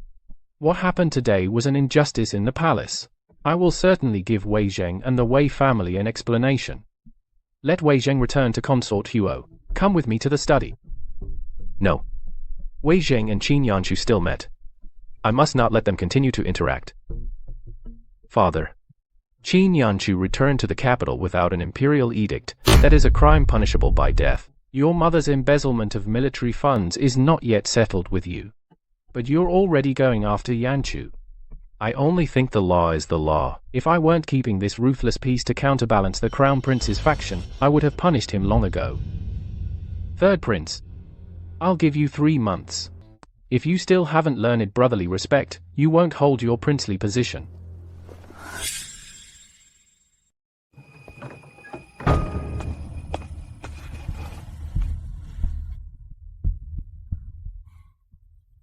What happened today was an injustice in the palace. I will certainly give Wei Zheng and the Wei family an explanation. Let Wei Zheng return to Consort Huo. Come with me to the study. No. Wei Zheng and Qin Yanshu still met. I must not let them continue to interact. Father. Qin Yanshu returned to the capital without an imperial edict. That is a crime punishable by death. Your mother's embezzlement of military funds is not yet settled with you. But you're already going after Yanshu. I only think the law is the law. If I weren't keeping this ruthless peace to counterbalance the crown prince's faction, I would have punished him long ago. Third prince. I'll give you 3 months. If you still haven't learned brotherly respect, you won't hold your princely position.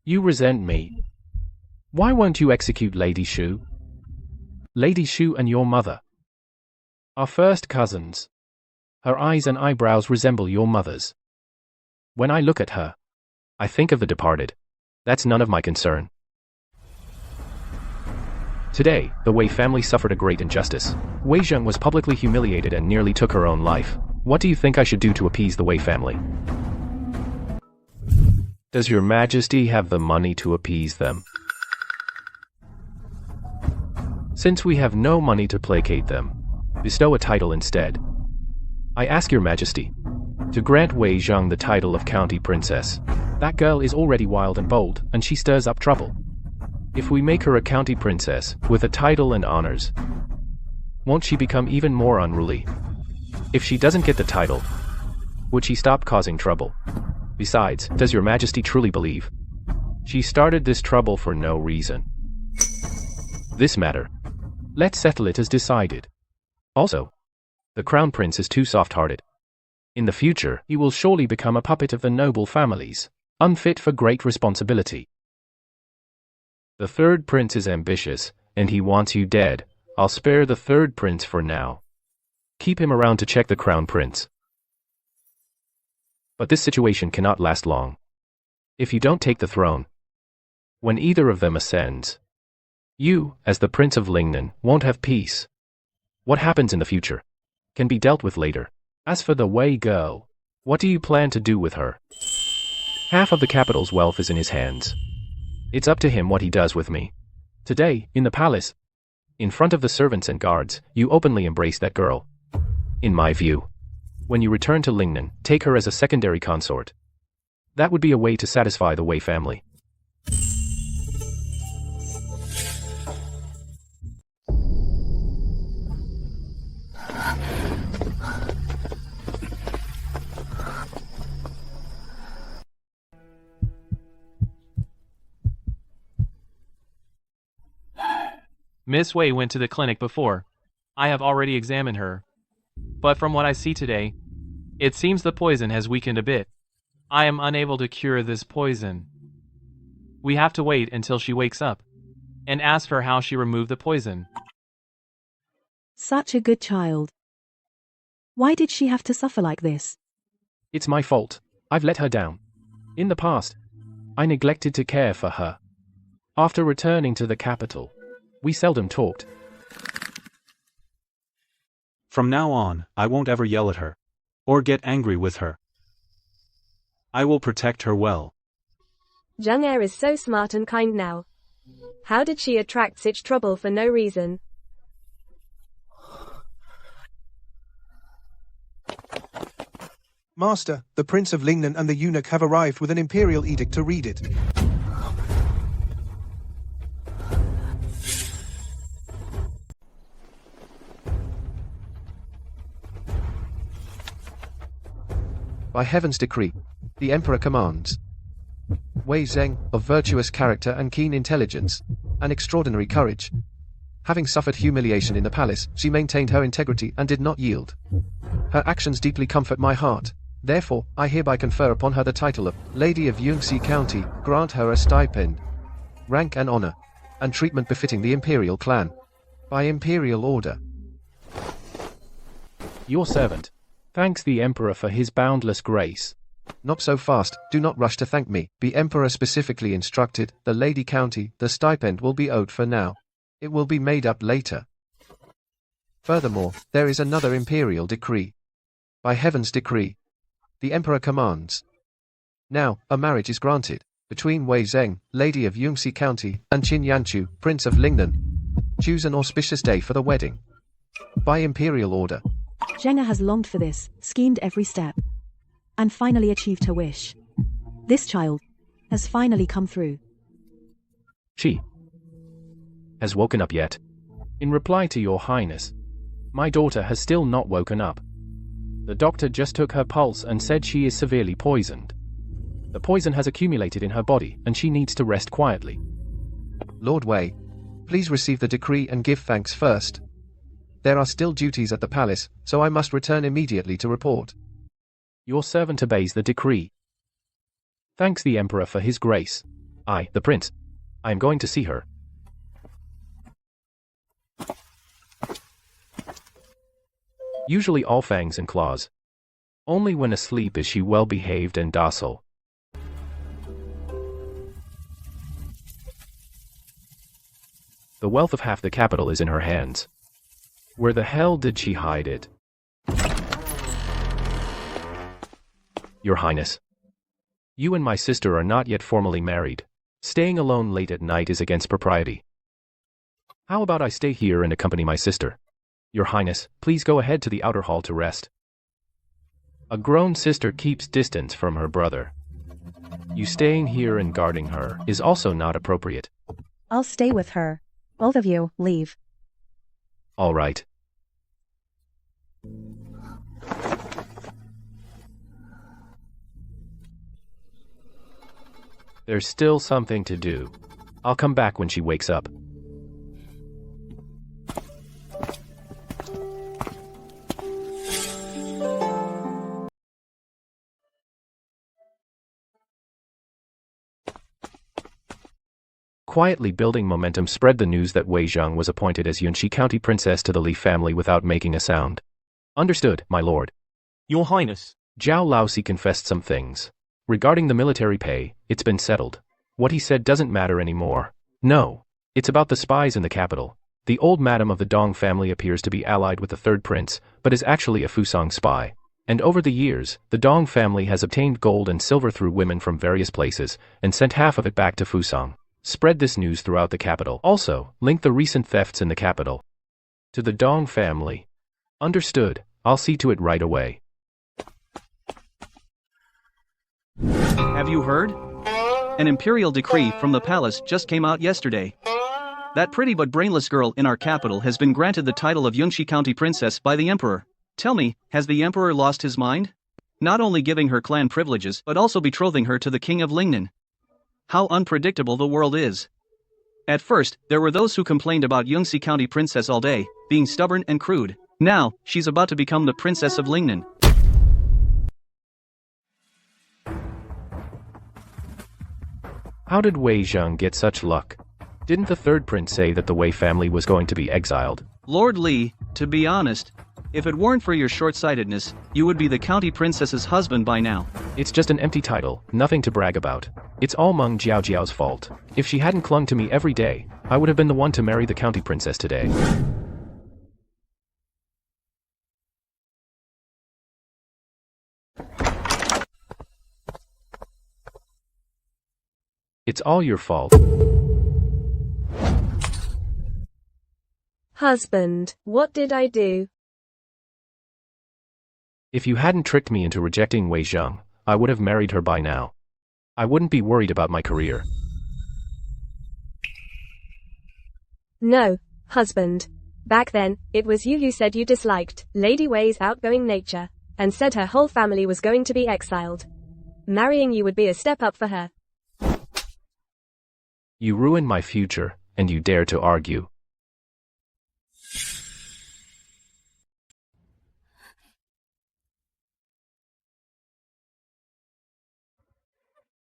You resent me. Why won't you execute Lady Shu? Lady Shu and your mother are first cousins. Her eyes and eyebrows resemble your mother's. When I look at her, I think of the departed. That's none of my concern. Today, the Wei family suffered a great injustice. Wei Zheng was publicly humiliated and nearly took her own life. What do you think I should do to appease the Wei family? Does your Majesty have the money to appease them? Since we have no money to placate them, bestow a title instead. I ask your Majesty to grant Wei Zheng the title of County Princess. That girl is already wild and bold, and she stirs up trouble. If we make her a county princess, with a title and honors, won't she become even more unruly? If she doesn't get the title, would she stop causing trouble? Besides, does your Majesty truly believe she started this trouble for no reason? This matter, let's settle it as decided. Also, the crown prince is too soft-hearted. In the future, he will surely become a puppet of the noble families, unfit for great responsibility. The third prince is ambitious, and he wants you dead. I'll spare the third prince for now. Keep him around to check the crown prince. But this situation cannot last long. If you don't take the throne, when either of them ascends, you, as the Prince of Lingnan, won't have peace. What happens in the future can be dealt with later. As for the Wei girl, what do you plan to do with her? Half of the capital's wealth is in his hands. It's up to him what he does with me. Today, in the palace, in front of the servants and guards, you openly embrace that girl. In my view, when you return to Lingnan, take her as a secondary consort. That would be a way to satisfy the Wei family. Miss Wei went to the clinic before. I have already examined her. But from what I see today, it seems the poison has weakened a bit. I am unable to cure this poison. We have to wait until she wakes up and ask her how she removed the poison. Such a good child. Why did she have to suffer like this? It's my fault. I've let her down. In the past, I neglected to care for her. After returning to the capital, we seldom talked. From now on, I won't ever yell at her, or get angry with her. I will protect her well. Zheng Er is so smart and kind now. How did she attract such trouble for no reason? Master, the Prince of Lingnan and the eunuch have arrived with an imperial edict to read it. By heaven's decree, the Emperor commands. Wei Zheng, of virtuous character and keen intelligence, and extraordinary courage. Having suffered humiliation in the palace, she maintained her integrity and did not yield. Her actions deeply comfort my heart. Therefore, I hereby confer upon her the title of Lady of Yunxi County, grant her a stipend, rank and honor, and treatment befitting the Imperial clan. By Imperial order. Your servant. Thanks the Emperor for his boundless grace. Not so fast, do not rush to thank me. The Emperor specifically instructed, the Lady County, the stipend will be owed for now. It will be made up later. Furthermore, there is another Imperial decree. By heaven's decree, the Emperor commands. Now, a marriage is granted, between Wei Zheng, Lady of Yunxi County, and Qin Yanchu, Prince of Lingnan. Choose an auspicious day for the wedding. By Imperial order. Zheng has longed for this, schemed every step, and finally achieved her wish. This child has finally come through. She has woken up yet? In reply to your highness, my daughter has still not woken up. The doctor just took her pulse and said she is severely poisoned. The poison has accumulated in her body and she needs to rest quietly. Lord Wei, please receive the decree and give thanks first. There are still duties at the palace, so I must return immediately to report. Your servant obeys the decree. Thanks the Emperor for his grace. I, the prince, I am going to see her. Usually all fangs and claws. Only when asleep is she well behaved and docile. The wealth of half the capital is in her hands. Where the hell did she hide it? Your Highness, you and my sister are not yet formally married. Staying alone late at night is against propriety. How about I stay here and accompany my sister? Your Highness, please go ahead to the outer hall to rest. A grown sister keeps distance from her brother. You staying here and guarding her is also not appropriate. I'll stay with her. Both of you, leave. All right. There's still something to do. I'll come back when she wakes up. Quietly building momentum spread the news that Wei Zheng was appointed as Yunxi County Princess to the Li family without making a sound. Understood, my lord. Your Highness. Zhao Laosi confessed some things. Regarding the military pay, it's been settled. What he said doesn't matter anymore. No. It's about the spies in the capital. The old madam of the Dong family appears to be allied with the third prince, but is actually a Fusang spy. And over the years, the Dong family has obtained gold and silver through women from various places, and sent half of it back to Fusang. Spread this news throughout the capital. Also, link the recent thefts in the capital to the Dong family. Understood. I'll see to it right away. Have you heard? An imperial decree from the palace just came out yesterday. That pretty but brainless girl in our capital has been granted the title of Yunxi County Princess by the Emperor. Tell me, has the Emperor lost his mind? Not only giving her clan privileges, but also betrothing her to the King of Lingnan. How unpredictable the world is. At first, there were those who complained about Yunxi County Princess all day, being stubborn and crude. Now, she's about to become the Princess of Lingnan. How did Wei Zheng get such luck? Didn't the third prince say that the Wei family was going to be exiled? Lord Li, to be honest, if it weren't for your short-sightedness, you would be the county princess's husband by now. It's just an empty title, nothing to brag about. It's all Meng Jiaojiao's fault. If she hadn't clung to me every day, I would have been the one to marry the county princess today. It's all your fault. Husband, what did I do? If you hadn't tricked me into rejecting Wei Zheng, I would have married her by now. I wouldn't be worried about my career. No, husband. Back then, it was you who said you disliked Lady Wei's outgoing nature, and said her whole family was going to be exiled. Marrying you would be a step up for her. You ruined my future, and you dare to argue.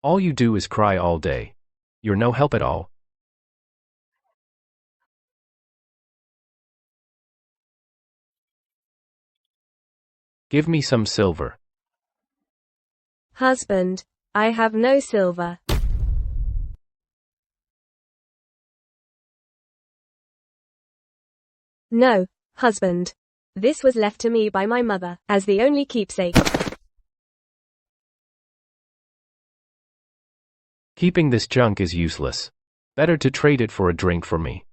All you do is cry all day. You're no help at all. Give me some silver. Husband, I have no silver. No, husband. This was left to me by my mother, as the only keepsake. Keeping this junk is useless. Better to trade it for a drink for me.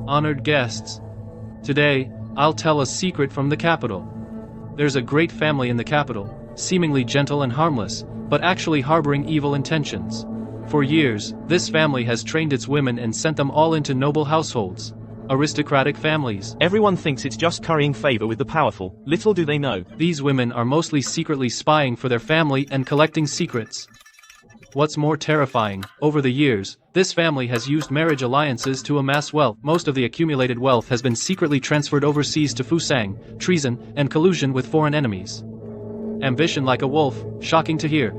Honored guests, today, I'll tell a secret from the capital. There's a great family in the capital, seemingly gentle and harmless, but actually harboring evil intentions. For years, this family has trained its women and sent them all into noble households, aristocratic families. Everyone thinks it's just currying favor with the powerful. Little do they know. These women are mostly secretly spying for their family and collecting secrets. What's more terrifying, over the years, this family has used marriage alliances to amass wealth. Most of the accumulated wealth has been secretly transferred overseas to Fusang, treason, and collusion with foreign enemies. Ambition like a wolf, shocking to hear.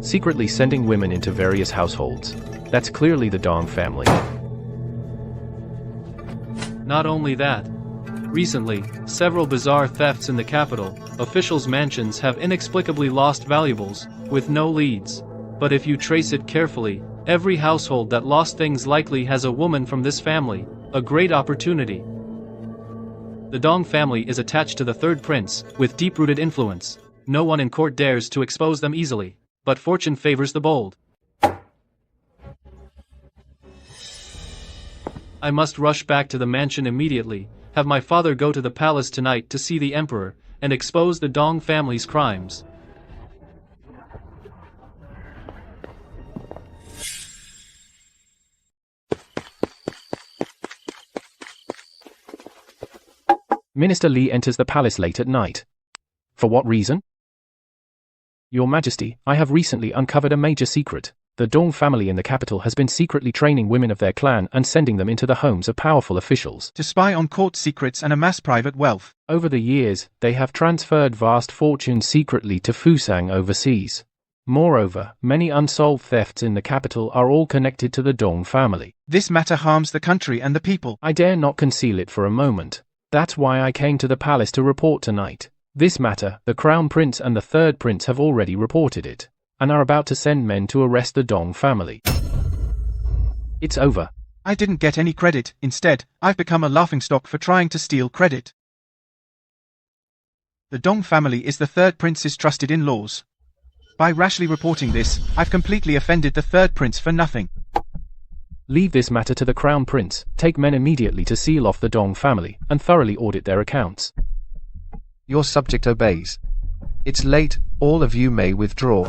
Secretly sending women into various households. That's clearly the Dong family. Not only that. Recently, several bizarre thefts in the capital. Officials' mansions have inexplicably lost valuables, with no leads. But if you trace it carefully, every household that lost things likely has a woman from this family. A great opportunity. The Dong family is attached to the third prince, with deep-rooted influence. No one in court dares to expose them easily. But fortune favors the bold. I must rush back to the mansion immediately, have my father go to the palace tonight to see the emperor, and expose the Dong family's crimes. Minister Li enters the palace late at night. For what reason? Your Majesty, I have recently uncovered a major secret. The Dong family in the capital has been secretly training women of their clan and sending them into the homes of powerful officials to spy on court secrets and amass private wealth. Over the years, they have transferred vast fortunes secretly to Fusang overseas. Moreover, many unsolved thefts in the capital are all connected to the Dong family. This matter harms the country and the people. I dare not conceal it for a moment. That's why I came to the palace to report tonight. This matter, the Crown Prince and the Third Prince have already reported it, and are about to send men to arrest the Dong family. It's over. I didn't get any credit. Instead, I've become a laughingstock for trying to steal credit. The Dong family is the Third Prince's trusted in-laws. By rashly reporting this, I've completely offended the Third Prince for nothing. Leave this matter to the Crown Prince. Take men immediately to seal off the Dong family, and thoroughly audit their accounts. Your subject obeys. It's late, all of you may withdraw.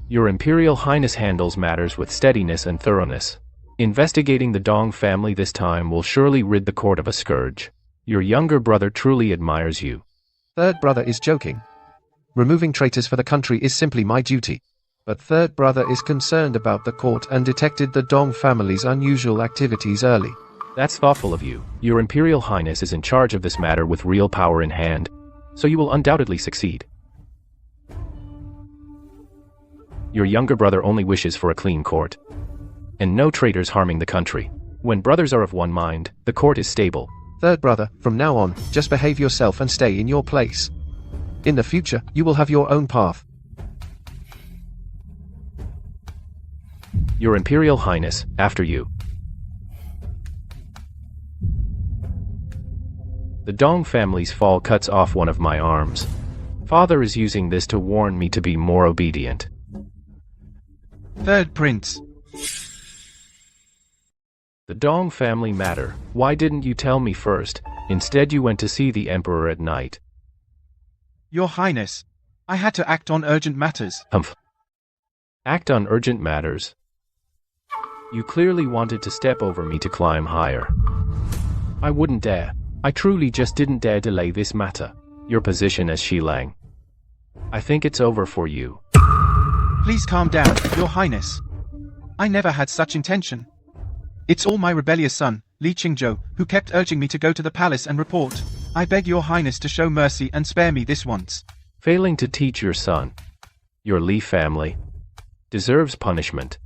Your Imperial Highness handles matters with steadiness and thoroughness. Investigating the Dong family this time will surely rid the court of a scourge. Your younger brother truly admires you. Third brother is joking. Removing traitors for the country is simply my duty. But third brother is concerned about the court and detected the Dong family's unusual activities early. That's thoughtful of you. Your Imperial Highness is in charge of this matter with real power in hand, so you will undoubtedly succeed. Your younger brother only wishes for a clean court, and no traitors harming the country. When brothers are of one mind, the court is stable. Third brother, from now on, just behave yourself and stay in your place. In the future, you will have your own path. Your Imperial Highness, after you. The Dong family's fall cuts off one of my arms. Father is using this to warn me to be more obedient. Third Prince. The Dong family matter. Why didn't you tell me first? Instead you went to see the Emperor at night. Your Highness, I had to act on urgent matters. Humph. Act on urgent matters. You clearly wanted to step over me to climb higher. I wouldn't dare. I truly just didn't dare delay this matter. Your position as Shilang. I think it's over for you. Please calm down, Your Highness. I never had such intention. It's all my rebellious son, Li Qingzhou, who kept urging me to go to the palace and report. I beg Your Highness to show mercy and spare me this once. Failing to teach your son, your Li family, deserves punishment.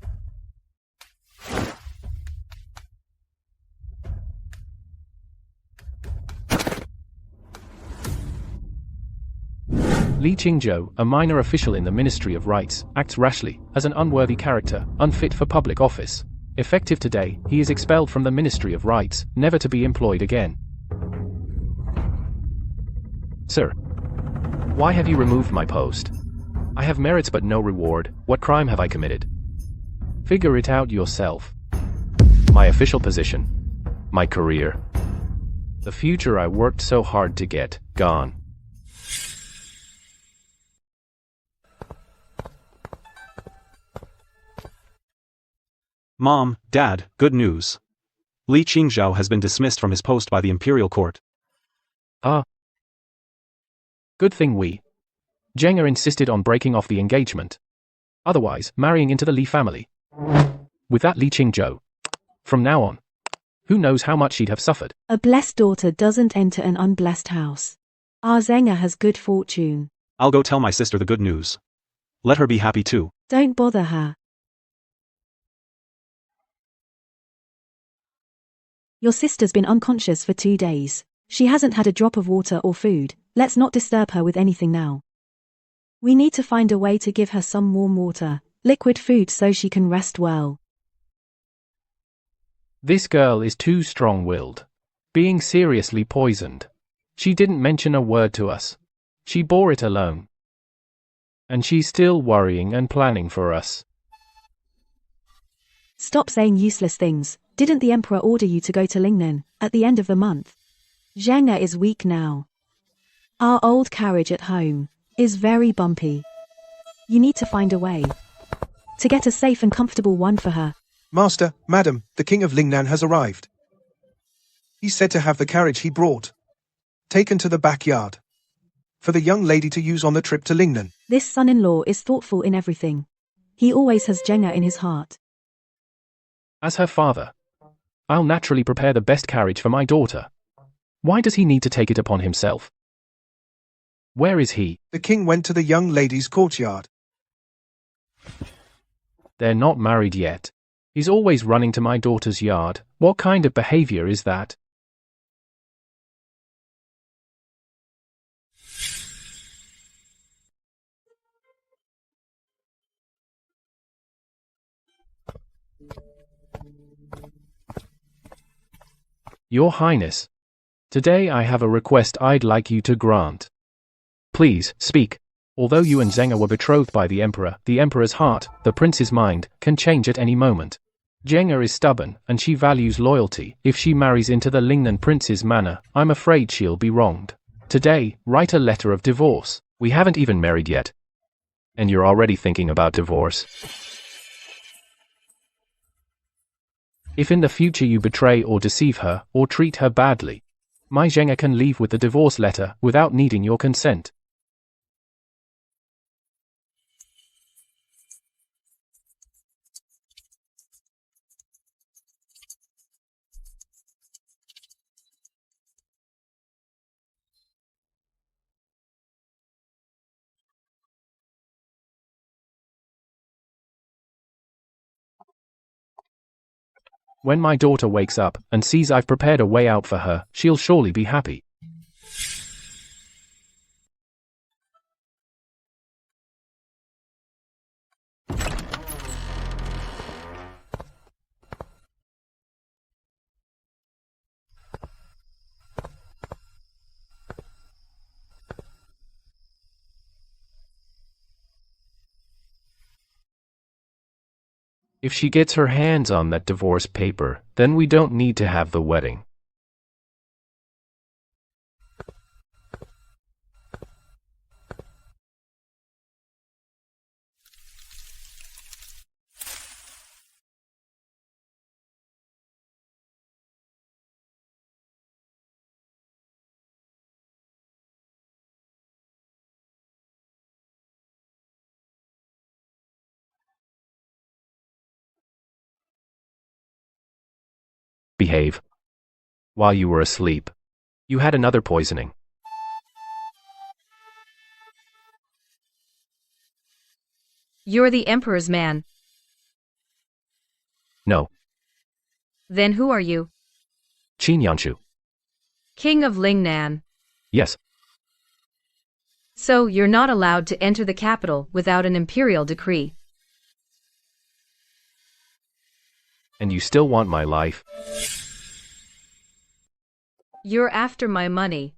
Li Qingzhou, a minor official in the Ministry of Rights, acts rashly, as an unworthy character, unfit for public office. Effective today, he is expelled from the Ministry of Rights, never to be employed again. Sir, why have you removed my post? I have merits but no reward. What crime have I committed? Figure it out yourself. My official position, my career, the future I worked so hard to get, gone. Mom, Dad, good news. Li Qingzhou has been dismissed from his post by the Imperial Court. Good thing Zheng'er insisted on breaking off the engagement. Otherwise, marrying into the Li family. With that Li Qingzhou, from now on, who knows how much she'd have suffered. A blessed daughter doesn't enter an unblessed house. Our Zheng'er has good fortune. I'll go tell my sister the good news. Let her be happy too. Don't bother her. Your sister's been unconscious for 2 days. She hasn't had a drop of water or food. Let's not disturb her with anything now. We need to find a way to give her some warm water, liquid food so she can rest well. This girl is too strong-willed. Being seriously poisoned. She didn't mention a word to us. She bore it alone. And she's still worrying and planning for us. Stop saying useless things. Didn't the Emperor order you to go to Lingnan at the end of the month? Zheng'er is weak now. Our old carriage at home is very bumpy. You need to find a way to get a safe and comfortable one for her. Master, Madam, the King of Lingnan has arrived. He's said to have the carriage he brought taken to the backyard for the young lady to use on the trip to Lingnan. This son-in-law is thoughtful in everything. He always has Zheng'er in his heart. As her father, I'll naturally prepare the best carriage for my daughter. Why does he need to take it upon himself? Where is he? The king went to the young lady's courtyard. They're not married yet. He's always running to my daughter's yard. What kind of behavior is that? Your Highness, today I have a request I'd like you to grant. Please, speak. Although you and Zheng'er were betrothed by the Emperor's heart, the prince's mind, can change at any moment. Zheng'er is stubborn, and she values loyalty. If she marries into the Lingnan prince's manor, I'm afraid she'll be wronged. Today, write a letter of divorce. We haven't even married yet. And you're already thinking about divorce. If in the future you betray or deceive her, or treat her badly, my Zheng'er can leave with the divorce letter without needing your consent. When my daughter wakes up and sees I've prepared a way out for her, she'll surely be happy. If she gets her hands on that divorce paper, then we don't need to have the wedding. Behave. While you were asleep, you had another poisoning. You're the Emperor's man. No. Then who are you? Qin Yanshu. King of Lingnan. Yes. So you're not allowed to enter the capital without an imperial decree. And you still want my life? You're after my money.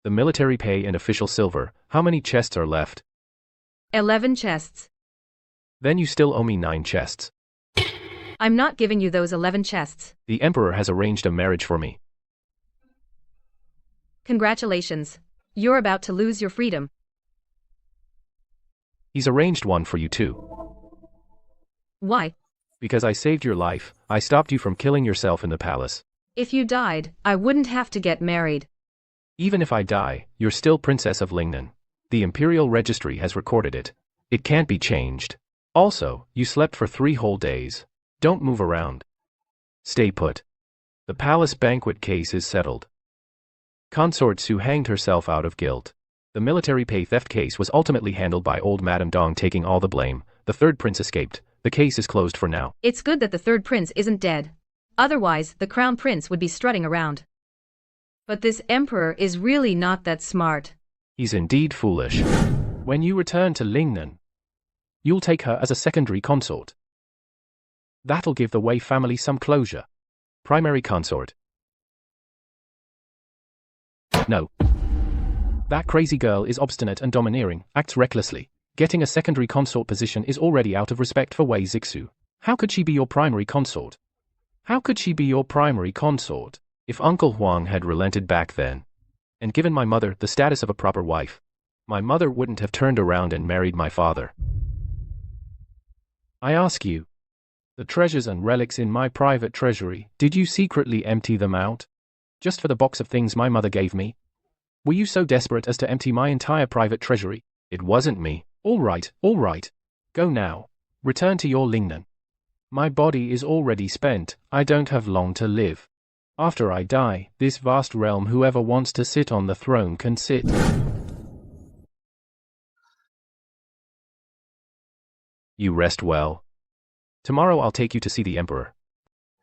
The military pay and official silver. How many chests are left? 11 chests. Then you still owe me 9 chests. I'm not giving you those 11 chests. The Emperor has arranged a marriage for me. Congratulations. You're about to lose your freedom. He's arranged one for you too. Why? Because I saved your life. I stopped you from killing yourself in the palace. If you died, I wouldn't have to get married. Even if I die, you're still Princess of Lingnan. The Imperial Registry has recorded it. It can't be changed. Also, you slept for 3 whole days. Don't move around. Stay put. The palace banquet case is settled. Consort Su hanged herself out of guilt. The military pay theft case was ultimately handled by old Madame Dong taking all the blame. The third prince escaped. The case is closed for now. It's good that the third prince isn't dead. Otherwise, the crown prince would be strutting around. But this emperor is really not that smart. He's indeed foolish. When you return to Lingnan, you'll take her as a secondary consort. That'll give the Wei family some closure. Primary consort. No. That crazy girl is obstinate and domineering, acts recklessly. Getting a secondary consort position is already out of respect for Wei Zixu. How could she be your primary consort? How could she be your primary consort? If Uncle Huang had relented back then, and given my mother the status of a proper wife, my mother wouldn't have turned around and married my father. I ask you, the treasures and relics in my private treasury, did you secretly empty them out? Just for the box of things my mother gave me? Were you so desperate as to empty my entire private treasury? It wasn't me. All right. Go now. Return to your Lingnan. My body is already spent. I don't have long to live. After I die, this vast realm whoever wants to sit on the throne can sit. You rest well. Tomorrow I'll take you to see the Emperor.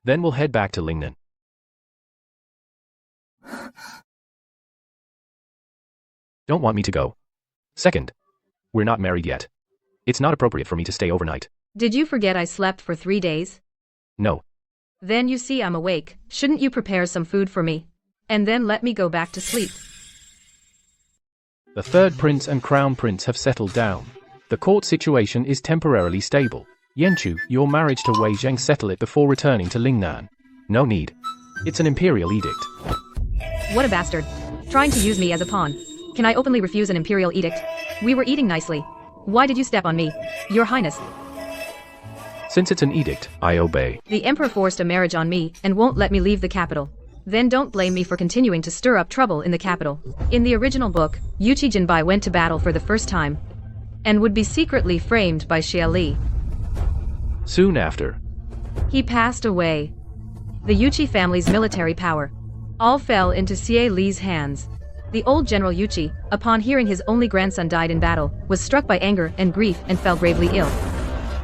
Then we'll head back to Lingnan. Don't want me to go. Second, we're not married yet. It's not appropriate for me to stay overnight. Did you forget I slept for 3 days? No. Then you see I'm awake. Shouldn't you prepare some food for me? And then let me go back to sleep. The third prince and crown prince have settled down. The court situation is temporarily stable. Yanchu, your marriage to Wei Zheng, settle it before returning to Lingnan. No need. It's an imperial edict. What a bastard. Trying to use me as a pawn. Can I openly refuse an imperial edict? We were eating nicely. Why did you step on me, Your Highness? Since it's an edict, I obey. The Emperor forced a marriage on me and won't let me leave the capital. Then don't blame me for continuing to stir up trouble in the capital. In the original book, Yuqi Jinbai went to battle for the first time and would be secretly framed by Xie Li. Soon after, he passed away. The Yuqi family's military power all fell into Xie Li's hands. The old General Yuqi, upon hearing his only grandson died in battle, was struck by anger and grief and fell gravely ill.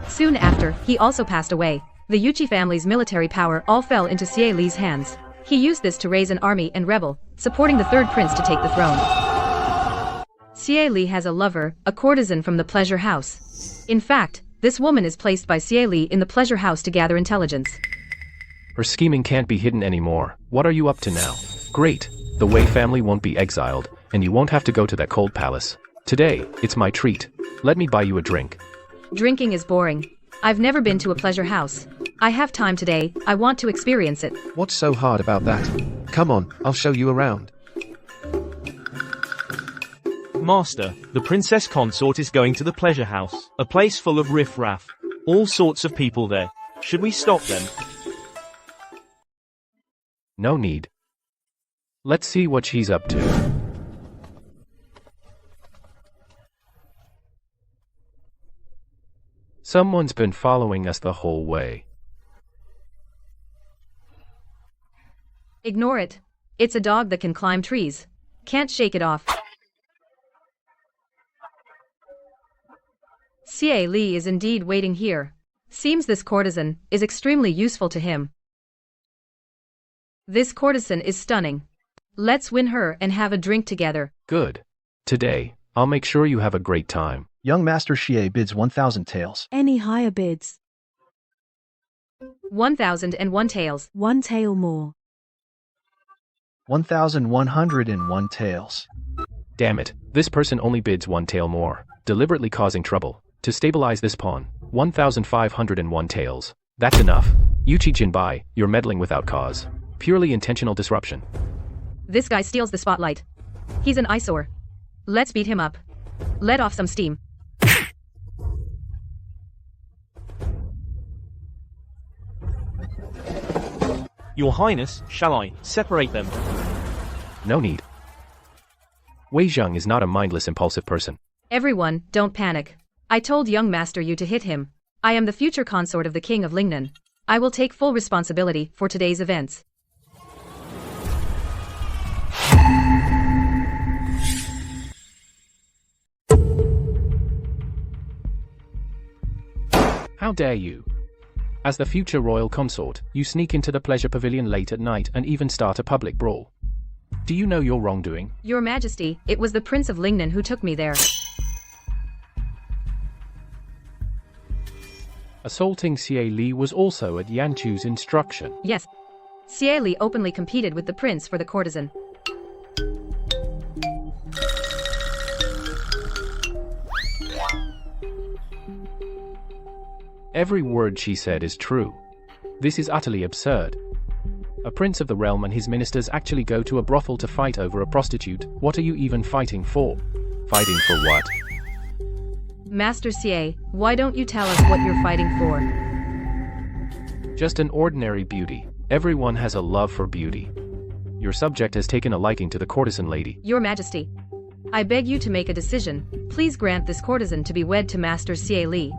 Soon after, he also passed away. The Yuqi family's military power all fell into Xie Li's hands. He used this to raise an army and rebel, supporting the third prince to take the throne. Xie Li has a lover, a courtesan from the pleasure house. In fact, this woman is placed by Xie Li in the pleasure house to gather intelligence. Her scheming can't be hidden anymore. What are you up to now? Great. The Wei family won't be exiled, and you won't have to go to that cold palace. Today, it's my treat. Let me buy you a drink. Drinking is boring. I've never been to a pleasure house. I have time today. I want to experience it. What's so hard about that? Come on, I'll show you around. Master, the princess consort is going to the pleasure house, a place full of riff-raff. All sorts of people there. Should we stop them? No need. Let's see what she's up to. Someone's been following us the whole way. Ignore it. It's a dog that can climb trees. Can't shake it off. Xie Li is indeed waiting here. Seems this courtesan is extremely useful to him. This courtesan is stunning. Let's win her and have a drink together. Good. Today, I'll make sure you have a great time. Young Master Xie bids 1,000 taels. Any higher bids? 1,001 taels. 1 tael more. 1,101 taels. Damn it, this person only bids 1 tael more, deliberately causing trouble. To stabilize this pawn, 1,501 taels. That's enough. Yuchi Jinbai, you're meddling without cause. Purely intentional disruption. This guy steals the spotlight. He's an eyesore. Let's beat him up. Let off some steam. Your Highness, shall I separate them? No need. Wei Zheng is not a mindless, impulsive person. Everyone, don't panic. I told young master you to hit him. I am the future consort of the King of Lingnan. I will take full responsibility for today's events. How dare you? As the future royal consort, you sneak into the pleasure pavilion late at night and even start a public brawl. Do you know your wrongdoing? Your Majesty, it was the Prince of Lingnan who took me there. Assaulting Xie Li was also at Yanchu's instruction. Yes. Xie Li openly competed with the prince for the courtesan. Every word she said is true. This is utterly absurd. A prince of the realm and his ministers actually go to a brothel to fight over a prostitute. What are you even fighting for? Fighting for what? Master Xie, why don't you tell us what you're fighting for? Just an ordinary beauty. Everyone has a love for beauty. Your subject has taken a liking to the courtesan lady. Your Majesty, I beg you to make a decision. Please grant this courtesan to be wed to Master Xie Li.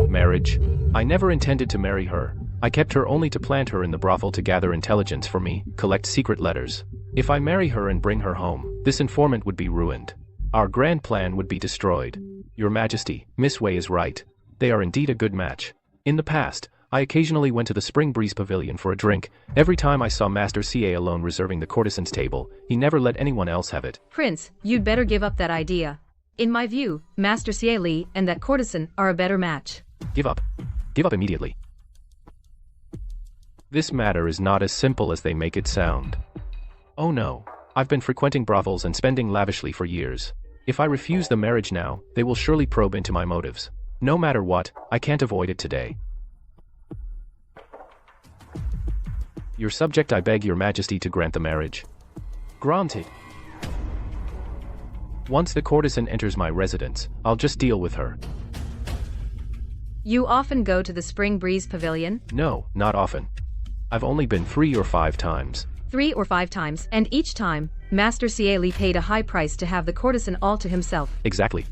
Marriage? I never intended to marry her. I kept her only to plant her in the brothel to gather intelligence for me, collect secret letters. If I marry her and bring her home, this informant would be ruined. Our grand plan would be destroyed. Your Majesty, Miss Wei is right. They are indeed a good match. In the past, I occasionally went to the Spring Breeze Pavilion for a drink. Every time I saw Master Xie alone reserving the courtesan's table, he never let anyone else have it. Prince, you'd better give up that idea. In my view, Master Xie Li and that courtesan are a better match. Give up. Give up immediately. This matter is not as simple as they make it sound. Oh no. I've been frequenting brothels and spending lavishly for years. If I refuse the marriage now, they will surely probe into my motives. No matter what, I can't avoid it today. Your subject, I beg your Majesty to grant the marriage. Granted. Once the courtesan enters my residence, I'll just deal with her. You often go to the Spring Breeze Pavilion? No, not often. I've only been 3 or 5 times. 3 or 5 times, and each time, Master Xie Li paid a high price to have the courtesan all to himself. Exactly.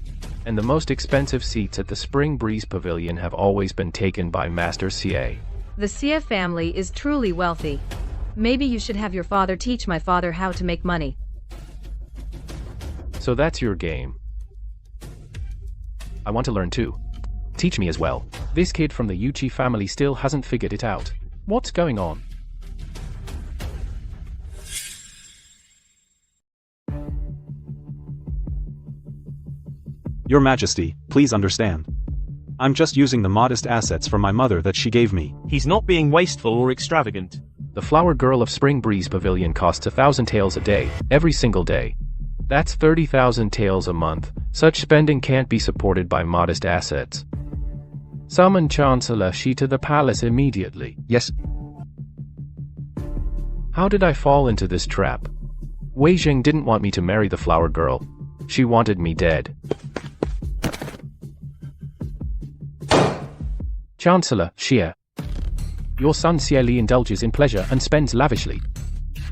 And the most expensive seats at the Spring Breeze Pavilion have always been taken by Master Xie. The Xie family is truly wealthy. Maybe you should have your father teach my father how to make money. So that's your game. I want to learn too. Teach me as well. This kid from the Yuchi family still hasn't figured it out. What's going on? Your Majesty, please understand. I'm just using the modest assets from my mother that she gave me. He's not being wasteful or extravagant. The flower girl of Spring Breeze Pavilion costs 1,000 taels a day, every single day. That's 30,000 taels a month. Such spending can't be supported by modest assets. Summon Chancellor Shi to the palace immediately. Yes. How did I fall into this trap? Wei Zheng didn't want me to marry the flower girl. She wanted me dead. Chancellor Xie. Your son Xie Li indulges in pleasure and spends lavishly.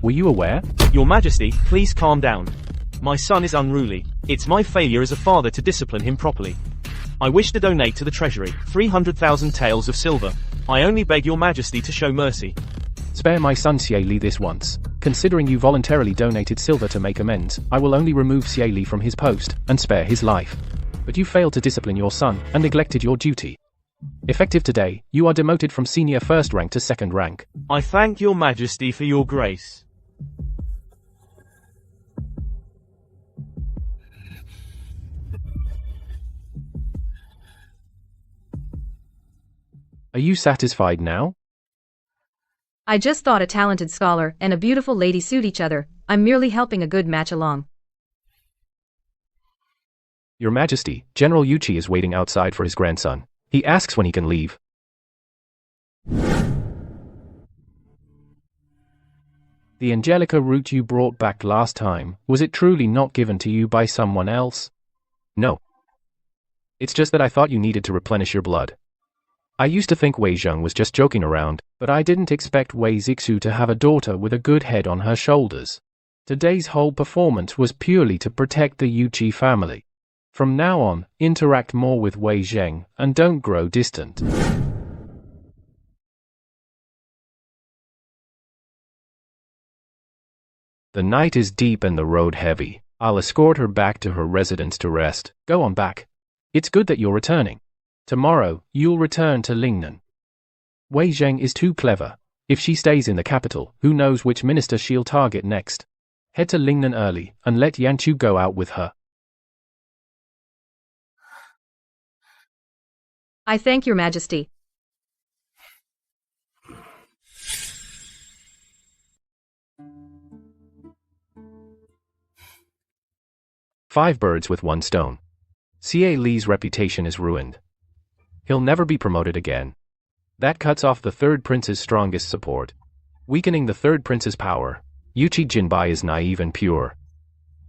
Were you aware? Your Majesty, please calm down. My son is unruly. It's my failure as a father to discipline him properly. I wish to donate to the treasury 300,000 taels of silver. I only beg your Majesty to show mercy. Spare my son Xie Li this once. Considering you voluntarily donated silver to make amends, I will only remove Xie Li from his post, and spare his life. But you failed to discipline your son, and neglected your duty. Effective today, you are demoted from senior first rank to second rank. I thank your majesty for your grace. Are you satisfied now? I just thought a talented scholar and a beautiful lady suit each other. I'm merely helping a good match along. Your Majesty, General Yuchi is waiting outside for his grandson. He asks when he can leave. The Angelica root you brought back last time, was it truly not given to you by someone else? No. It's just that I thought you needed to replenish your blood. I used to think Wei Zheng was just joking around, but I didn't expect Wei Zixu to have a daughter with a good head on her shoulders. Today's whole performance was purely to protect the Yuchi family. From now on, interact more with Wei Zheng, and don't grow distant. The night is deep and the road heavy. I'll escort her back to her residence to rest. Go on back. It's good that you're returning. Tomorrow, you'll return to Lingnan. Wei Zheng is too clever. If she stays in the capital, who knows which minister she'll target next. Head to Lingnan early, and let Yanchu go out with her. I thank your Majesty. Five birds with one stone. Xie Li's reputation is ruined. He'll never be promoted again. That cuts off the third prince's strongest support. Weakening the third prince's power, Yuchi Jinbai is naive and pure.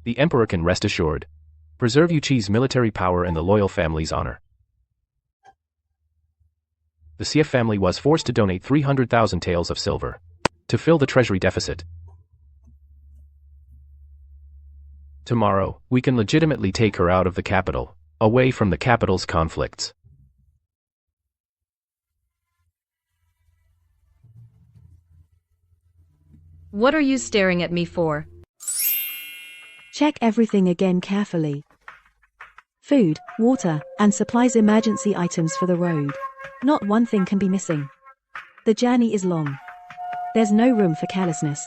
The emperor can rest assured. Preserve Yuchi's military power and the loyal family's honor. The Xie family was forced to donate 300,000 taels of silver to fill the treasury deficit. Tomorrow, we can legitimately take her out of the capital, away from the capital's conflicts. What are you staring at me for? Check everything again carefully. Food, water, and supplies, emergency items for the road. Not one thing can be missing. The journey is long. There's no room for carelessness.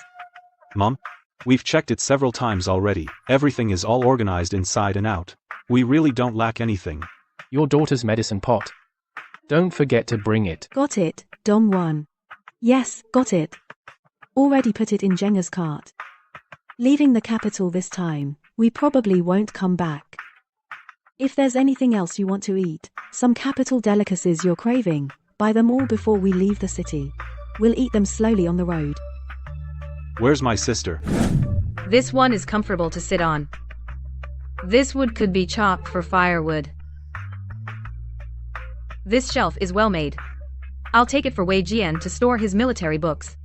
Mom? We've checked it several times already. Everything is all organized inside and out. We really don't lack anything. Your daughter's medicine pot. Don't forget to bring it. Got it, Dongwon. Yes, got it. Already put it in Zheng's cart. Leaving the capital this time, we probably won't come back. If there's anything else you want to eat, some capital delicacies you're craving, buy them all before we leave the city. We'll eat them slowly on the road. Where's my sister? This one is comfortable to sit on. This wood could be chopped for firewood. This shelf is well made. I'll take it for Wei Jian to store his military books.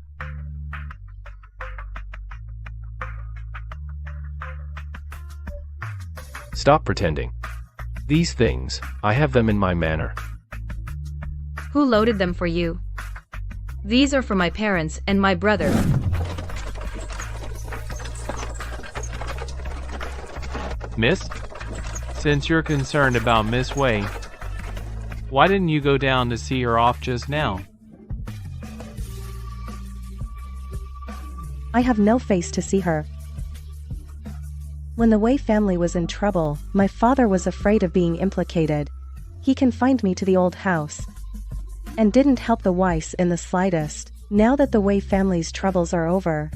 Stop pretending. These things, I have them in my manor. Who loaded them for you? These are for my parents and my brother. Miss? Since you're concerned about Miss Wei, why didn't you go down to see her off just now? I have no face to see her. When the Wei family was in trouble, my father was afraid of being implicated. He confined me to the old house and didn't help the Weiss in the slightest. Now that the Wei family's troubles are over,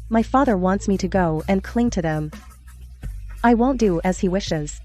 my father wants me to go and cling to them. I won't do as he wishes.